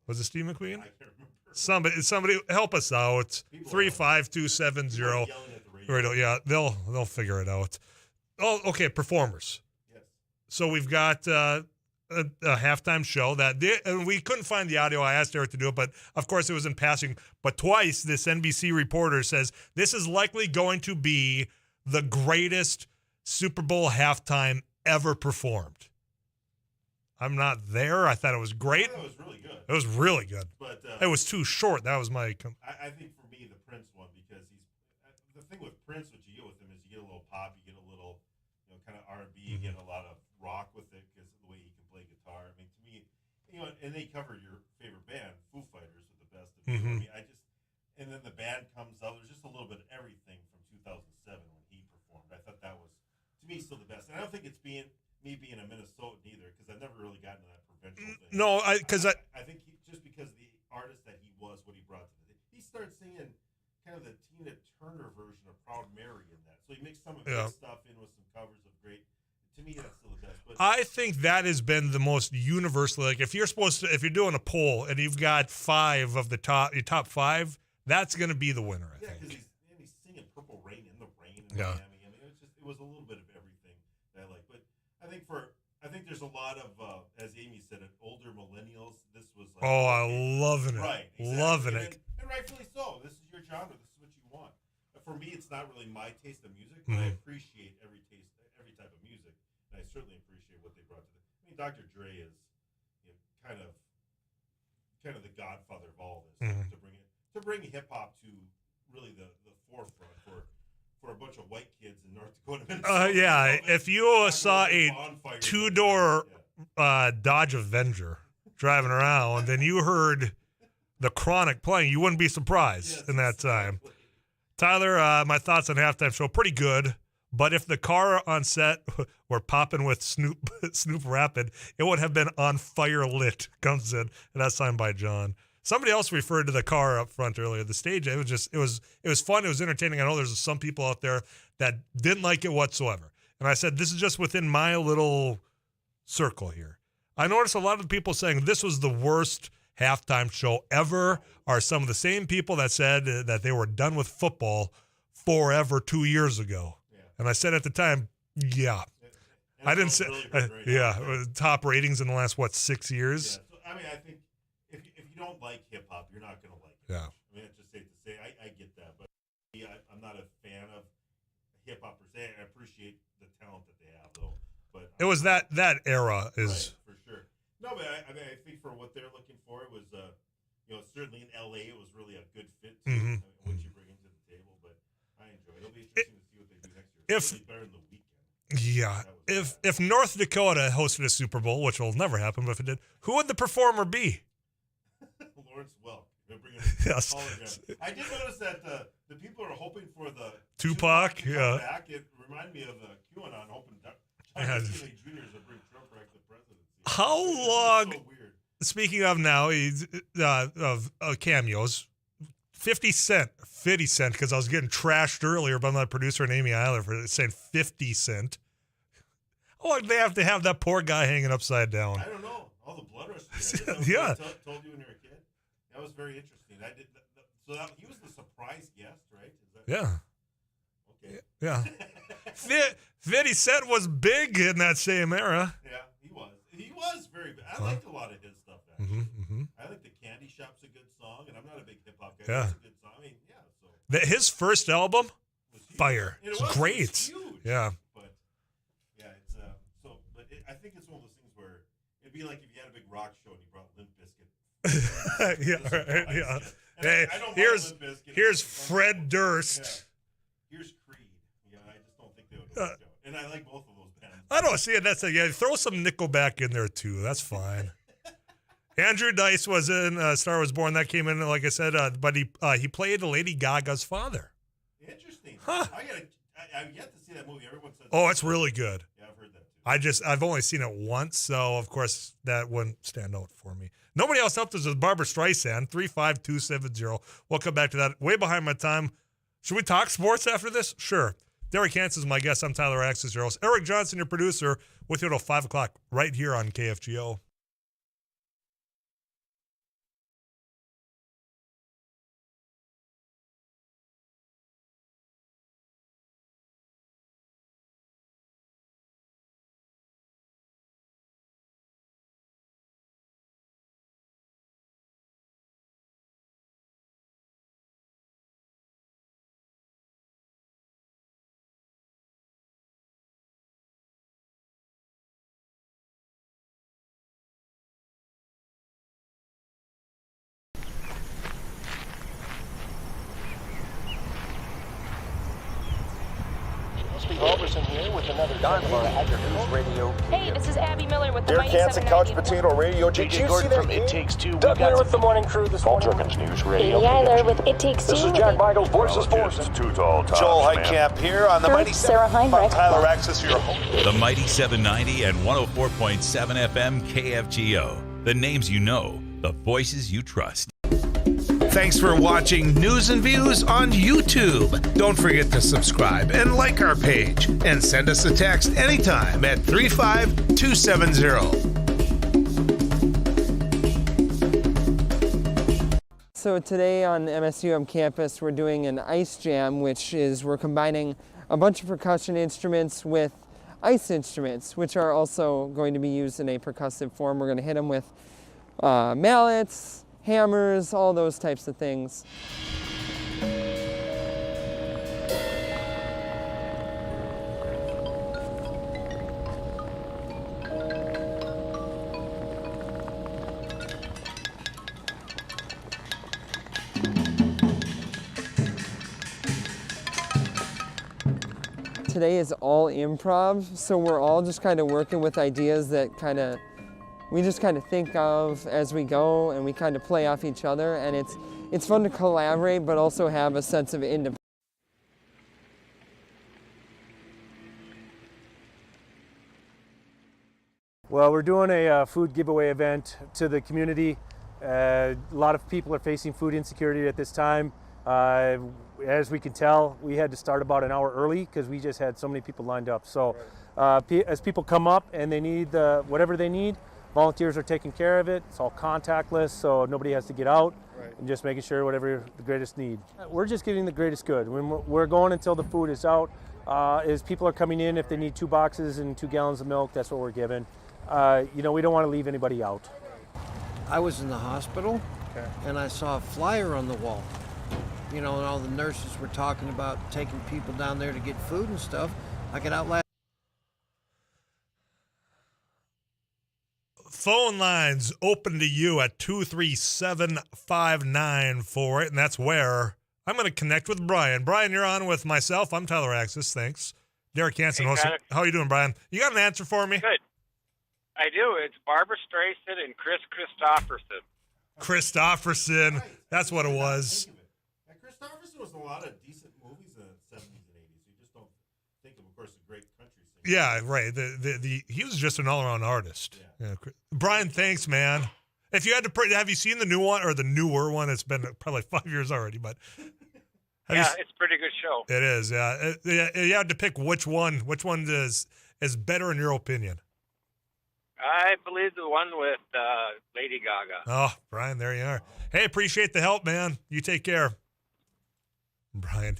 Was it Steve McQueen? I can't remember. Somebody help us out. 35270. Right, yeah, they'll figure it out. Oh, okay, performers. Yes. So we've got a halftime show and we couldn't find the audio. I asked Eric to do it, but of course it was in passing. But twice this NBC reporter says this is likely going to be the greatest Super Bowl halftime ever performed. I'm not there. I thought it was great. It was really good. It was really good. But it was too short. That was my. I think for me the Prince one, because the thing with Prince, what you get with him is you get a little pop, you get a little, kind of R&B, you get a lot of rock with it because of the way he can play guitar. I mean, to me, and they covered your favorite band, Foo Fighters, with the best of it. I mean, and then the band comes out. There's just a little bit of everything from 2007 when he performed. I thought that was, to me, still the best. And I don't think it's me being a Minnesotan either, because I've never really gotten to that provincial thing. No, I think just because the artist that he was, what he brought to the, he started singing kind of the Tina Turner version of Proud Mary in that. So he mixed some of his stuff in with some covers of great. To me, that's still the best. But I think that has been the most universal. Like if you're doing a poll and you've got your top five, that's going to be the winner. I think. Because he's singing Purple Rain in the Rain in Miami. I mean, it was a little bit of everything that I like. But I think there's a lot of, as Amy said, older millennials. This was like, I'm loving it. Right, exactly. Loving it. And rightfully so. This is your genre. This is what you want. For me, it's not really my taste of music, but I appreciate every type of music, and I certainly appreciate what they brought to the. I mean, Dr. Dre is kind of the godfather of all this to bring hip hop to really the forefront for a bunch of white kids in North Dakota. If you saw a two-door Dodge Avenger driving around, and you heard the Chronic playing, you wouldn't be surprised in that time. Tyler, my thoughts on halftime show, pretty good. But if the car on set were popping with Snoop Rapid, it would have been on fire lit. Comes in, and that's signed by John. Somebody else referred to the car up front earlier. The stage, it was fun. It was entertaining. I know there's some people out there that didn't like it whatsoever. And I said, this is just within my little circle here. I noticed a lot of the people saying this was the worst halftime show ever are some of the same people that said that they were done with football forever 2 years ago. Yeah. And I said at the time, yeah. I didn't say, top ratings in the last, 6 years? Yeah. So, I mean, I think if you don't like hip-hop, you're not going to like it. Yeah. I mean, it's just safe to say. I get that. But I'm not a fan of hip-hop per se. I appreciate the talent that they have, though. But it was that era is... Right, for sure. No, but I think for what they're looking for, it was, certainly in L.A., it was really a good fit to what you bring into the table. But I enjoy it. It'll be interesting to see what they do next year. It's really better than the weekend. Yeah. If North Dakota hosted a Super Bowl, which will never happen, but if it did, who would the performer be? Lawrence Welk. Yes. I did notice that the people are hoping for the Tupac to come back. It reminded me of QAnon hoping John F. Kennedy Jr. to bring Trump back to the presidency. How long? So weird. Speaking of now, of cameos, 50 Cent, because I was getting trashed earlier by my producer and Amy Eiler for saying 50 Cent. How long do they have to have that poor guy hanging upside down? I don't know. All the blood rush. Yeah. Told you when you were a kid. That was very interesting. He was the surprise guest, right? Yeah. Okay. Yeah. 50 Cent was big in that same era. Yeah, he was. He was very big. I liked a lot of his stuff, actually. I think the Candy Shop's a good song, and I'm not a big hip-hop guy. Yeah. It's a good song. I mean, yeah. So. His first album, fire. It was great. It was huge. Yeah. But, yeah, it's I think it's one of those things where it'd be like if you had a big rock show and you brought Limp Bizkit. Yeah, right. Yeah. Hey, here's Fred Durst. Yeah. Here's Creed. Yeah, I just don't think they would work out. And I like both of those bands. I don't see it. Throw some Nickelback in there too. That's fine. Andrew Dice was in Star Was Born. That came in, like I said, but he played Lady Gaga's father. Interesting. Huh. I've yet to see that movie. Everyone says. Oh, it's really good. Yeah, I've heard that too. I've only seen it once, so of course that wouldn't stand out for me. Nobody else helped us with Barbara Streisand, 35270. We'll come back to that. Way behind my time. Should we talk sports after this? Sure. Derek Hans is my guest. I'm Tyler Axis, your host. Eric Johnson, your producer, with you until 5 o'clock right here on KFGO. Iverson here with another News Radio. Hey, this is Abby Miller with the Derek Mighty Hansen, Couch 790. Potato Radio. Did you see that from It Takes Two. Doug Miller with the morning crew this morning. News Radio. Katie Eiler with It Takes Two. This is Jack Michaels, Voices Forces. Too tall, Tom. Joel Heitkamp here on the Mighty Sarah 7. Heinrich. Tyler Axis, your host. The Mighty 790 and 104.7 FM KFGO. The names you know, the voices you trust. Thanks for watching News and Views on YouTube. Don't forget to subscribe and like our page. And send us a text anytime at 35270. So today on MSUM campus, we're doing an ice jam, which is we're combining a bunch of percussion instruments with ice instruments, which are also going to be used in a percussive form. We're going to hit them with mallets, hammers, all those types of things. Today is all improv, so we're all just kind of working with ideas that we just kind of think of as we go, and we kind of play off each other, and it's fun to collaborate, but also have a sense of independence. Well, we're doing a food giveaway event to the community. A lot of people are facing food insecurity at this time. As we can tell, we had to start about an hour early because we just had so many people lined up. So as people come up and they need whatever they need, volunteers are taking care of it. It's all contactless, so nobody has to get out, and just making sure whatever the greatest need. We're just getting the greatest good. We're going until the food is out. As people are coming in, if they need 2 boxes and 2 gallons of milk, that's what we're giving. We don't want to leave anybody out. I was in the hospital, and I saw a flyer on the wall. And all the nurses were talking about taking people down there to get food and stuff. I could outlast. Phone lines open to you at 237-5948, and that's where I'm going to connect with Brian. Brian, you're on with myself. I'm Tyler Axis. Thanks. Derek Hansen. Hey, how are you doing, Brian? You got an answer for me? Good. I do. It's Barbara Streisand and Chris Christopherson. Christopherson. That's what it was. Christopherson was in a lot of decent movies in the 70s and 80s. You just don't think of course, a great country singer. Yeah, right. He was just an all-around artist. Yeah. Brian, thanks, man. If you had to, have you seen the new one or the newer one? It's been probably 5 years already, but it's a pretty good show. It is. Yeah, you had to pick which one. Which one is better in your opinion? I believe the one with Lady Gaga. Oh, Brian, there you are. Hey, appreciate the help, man. You take care.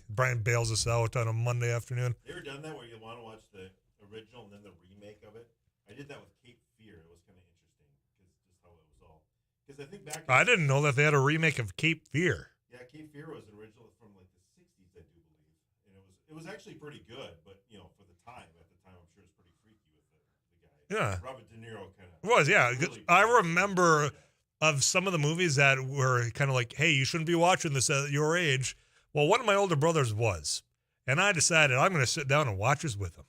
Brian bails us out on a Monday afternoon. You ever done that where you want to watch the original and then the remake of it? I did that with Cape Fear. It was kind of interesting because just how it was all. Because I think back. I didn't know that they had a remake of Cape Fear. Yeah, Cape Fear was original from like the 60s, I do believe, and it was actually pretty good. But for the time, at the time, I'm sure it's pretty freaky with the guy. Yeah, Robert De Niro kind of. It was, yeah. Really I remember of some of the movies that were kind of like, hey, you shouldn't be watching this at your age. Well, one of my older brothers was, and I decided I'm going to sit down and watch this with him.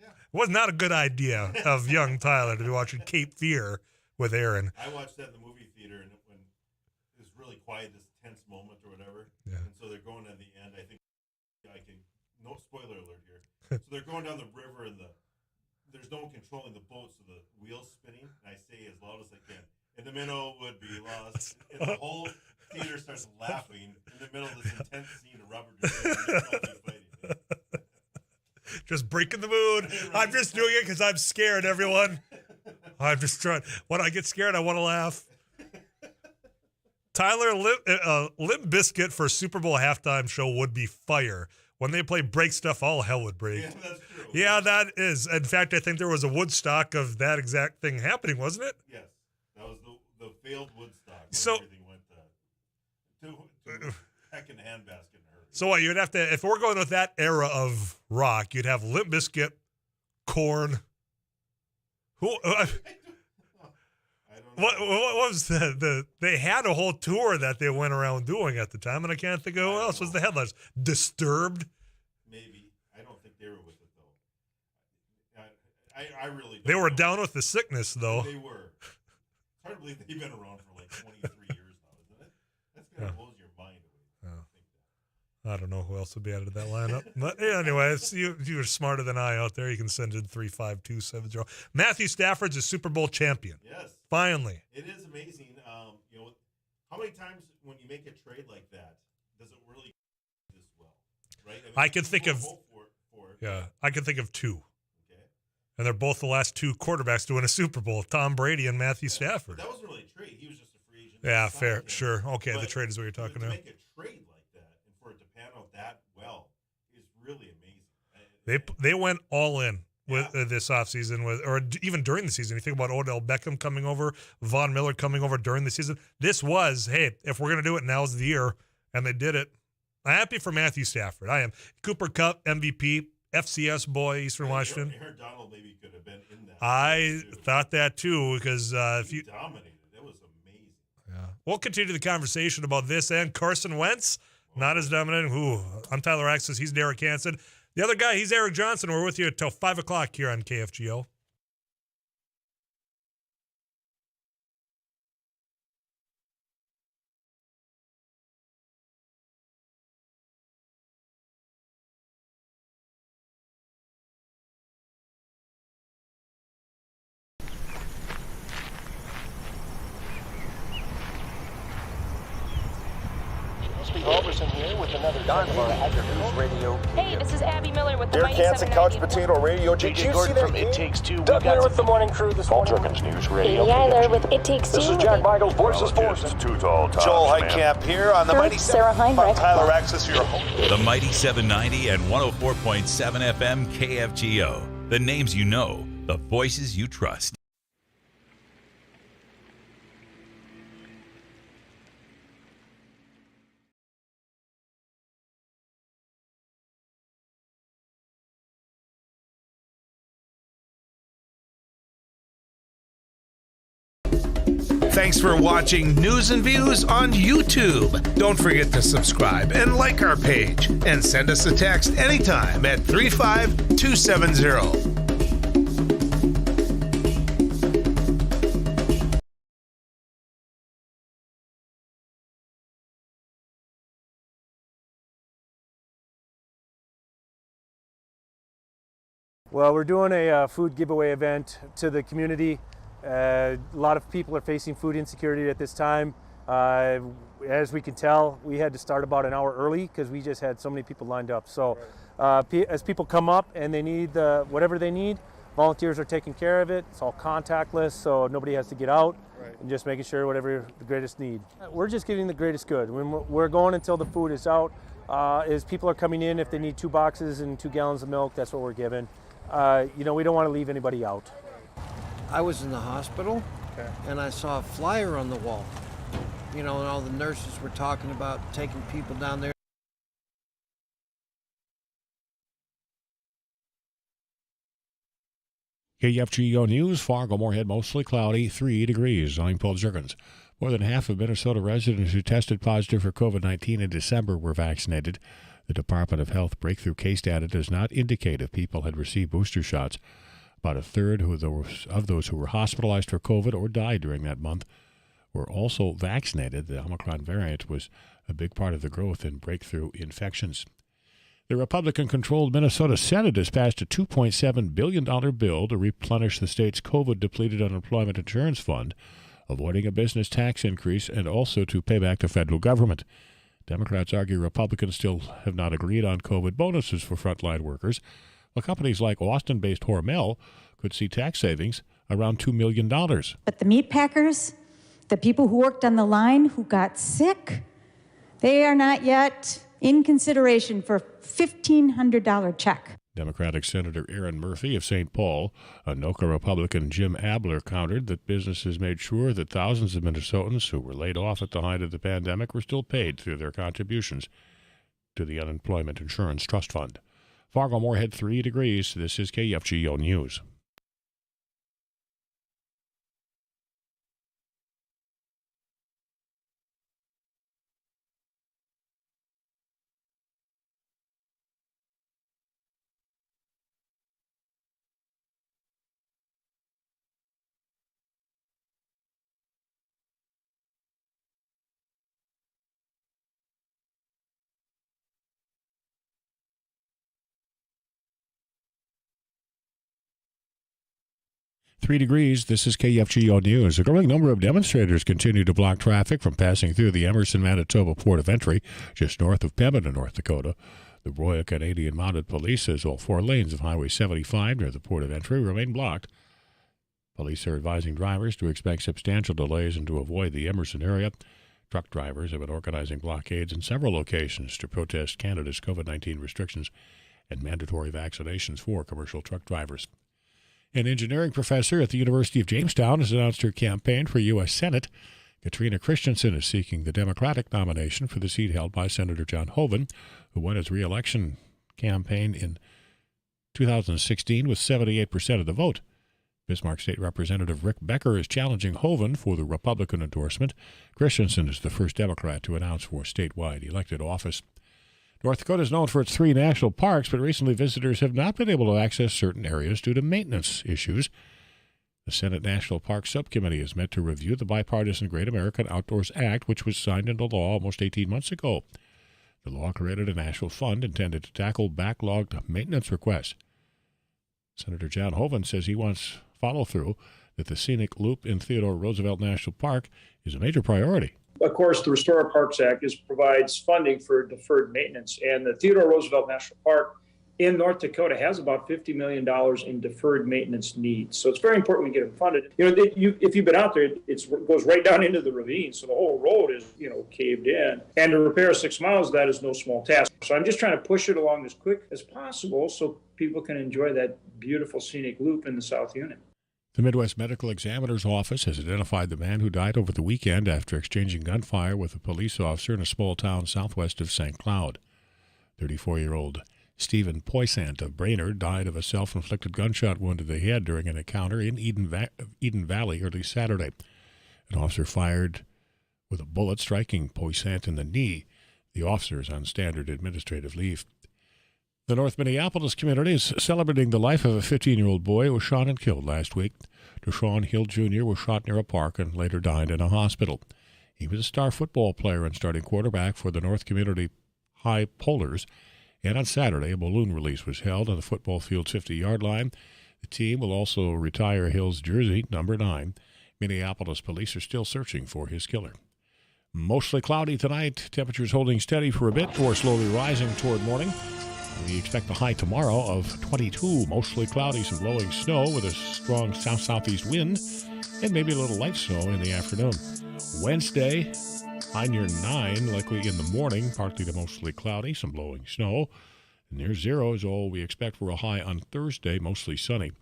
Yeah. It was not a good idea of young Tyler to be watching Cape Fear with Aaron. I watched that in the movie theater, and when it was really quiet, this tense moment or whatever. Yeah. And so they're going at the end. I think no spoiler alert here. So they're going down the river, and there's no one controlling the boat, so the wheel's spinning. And I say as loud as I can, "And the minnow would be lost." And the whole theater starts laughing in the middle of this intense scene of Robert De Niro fighting. Just breaking the mood. I'm just doing it because I'm scared, everyone. I'm just trying. When I get scared, I want to laugh. Tyler, Limp Bizkit for Super Bowl halftime show would be fire. When they play Break Stuff, all hell would break. Yeah, that's true. Yeah, that is. In fact, I think there was a Woodstock of that exact thing happening, wasn't it? Yes. That was the failed Woodstock. So everything went to heck in the handbasket in a hurry. So what, you'd have to, if we're going with that era of rock, you'd have Limp Bizkit, Korn. What was they had a whole tour that they went around doing at the time, and I can't think of who else was the headlines. Disturbed. Maybe. I don't think they were with it, though. I really don't They were know. down with the sickness, though. They were. It's hard to believe they've been around for like 23 years now, isn't it? That's going to blows your mind away. I don't know who else would be added to that lineup. But anyways, you're smarter than I out there. You can send in 35270. Matthew Stafford's a Super Bowl champion. Yes. Finally. It is amazing. How many times when you make a trade like that, does it really go this well? Right? I can think of I can think of two. Okay. And they're both the last two quarterbacks to win a Super Bowl, Tom Brady and Matthew Stafford. That wasn't really a trade. He was just a free agent. Yeah, fair. Sure. Okay, the trade is what you're talking to about. make a trade like that and for it to pan out that well is really amazing. They went all in with this offseason, or even during the season. You think about Odell Beckham coming over, Von Miller coming over during the season. This was, hey, if we're going to do it, now's the year. And they did it. I'm happy for Matthew Stafford. I am. Cooper Kupp, MVP, FCS boy, Eastern Washington. Aaron Donald maybe could have been in that. I thought that too, because if you dominated, it was amazing. Yeah. We'll continue the conversation about this and Carson Wentz, not as dominant. I'm Tyler Axis. He's Derek Hansen. The other guy, he's Eric Johnson. We're with you until 5 o'clock here on KFGO. Robertson here with another News Radio. Hey, this is Abby Miller with the Derek Hansen, Couch Potato Radio. Did you see that? It Takes Two. Doug Miller with the morning crew this morning. Jerkins News Radio. Amy Eiler with It Takes Two. This is Jack Michaels, Voices Forces. Too tall. Joel Heitkamp here on the Mighty Sarah Heinrich. Tyler Axis, your host. The Mighty 790 and 104.7 FM KFGO. The names you know, the voices you trust. Thanks for watching News and Views on YouTube. Don't forget to subscribe and like our page. And send us a text anytime at 35270. Well, we're doing a food giveaway event to the community. A lot of people are facing food insecurity at this time. As we can tell, we had to start about an hour early because we just had so many people lined up. So as people come up and they need whatever they need, volunteers are taking care of it. It's all contactless, so nobody has to get out, and just making sure whatever the greatest need. We're just getting the greatest good. We're going until the food is out. As people are coming in, if they need 2 boxes and 2 gallons of milk, that's what we're giving. We don't want to leave anybody out. I was in the hospital, and I saw a flyer on the wall. And all the nurses were talking about taking people down there. KFGO News, Fargo-Moorhead, mostly cloudy, 3 degrees. I'm Paul Jerkins. More than half of Minnesota residents who tested positive for COVID-19 in December were vaccinated. The Department of Health breakthrough case data does not indicate if people had received booster shots. About a third of those who were hospitalized for COVID or died during that month were also vaccinated. The Omicron variant was a big part of the growth in breakthrough infections. The Republican-controlled Minnesota Senate has passed a $2.7 billion bill to replenish the state's COVID-depleted unemployment insurance fund, avoiding a business tax increase and also to pay back the federal government. Democrats argue Republicans still have not agreed on COVID bonuses for frontline workers, while companies like Austin-based Hormel could see tax savings around $2 million. But the meat packers, the people who worked on the line who got sick, they are not yet in consideration for $1,500 check. Democratic Senator Aaron Murphy of St. Paul, Anoka Republican Jim Abler countered that businesses made sure that thousands of Minnesotans who were laid off at the height of the pandemic were still paid through their contributions to the Unemployment Insurance Trust Fund. Fargo-Moorhead, 3 degrees. This is KFGO News. 3 degrees. This is KFGO News. A growing number of demonstrators continue to block traffic from passing through the Emerson, Manitoba port of entry, just north of Pembina, North Dakota. The Royal Canadian Mounted Police says all 4 lanes of Highway 75 near the port of entry remain blocked. Police are advising drivers to expect substantial delays and to avoid the Emerson area. Truck drivers have been organizing blockades in several locations to protest Canada's COVID-19 restrictions and mandatory vaccinations for commercial truck drivers. An engineering professor at the University of Jamestown has announced her campaign for U.S. Senate. Katrina Christensen is seeking the Democratic nomination for the seat held by Senator John Hoeven, who won his re-election campaign in 2016 with 78% of the vote. Bismarck State Representative Rick Becker is challenging Hoeven for the Republican endorsement. Christensen is the first Democrat to announce for statewide elected office. North Dakota is known for its 3 national parks, but recently visitors have not been able to access certain areas due to maintenance issues. The Senate National Park Subcommittee has met to review the bipartisan Great American Outdoors Act, which was signed into law almost 18 months ago. The law created a national fund intended to tackle backlogged maintenance requests. Senator John Hoeven says he wants follow-through that the scenic loop in Theodore Roosevelt National Park is a major priority. Of course, the Restore Our Parks Act provides funding for deferred maintenance, and the Theodore Roosevelt National Park in North Dakota has about $50 million in deferred maintenance needs. So it's very important we get them funded. If you've been out there, it goes right down into the ravine, so the whole road is, caved in. And to repair 6 miles of that is no small task. So I'm just trying to push it along as quick as possible so people can enjoy that beautiful scenic loop in the South Unit. The Midwest Medical Examiner's Office has identified the man who died over the weekend after exchanging gunfire with a police officer in a small town southwest of St. Cloud. 34-year-old Stephen Poisant of Brainerd died of a self-inflicted gunshot wound to the head during an encounter in Eden Valley early Saturday. An officer fired with a bullet, striking Poisant in the knee. The officer is on standard administrative leave. The North Minneapolis community is celebrating the life of a 15-year-old boy who was shot and killed last week. Deshaun Hill Jr. was shot near a park and later died in a hospital. He was a star football player and starting quarterback for the North Community High Polars. And on Saturday, a balloon release was held on the football field's 50-yard line. The team will also retire Hill's jersey, number 9. Minneapolis police are still searching for his killer. Mostly cloudy tonight. Temperatures holding steady for a bit or slowly rising toward morning. We expect a high tomorrow of 22. Mostly cloudy, some blowing snow with a strong south-southeast wind, and maybe a little light snow in the afternoon. Wednesday, high near 9, likely in the morning, partly to mostly cloudy, some blowing snow. Near 0 is all we expect for a high on Thursday, mostly sunny.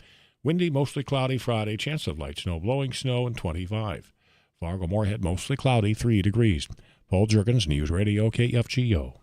Windy, mostly cloudy Friday, chance of light snow, blowing snow, and 25. Fargo-Moorhead, mostly cloudy, 3 degrees. Paul Juergens, News Radio KFGO.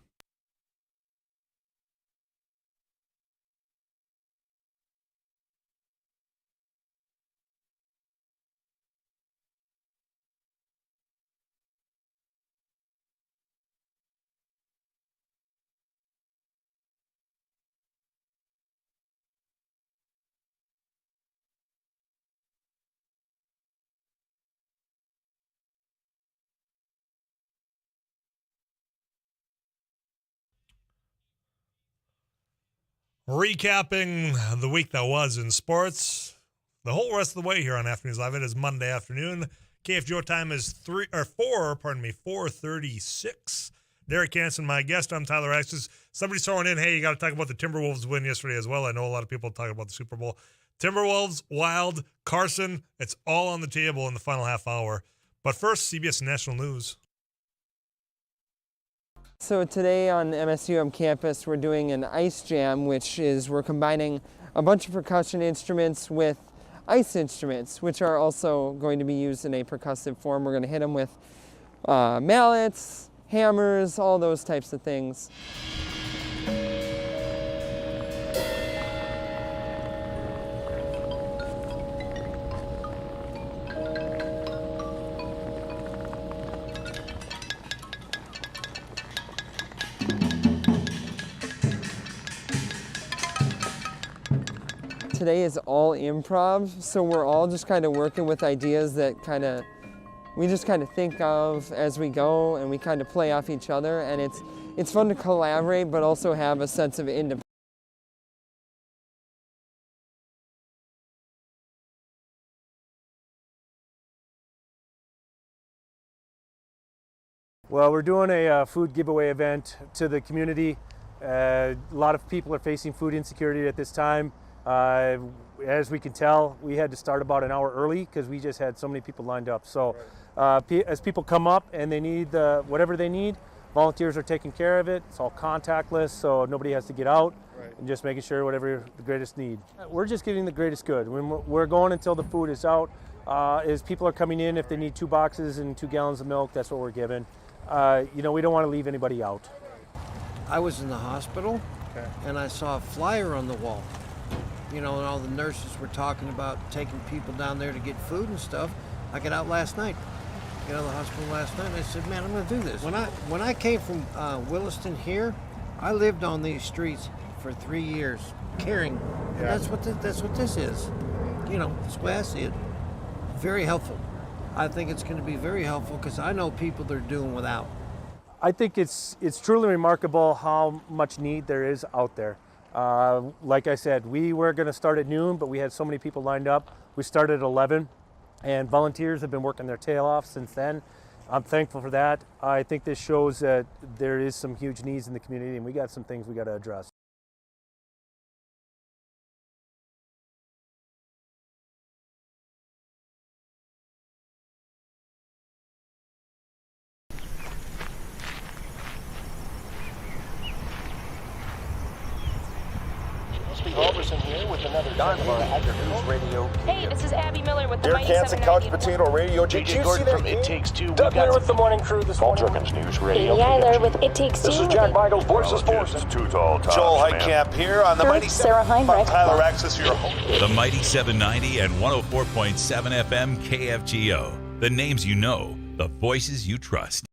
Recapping the week that was in sports, the whole rest of the way here on Afternoons Live. It is Monday afternoon. KFGO time is 4:36. Derek Hansen, my guest. I'm Tyler Axis. Somebody's throwing in, hey, you got to talk about the Timberwolves win yesterday as well. I know a lot of people talk about the Super Bowl. Timberwolves, Wild, Carson, it's all on the table in the final half hour. But first, CBS National News. So today on MSUM campus, we're doing an ice jam, which is we're combining a bunch of percussion instruments with ice instruments, which are also going to be used in a percussive form. We're going to hit them with mallets, hammers, all those types of things. Today is all improv, so we're all just kind of working with ideas that we just kind of think of as we go, and we kind of play off each other, and it's fun to collaborate but also have a sense of independence. Well, we're doing a food giveaway event to the community. A lot of people are facing food insecurity at this time. As we can tell, we had to start about an hour early because we just had so many people lined up. So as people come up and they need whatever they need, volunteers are taking care of it. It's all contactless, so nobody has to get out. Right. And just making sure whatever the greatest need. We're just getting the greatest good. We're going until the food is out. As people are coming in, if they need 2 boxes and 2 gallons of milk, that's what we're giving. We don't want to leave anybody out. I was in the hospital, and I saw a flyer on the wall. And all the nurses were talking about taking people down there to get food and stuff. I got out last night. Got out of the hospital last night, and I said, man, I'm going to do this. When I came from Williston here, I lived on these streets for 3 years, caring. And that's what this is. That's the way I see it. Very helpful. I think it's going to be very helpful because I know people that are doing without. I think it's truly remarkable how much need there is out there. Like I said, we were going to start at noon, but we had so many people lined up. We started at 11, and volunteers have been working their tail off since then. I'm thankful for that. I think this shows that there is some huge needs in the community, and we got some things we got to address. Here with another News Radio. Hey, this is Abby Miller with the Derek Hansen, Couch Potato Radio. Did you see that? It Takes Two. Doug Miller with the morning crew this morning. News Radio. Amy Eiler with It Takes Two. This is Jack Michaels, Voices Forces. Joel Heitkamp here on the Mighty Sarah Heinrich. Tyler Axis, your host. The Mighty 790 and 104.7 FM KFGO. The names you know, the voices you trust.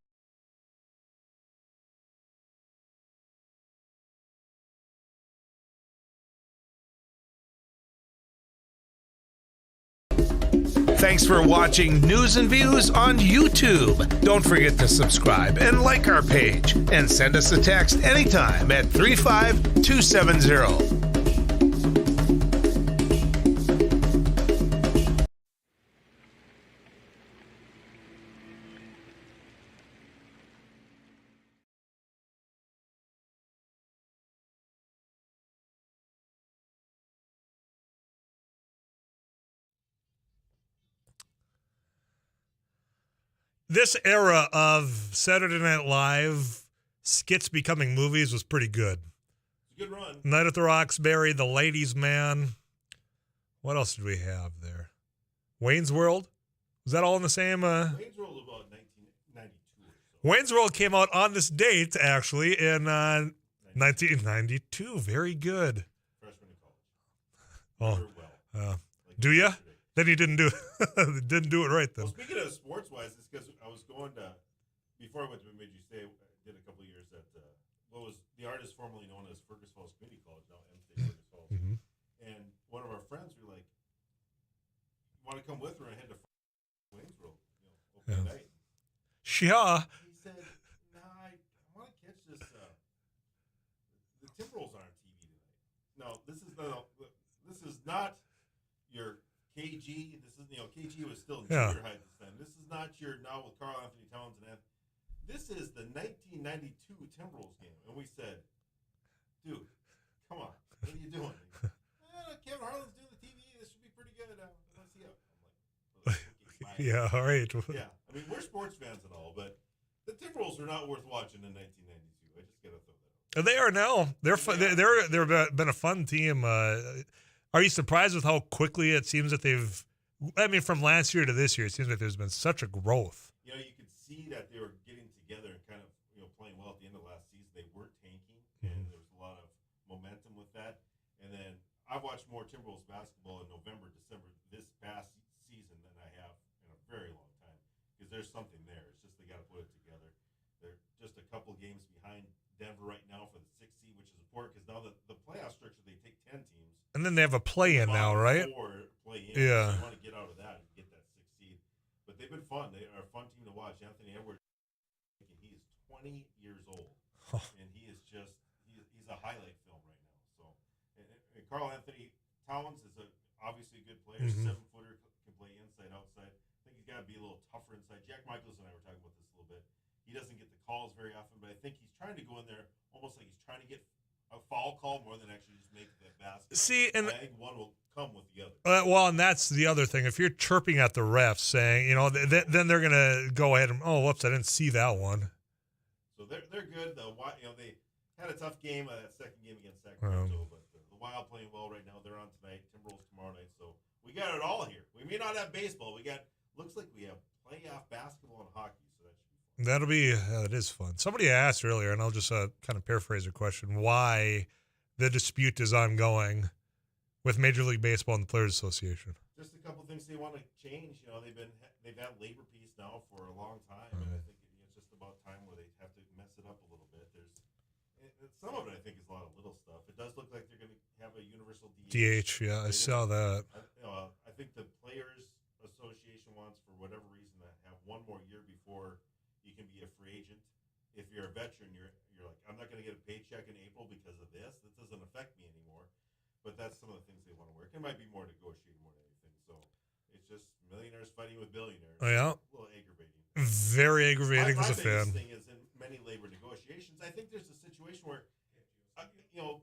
Thanks for watching News and Views on YouTube. Don't forget to subscribe and like our page. And send us a text anytime at 35270. This era of Saturday Night Live skits becoming movies was pretty good. Good run. Night at the Roxbury, The Ladies' Man. What else did we have there? Wayne's World? Was that all in the same? Wayne's World was about 1992. Wayne's World came out on this date, actually, in 1992. Very good. Freshman in college. Do you? Then you didn't do it. Didn't do it right then. Well, speaking of sports-wise, it's because I was going to, before I went to Bemidji State, I did a couple of years at what was the artist formerly known as Fergus Falls Community College, now M State Fergus Falls. Mm-hmm. And one of our friends were like, "You want to come with her?" And I had to Wayne's World, open night. Yeah. He said, "Nah, I want to catch this. The Timberwolves are on TV tonight. No, this is not your." KG, this is KG was still in junior high at this time. This is not your now with Carl Anthony Towns and this is the 1992 Timberwolves game. And we said, dude, come on, what are you doing? Kevin Harlan's doing the TV. This should be pretty good. Let's see how. I'm like, yeah, all right. Yeah, I mean we're sports fans and all, but the Timberwolves are not worth watching in 1992. I just gotta throw that out. They are now. They've been a fun team. Are you surprised with how quickly it seems that they've? I mean, from last year to this year, it seems like there's been such a growth. You could see that they were getting together and kind of playing well at the end of last season. They weren't tanking, and there was a lot of momentum with that. And then I've watched more Timberwolves basketball in November, December this past season than I have in a very long time because there's something there. It's just they got to put it together. They're just a couple games behind Denver right now for the 6th seed, which is important because now the playoff structure they take 10 teams. And then they have a play-in now, right? Play-in. Yeah. So you want to get out of that and get that 6th seed. But they've been fun. They are a fun team to watch. Anthony Edwards, he is 20 years old, and he is he's a highlight film right now. So, and Carl Anthony Towns is obviously a good player, 7-footer, can play inside, outside. I think he's got to be a little tougher inside. Jack Michaels and I were talking about this a little bit. he doesn't get the calls very often, but I think he's trying to go in there almost like he's trying to get a foul call more than actually just make the basket. See, and I think one will come with the other. Well, and that's the other thing. If you're chirping at the refs, saying, then they're gonna go ahead and, oh, whoops, I didn't see that one. So they're good. They had a tough game that second game against Sacramento, but the Wild playing well right now. They're on tonight. Timberwolves tomorrow night. So we got it all here. We may not have baseball. Looks like we have playoff basketball and hockey. So that should be fun. That'll be it is fun. Somebody asked earlier, and I'll just kind of paraphrase your question: why the dispute is ongoing with Major League Baseball and the Players Association? Just a couple things they want to change. They've had labor peace now for a long time, and I think it's just about time where they have to mess it up a little bit. Some of it, I think, is a lot of little stuff. It does look like they're going to have a universal DH. Yeah, I saw that. I think the Players Association wants, for whatever reason, to have one more year before you can be a free agent. If you're a veteran, you're like, I'm not going to get a paycheck in April because of this. This doesn't affect me anymore. But that's some of the things they want to work. It might be more negotiating more than anything. So it's just millionaires fighting with billionaires. Oh, yeah. A little aggravating. Very aggravating as a fan. My biggest thing is in many labor negotiations, I think there's a situation where,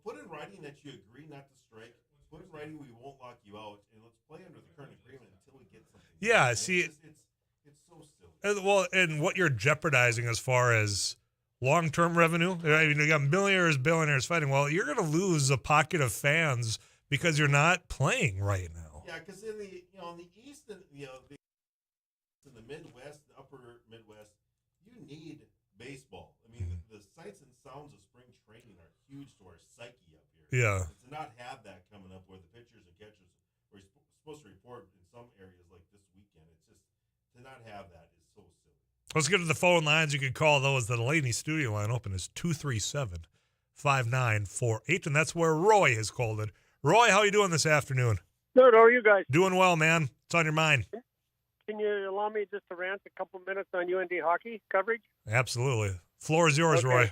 put in writing that you agree not to strike. Put in writing we won't lock you out, and let's play under the current agreement until we get something. Yeah, see, it's so silly. Well, and what you're jeopardizing as far as long-term revenue, I mean, you got millionaires, billionaires fighting. Well, you're going to lose a pocket of fans because you're not playing right now. Yeah, because in the East and in the Midwest, the Upper Midwest, you need baseball. I mean, the sights and sounds of spring training are huge to our psyche up here. Yeah. To not have that coming up where the pitchers and catchers were supposed to report in some areas like this weekend, it's just to not have that is so silly. Let's get to the phone lines. You can call those. The Laney studio line open is 237-5948, and that's where Roy has called it. Roy, how are you doing this afternoon? Good. How are you guys? Doing well, man. What's on your mind? Can you allow me just to rant a couple minutes on UND hockey coverage? Absolutely. Floor is yours, Okay.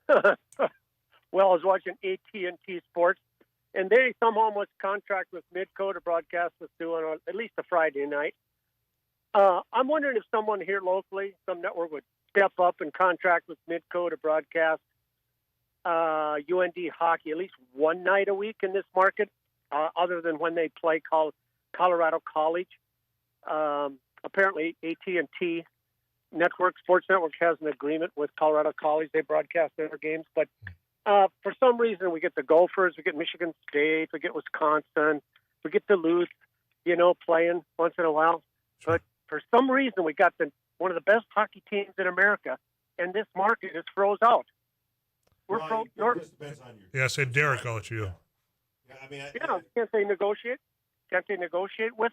Roy. Well, I was watching AT&T Sports, and they somehow must contract with Midco to broadcast us on at least a Friday night. I'm wondering if someone here locally, some network, would step up and contract with Midco to broadcast UND hockey at least one night a week in this market, other than when they play Colorado College. Apparently, AT&T Sports Network has an agreement with Colorado College. They broadcast their games, but for some reason, we get the Gophers, we get Michigan State, we get Wisconsin, we get Duluth, playing once in a while. But for some reason, we got one of the best hockey teams in America, and this market is froze out. We're froze. Yeah, say Derek, I'll let you. Yeah, I mean, can't they negotiate? Can't they negotiate with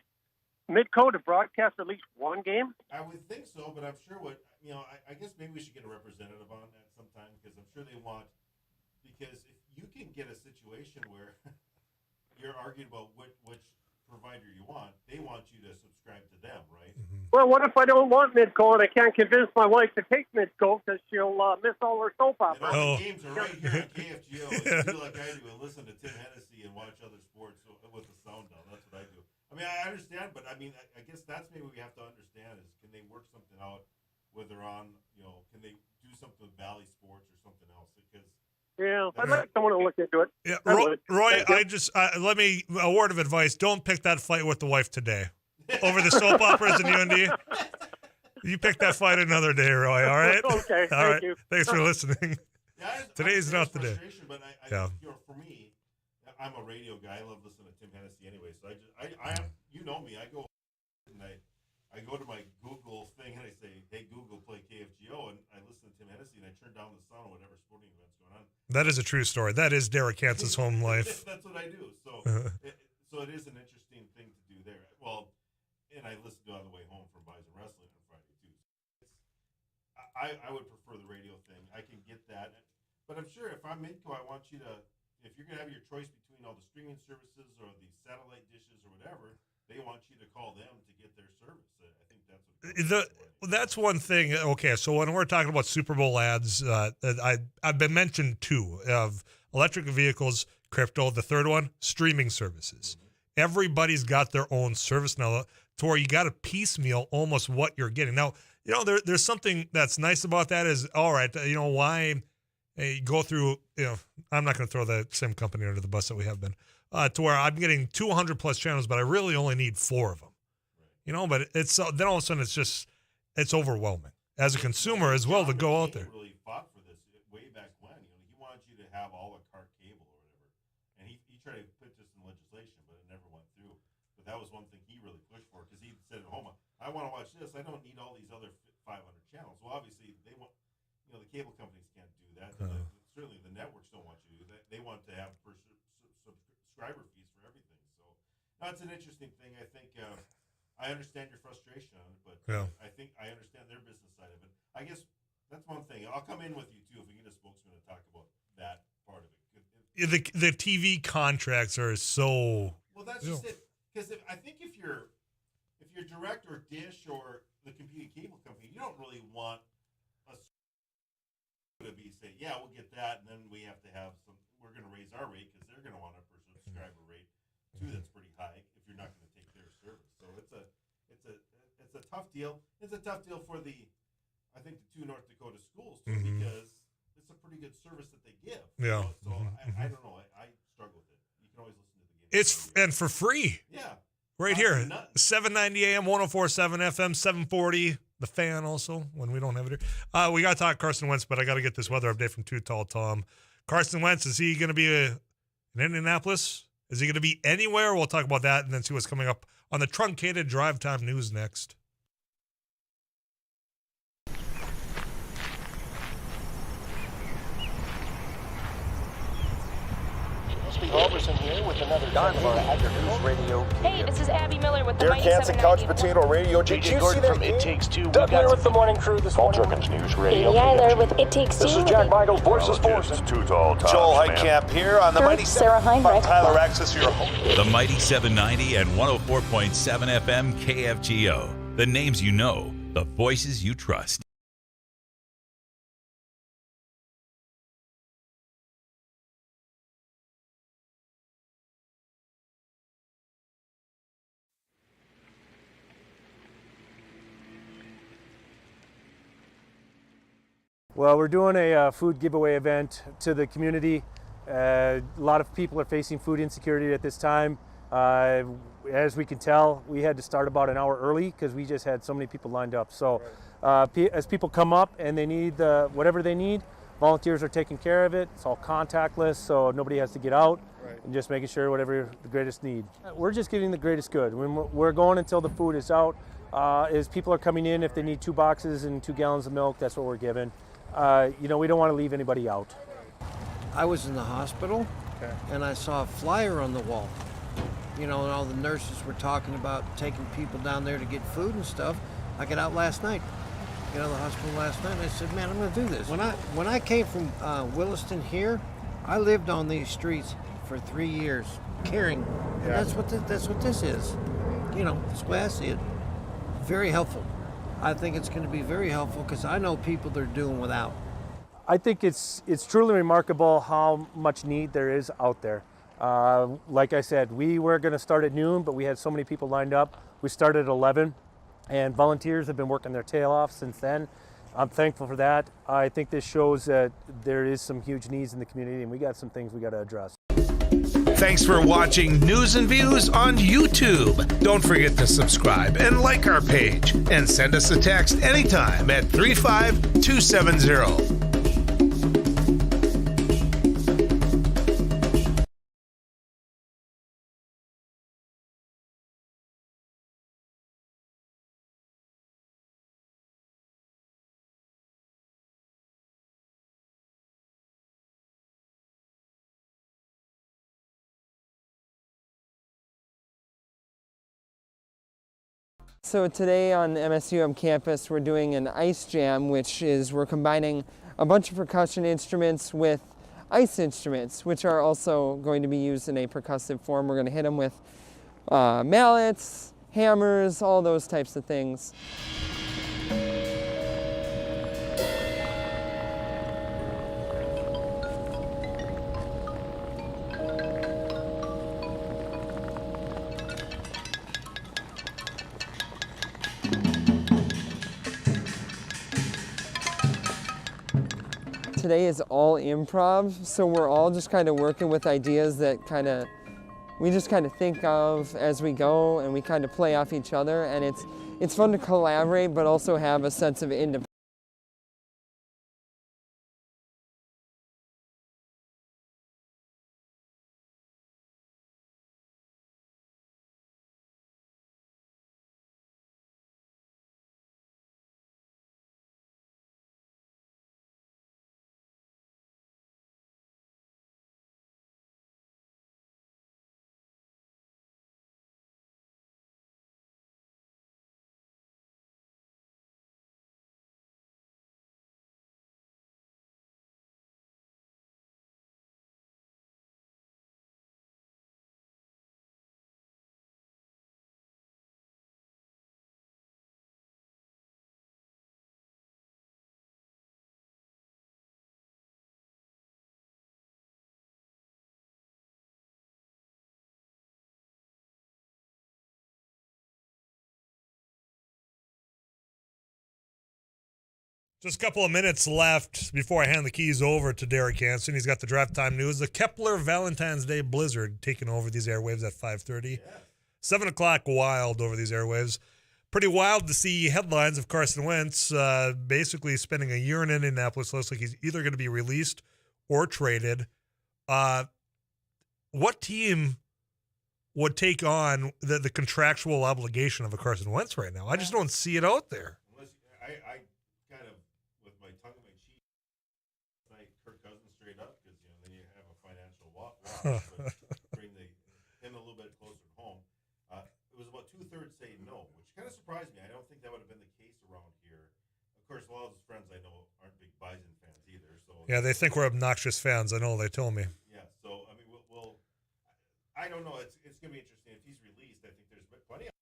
Midco to broadcast at least one game? I would think so, but I'm sure I guess maybe we should get a representative on that sometime, because I'm sure they want, because if you can get a situation where you're arguing about which provider you want, they want you to subscribe to them, right? Mm-hmm. Well, what if I don't want Midco and I can't convince my wife to take Midco because she'll miss all her soap operas? The games are right here on KFGO. You do like I do and listen to Tim Hennessy and watch other sports with the sound down. That's what I do. I mean, I understand, but I mean, I guess that's maybe what we have to understand is, can they work something out where they're on, can they do something with Valley Sports or something else? Because yeah, I'd like someone to look into it. Yeah, Roy, let me, a word of advice. Don't pick that fight with the wife today. Over the soap operas in UND. You pick that fight another day, Roy, all right? Okay, thank you. Thanks for listening. Yeah, Today's not the day. But for me, I'm a radio guy. I love listening to Tim Hennessy anyway. So you know me. I go and I go to my Google thing and I say, "Hey Google, play KFGO," and I listen to Tim Hennessy and I turn down the sound of whatever sporting event's going on. That is a true story. That is Derek Hansen's home life. That's what I do. So, so it is an interesting thing to do there. Well, and I listen to it on the way home from Bison Wrestling on Friday too. I would prefer the radio thing. I can get that, but I'm sure if I'm Midco, I want you to. If you're going to have your choice between all the streaming services or the satellite dishes or whatever, they want you to call them to get their service. I think that's what that's one thing. Okay, so when we're talking about Super Bowl ads, I've been mentioned two of electric vehicles, crypto. The third one, streaming services. Mm-hmm. Everybody's got their own service now. to where you got to piecemeal almost what you're getting. Now, there's something that's nice about that is, all right, why go through, I'm not going to throw the same company under the bus that we have been, to where I'm getting 200 plus channels, but I really only need 4 of them. But it's then all of a sudden it's overwhelming as a consumer as well to go out there. Really fought for this way back when. He wanted you to have all a carte cable or whatever, and he tried to put this in legislation, but it never went through. But that was one thing he really pushed for, because he said at home, I want to watch this. I don't need all these other 500 channels. Well, obviously they want, the cable companies can't do that. Certainly the networks don't want you to do that. They want to have subscriber fees for everything. So that's an interesting thing. I think. I understand your frustration on it, but I think I understand their business side of it. I guess that's one thing. I'll come in with you too if we get a spokesman to talk about that part of it. The TV contracts are so. Well, that's just it. Because I think if you're Direct or Dish or the competing cable company, you don't really want us to be say, yeah, we'll get that, and then we have to have some. We're going to raise our rate because they're going to want a per subscriber rate too. That's pretty high if you're not going to take their service. So it's a tough deal. It's a tough deal for I think the 2 North Dakota schools too, because it's a pretty good service that they give. Yeah. So I don't know. I struggle with it. You can always listen to the game. And for free. Yeah. Right here, 790 AM, 104.7 FM, 740. The Fan also, when we don't have it here. We got to talk Carson Wentz, but I got to get this weather update from Too Tall Tom. Carson Wentz, is he going to be in Indianapolis? Is he going to be anywhere? We'll talk about that and then see what's coming up on the Truncated Drive Time News next. Roberson here with another News Radio. Hey, this is Abby Miller with the Derek Hansen, Couch Potato Radio. Did you see that from It Takes Two? Doug here with the morning crew this morning. News Radio. Amy Eiler with It Takes Two. This is Jack Michaels, Voices Forces. Joel Heitkamp here on the Mighty Sarah Heinrich. Tyler Access, your home. The Mighty 790 and 104.7 FM KFGO. The names you know, the voices you trust. Well, we're doing a food giveaway event to the community. A lot of people are facing food insecurity at this time. As we can tell, we had to start about an hour early because we just had so many people lined up. So as people come up and they need whatever they need, volunteers are taking care of it. It's all contactless, so nobody has to get out. And just making sure whatever the greatest need. We're just getting the greatest good. We're going until the food is out. As people are coming in, if they need 2 boxes and 2 gallons of milk, that's what we're giving. We don't want to leave anybody out. I was in the hospital, and I saw a flyer on the wall. And all the nurses were talking about taking people down there to get food and stuff. I got out last night. Got out of the hospital last night, and I said, man, I'm going to do this. When I came from Williston here, I lived on these streets for 3 years, caring. And that's what this is. That's the way I see it. Very helpful. I think it's going to be very helpful because I know people that are doing without. I think it's truly remarkable how much need there is out there. Like I said, we were going to start at noon, but we had so many people lined up. We started at 11, and volunteers have been working their tail off since then. I'm thankful for that. I think this shows that there is some huge needs in the community, and we got some things we got to address. Thanks for watching News and Views on YouTube. Don't forget to subscribe and like our page, and send us a text anytime at 35270. So today on MSUM campus we're doing an ice jam, which is we're combining a bunch of percussion instruments with ice instruments, which are also going to be used in a percussive form. We're going to hit them with mallets, hammers, all those types of things. today is all improv, so we're all just kind of working with ideas that we just kind of think of as we go, and we kind of play off each other, and it's fun to collaborate, but also have a sense of independence. Just a couple of minutes left before I hand the keys over to Derek Hansen. He's got the draft time news. The Kepler Valentine's Day Blizzard taking over these airwaves at 5:30. 7 o'clock wild over these airwaves. Pretty wild to see headlines of Carson Wentz basically spending a year in Indianapolis. Looks like he's either going to be released or traded. What team would take on the contractual obligation of a Carson Wentz right now? I just don't see it out there. I kind of, with my tongue in my cheek, like Kirk Cousins straight up, because then you have a financial watch, but bring him a little bit closer to home. It was about 2/3 saying no, which kind of surprised me. I don't think that would have been the case around here. Of course, a lot of his friends I know aren't big Bison fans either. So yeah, they think we're obnoxious fans. I know, they told me. Yeah, so I mean, we'll I don't know. It's going to be interesting if he's released. I think there's plenty of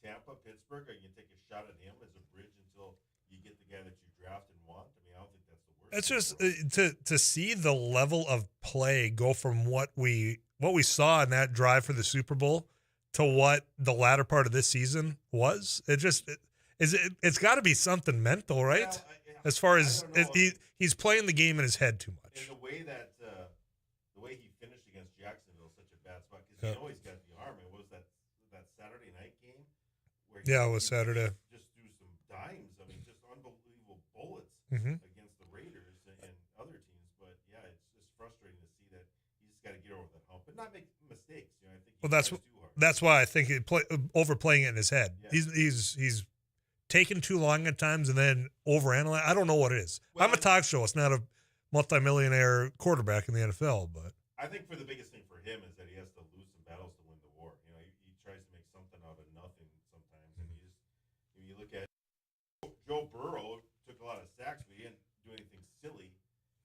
Tampa, Pittsburgh. Are you going to take a shot at him as a bridge until you get the guy that you draft and want? I mean, I don't think that's the worst. It's just to see the level of play go from what we saw in that drive for the Super Bowl to what the latter part of this season was. It's got to be something mental, right? As far as he's playing the game in his head too much. And the way he finished against Jacksonville, such a bad spot, because you know he's got the arm. It was that Saturday night game where it was Saturday. Just threw some dimes. I mean, just unbelievable bullets against the Raiders and other teams. But yeah, it's just frustrating to see that he's just got to get over that hump, but not make mistakes. I think. Well, that's why I think overplaying it in his head. Yeah. He's taking too long at times and then overanalyze. I don't know what it is. Well, I'm a talk show. It's not a multimillionaire quarterback in the NFL, but I think for the biggest thing for him is that he has to lose some battles to win the war. He tries to make something out of nothing sometimes, and you look at Joe Burrow took a lot of sacks, but he didn't do anything silly,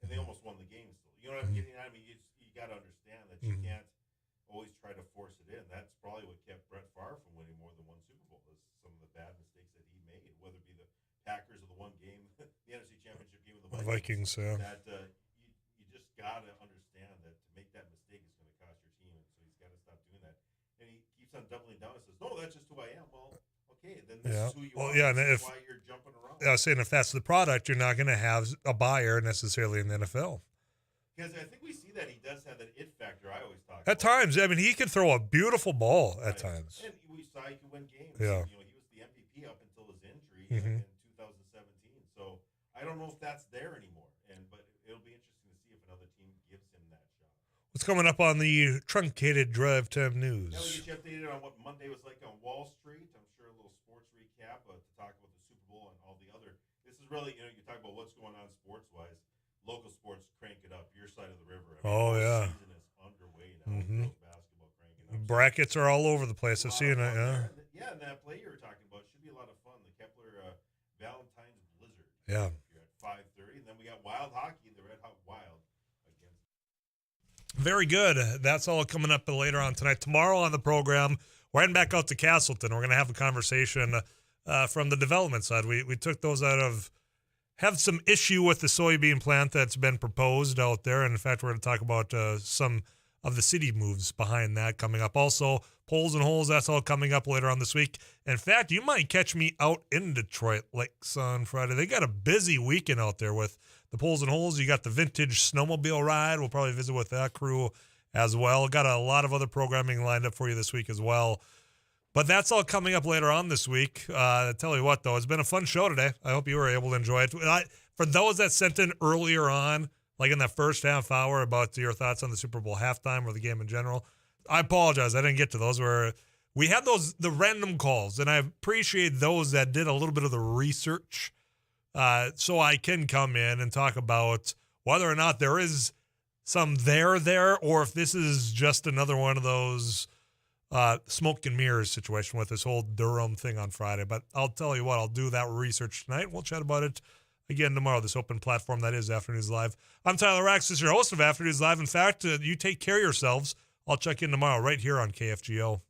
and they almost won the game still. You know what I'm getting at? I mean, you got to understand that you can't always try to force it in. That's probably what kept Brett Favre from winning more than one Super Bowl, is some of the bad mistakes that he made, whether it be the Packers or the one game, the NFC Championship game with the Vikings. Yeah. That you just got to understand that to make that mistake is going to cost your team, and so he's got to stop doing that. And he keeps on doubling down and says, "No, that's just who I am." Well, okay, then this is who you are. Yeah, this is why you're jumping around. I was saying, if that's the product, you're not going to have a buyer necessarily in the NFL. Because I think we see that he does have that it factor I always talk about. At times, I mean, he can throw a beautiful ball at times. And we saw he could win games. Yeah. He was the MVP up until his injury in 2017. So I don't know if that's there anymore. But it'll be interesting to see if another team gives him that shot. What's coming up on the truncated drive time news? Now we get you updated on what Monday was like on Wall Street. I'm sure a little sports recap to talk about the Super Bowl and all the other. This is really, you talk about what's going on sports-wise. Local sports, crank it up. Your side of the river. I mean, the season is underway now. Basketball cranking up. Brackets are all over the place. I've seen it. Yeah, and that play you were talking about should be a lot of fun. The Kepler Valentine's Blizzard. Yeah. Here at 5:30, and then we got Wild Hockey, the Red Hot Wild against. Very good. That's all coming up later on tonight. Tomorrow on the program, we're heading back out to Castleton. We're going to have a conversation from the development side. We took those out of. Have some issue with the soybean plant that's been proposed out there. And in fact, we're going to talk about some of the city moves behind that coming up. Also, Poles and Holes, that's all coming up later on this week. In fact, you might catch me out in Detroit Lakes on Friday. They got a busy weekend out there with the Poles and Holes. You got the vintage snowmobile ride. We'll probably visit with that crew as well. Got a lot of other programming lined up for you this week as well. But that's all coming up later on this week. I tell you what, though, it's been a fun show today. I hope you were able to enjoy it. For those that sent in earlier on, like in that first half hour about your thoughts on the Super Bowl halftime or the game in general, I apologize. I didn't get to those. We had the random calls, and I appreciate those that did a little bit of the research so I can come in and talk about whether or not there is some there, or if this is just another one of those smoke and mirrors situation with this whole Durham thing on Friday. But I'll tell you what, I'll do that research tonight. We'll chat about it again tomorrow, this open platform that is Afternoons Live. I'm Tyler Raxis, your host of Afternoons Live. In fact, you take care of yourselves. I'll check in tomorrow right here on KFGO.